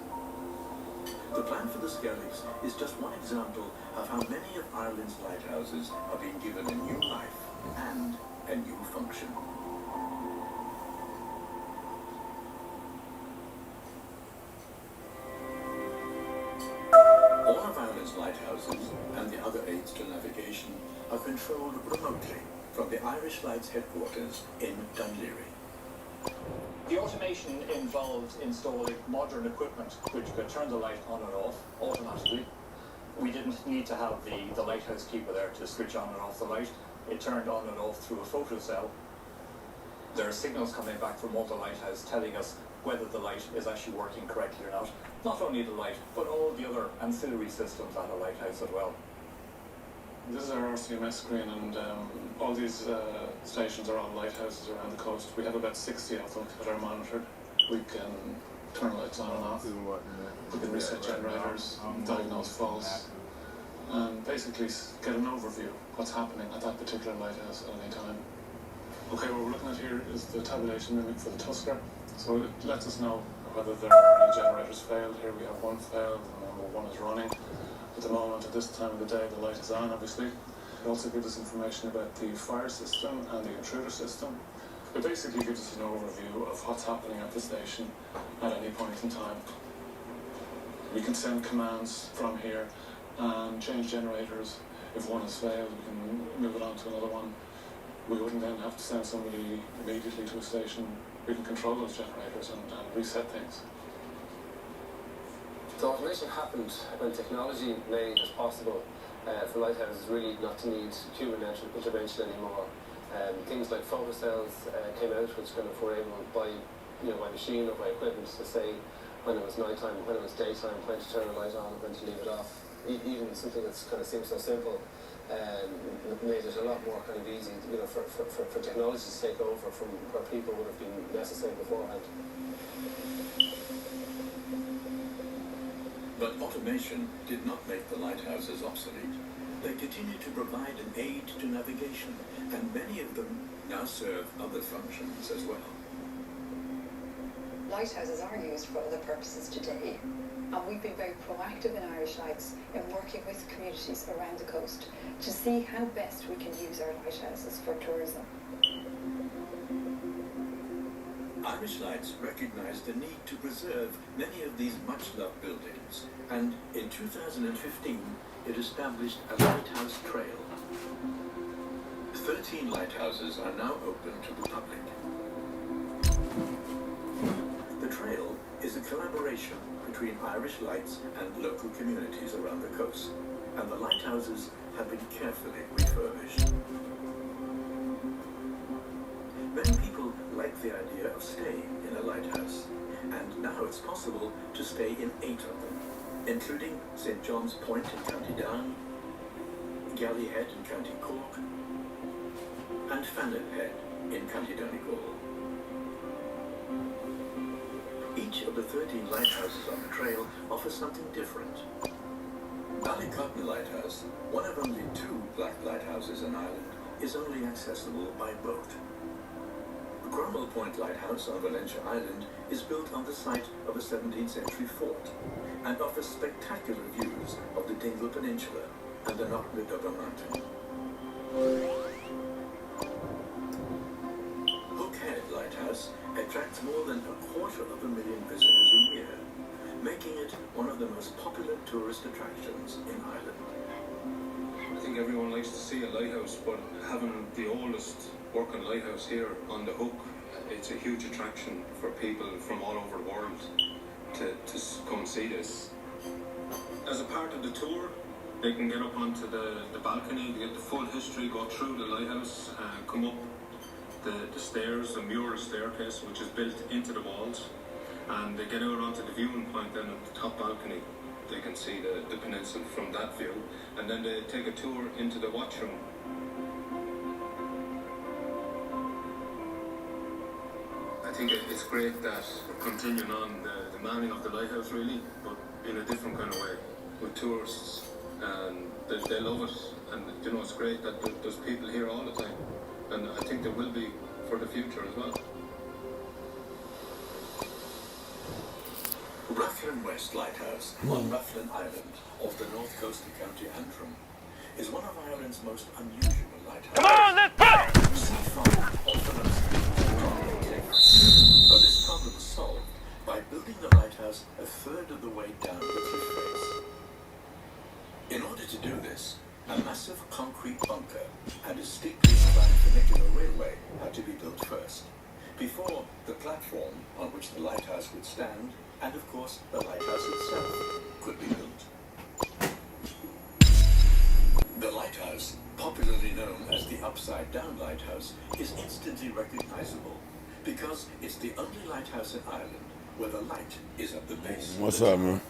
The plan for the Skelligs is just one example of how many of Ireland's lighthouses are being given a new life and a new function. All of Ireland's lighthouses and the other aids to navigation are controlled remotely from the Irish Lights headquarters in Dunleary. The automation involved installing modern equipment which could turn the light on and off automatically. We didn't need to have the lighthouse keeper there to switch on and off the light. It turned on and off through a photocell. There are signals coming back from all the lighthouse telling us whether the light is actually working correctly or not. Not only the light, but all the other ancillary systems at a lighthouse as well. This is our RCMS screen, and all these stations are on lighthouses around the coast. We have about 60 of them that are monitored. We can turn lights on and off. We can reset generators, diagnose faults, and basically get an overview of what's happening at that particular lighthouse at any time. Okay, what we're looking at here is the tabulation mimic for the Tusker. So it lets us know whether there are any generators failed. Here we have one failed, and number 1 is running. At the moment, at this time of the day, the light is on, obviously. It also gives us information about the fire system and the intruder system. It basically gives us an overview of what's happening at the station at any point in time. We can send commands from here and change generators. If one has failed, we can move it on to another one. We wouldn't then have to send somebody immediately to a station. We can control those generators and reset things. So automation happened when technology made it possible for lighthouses really not to need human intervention anymore. Things like photocells came out, which kind of were able by machine or by equipment to say when it was nighttime, when it was daytime, when to turn a light on and when to leave it off. Even something that's kind of seems so simple made it a lot more kind of easy, for technology to take over from where people would have been necessary beforehand. But automation did not make the lighthouses obsolete. They continue to provide an aid to navigation, and many of them now serve other functions as well. Lighthouses are used for other purposes today, and we've been very proactive in Irish Lights in working with communities around the coast to see how best we can use our lighthouses for tourism. Irish Lights recognized the need to preserve many of these much-loved buildings, and in 2015 it established a lighthouse trail. 13 lighthouses are now open to the public. The trail is a collaboration between Irish Lights and local communities around the coast, and the lighthouses have been carefully refurbished. Many people like the idea of staying in a lighthouse, and now it's possible to stay in 8 of them, including St. John's Point in County Down, Galley Head in County Cork, and Fannin Head in County Donegal. Each of the 13 lighthouses on the trail offers something different. Ballycotton Lighthouse, one of only 2 black lighthouses in Ireland, is only accessible by boat. Cromwell Point Lighthouse on Valentia Island is built on the site of a 17th century fort and offers spectacular views of the Dingle Peninsula and the Knocknadoba Mountain. Hookhead Lighthouse attracts more than 250,000 visitors a year, making it one of the most popular tourist attractions in Ireland. I think everyone likes to see a lighthouse, but having the oldest working lighthouse here on the Hook, it's a huge attraction for people from all over the world to come see this. As a part of the tour, they can get up onto the balcony, they get the full history, go through the lighthouse, come up the stairs, the mural staircase, which is built into the walls, and they get out onto the viewing point then at the top balcony. They can see the peninsula from that view, and then they take a tour into the watch room. I think it's great that we're continuing on the manning of the lighthouse really, but in a different kind of way, with tourists, and they love it, and it's great that there's people here all the time, and I think there will be for the future as well. Rathlin West Lighthouse on Rathlin Island, off the north coast of County Antrim, is one of Ireland's most unusual lighthouses. Come on, let's go! Seafoam often but this problem was solved by building the lighthouse a third of the way down the cliff face. In order to do this, a massive concrete bunker and a steeply inclined funicular railway had to be built first, before the platform on which the lighthouse would stand, and of course the lighthouse itself, could be built. The lighthouse, popularly known as the Upside Down Lighthouse, is instantly recognizable because it's the only lighthouse in Ireland where the light is at the base. What's up, man?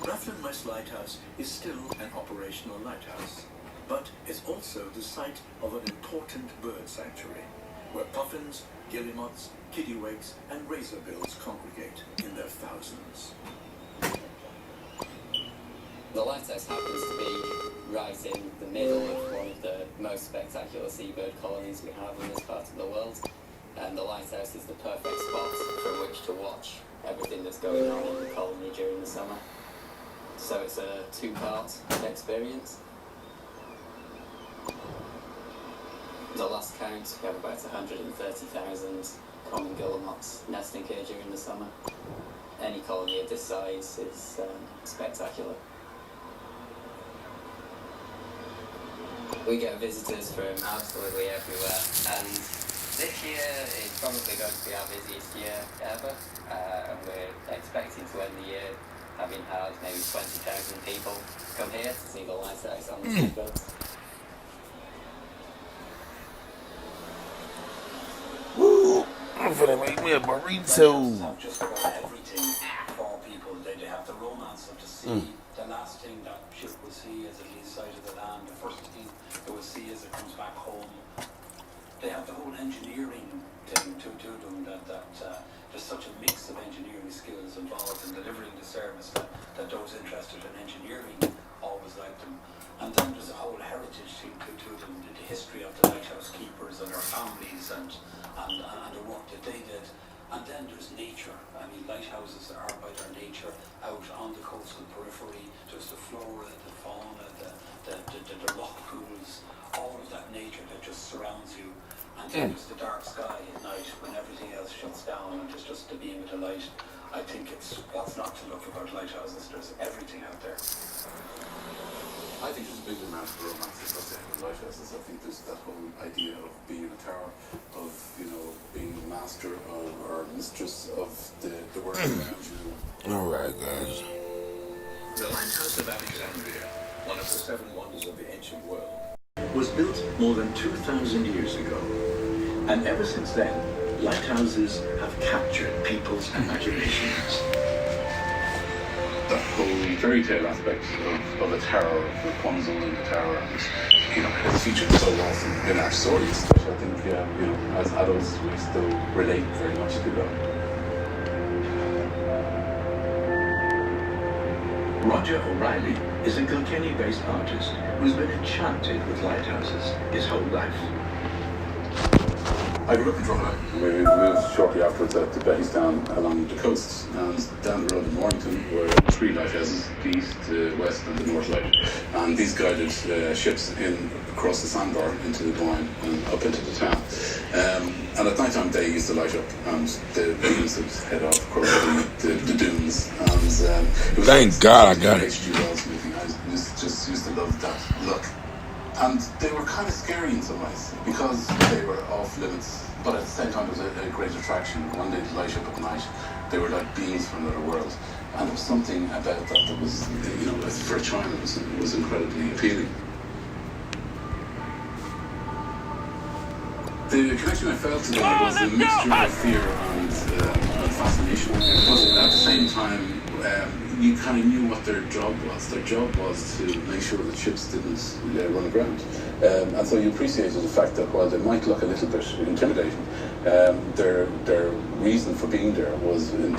Rathlin West Lighthouse is still an operational lighthouse, but it's also the site of an important bird sanctuary, where puffins, guillemots, kittiwakes, and razorbills congregate in their thousands. The lighthouse happens to be right in the middle of one of the most spectacular seabird colonies we have in this part of the world, and the lighthouse is the perfect spot from which to watch everything that's going on in the colony during the summer. So it's a 2-part experience. the last count, we have about 130,000 common guillemots nesting here during the summer. Any colony of this size is spectacular. We get visitors from absolutely everywhere, and this year is probably going to be our busiest year ever, and we're expecting to end the year having had maybe 20,000 people come here to see the lighthouse on the seabirds. Woo! I'm gonna make me a burrito. Just about everything for people. They have the romance of the sea. The last thing that ship will see as it leaves sight of the land. The first thing it will see as it comes back home. They have the whole engineering thing to them. That there's such a mix of engineering skills involved in delivering the service that those interested in engineering always like them. And then there's a whole heritage thing to them. The history of the lighthouse keepers and their families and the work that they did. And then there's nature. I mean, lighthouses are by their nature out on the coastal periphery. There's the flora, the fauna, the rock pools, all of that nature that just surrounds you. And then there's the dark sky at night when everything else shuts down and there's just the beam of the light. I think it's what's not to love about lighthouses. There's everything out there. I think there's a big amount of romance associated with lighthouses. I think there's that whole idea of being a tower, of, you know, being the master of, or mistress of the world around you. Alright, guys. The Lighthouse of Alexandria, one of the 7 wonders of the ancient world, was built more than 2,000 years ago. And ever since then, lighthouses have captured people's imaginations. That whole fairy tale aspect of a tower, of Rapunzel in the tower, and, you know, it's featured so often in our stories, which I think, you know, as adults we still relate very much to that. Roger O'Reilly is a Kilkenny-based artist who's been enchanted with lighthouses his whole life. I grew up in Drogheda. We moved shortly afterwards to Bettystown along the coast, and down the road in Mornington were 3 lighthouses, the east, the west and the north light. And these guided ships in across the sandbar into the Boyne and up into the town. And at night time they used to light up and the beams would head off across the dunes. And it was thank God I got it. I just used to love that look. And they were kind of scary in some ways because they were off limits, but at the same time it was a great attraction. When they'd light up at night, they were like beings from another world. And there was something about that was, you know, for a child, it was incredibly appealing. The connection I felt to them was a mixture of fear and fascination. But at the same time, you kind of knew what their job was. Their job was to make sure that ships didn't run aground. And so you appreciated the fact that while they might look a little bit intimidating, their reason for being there was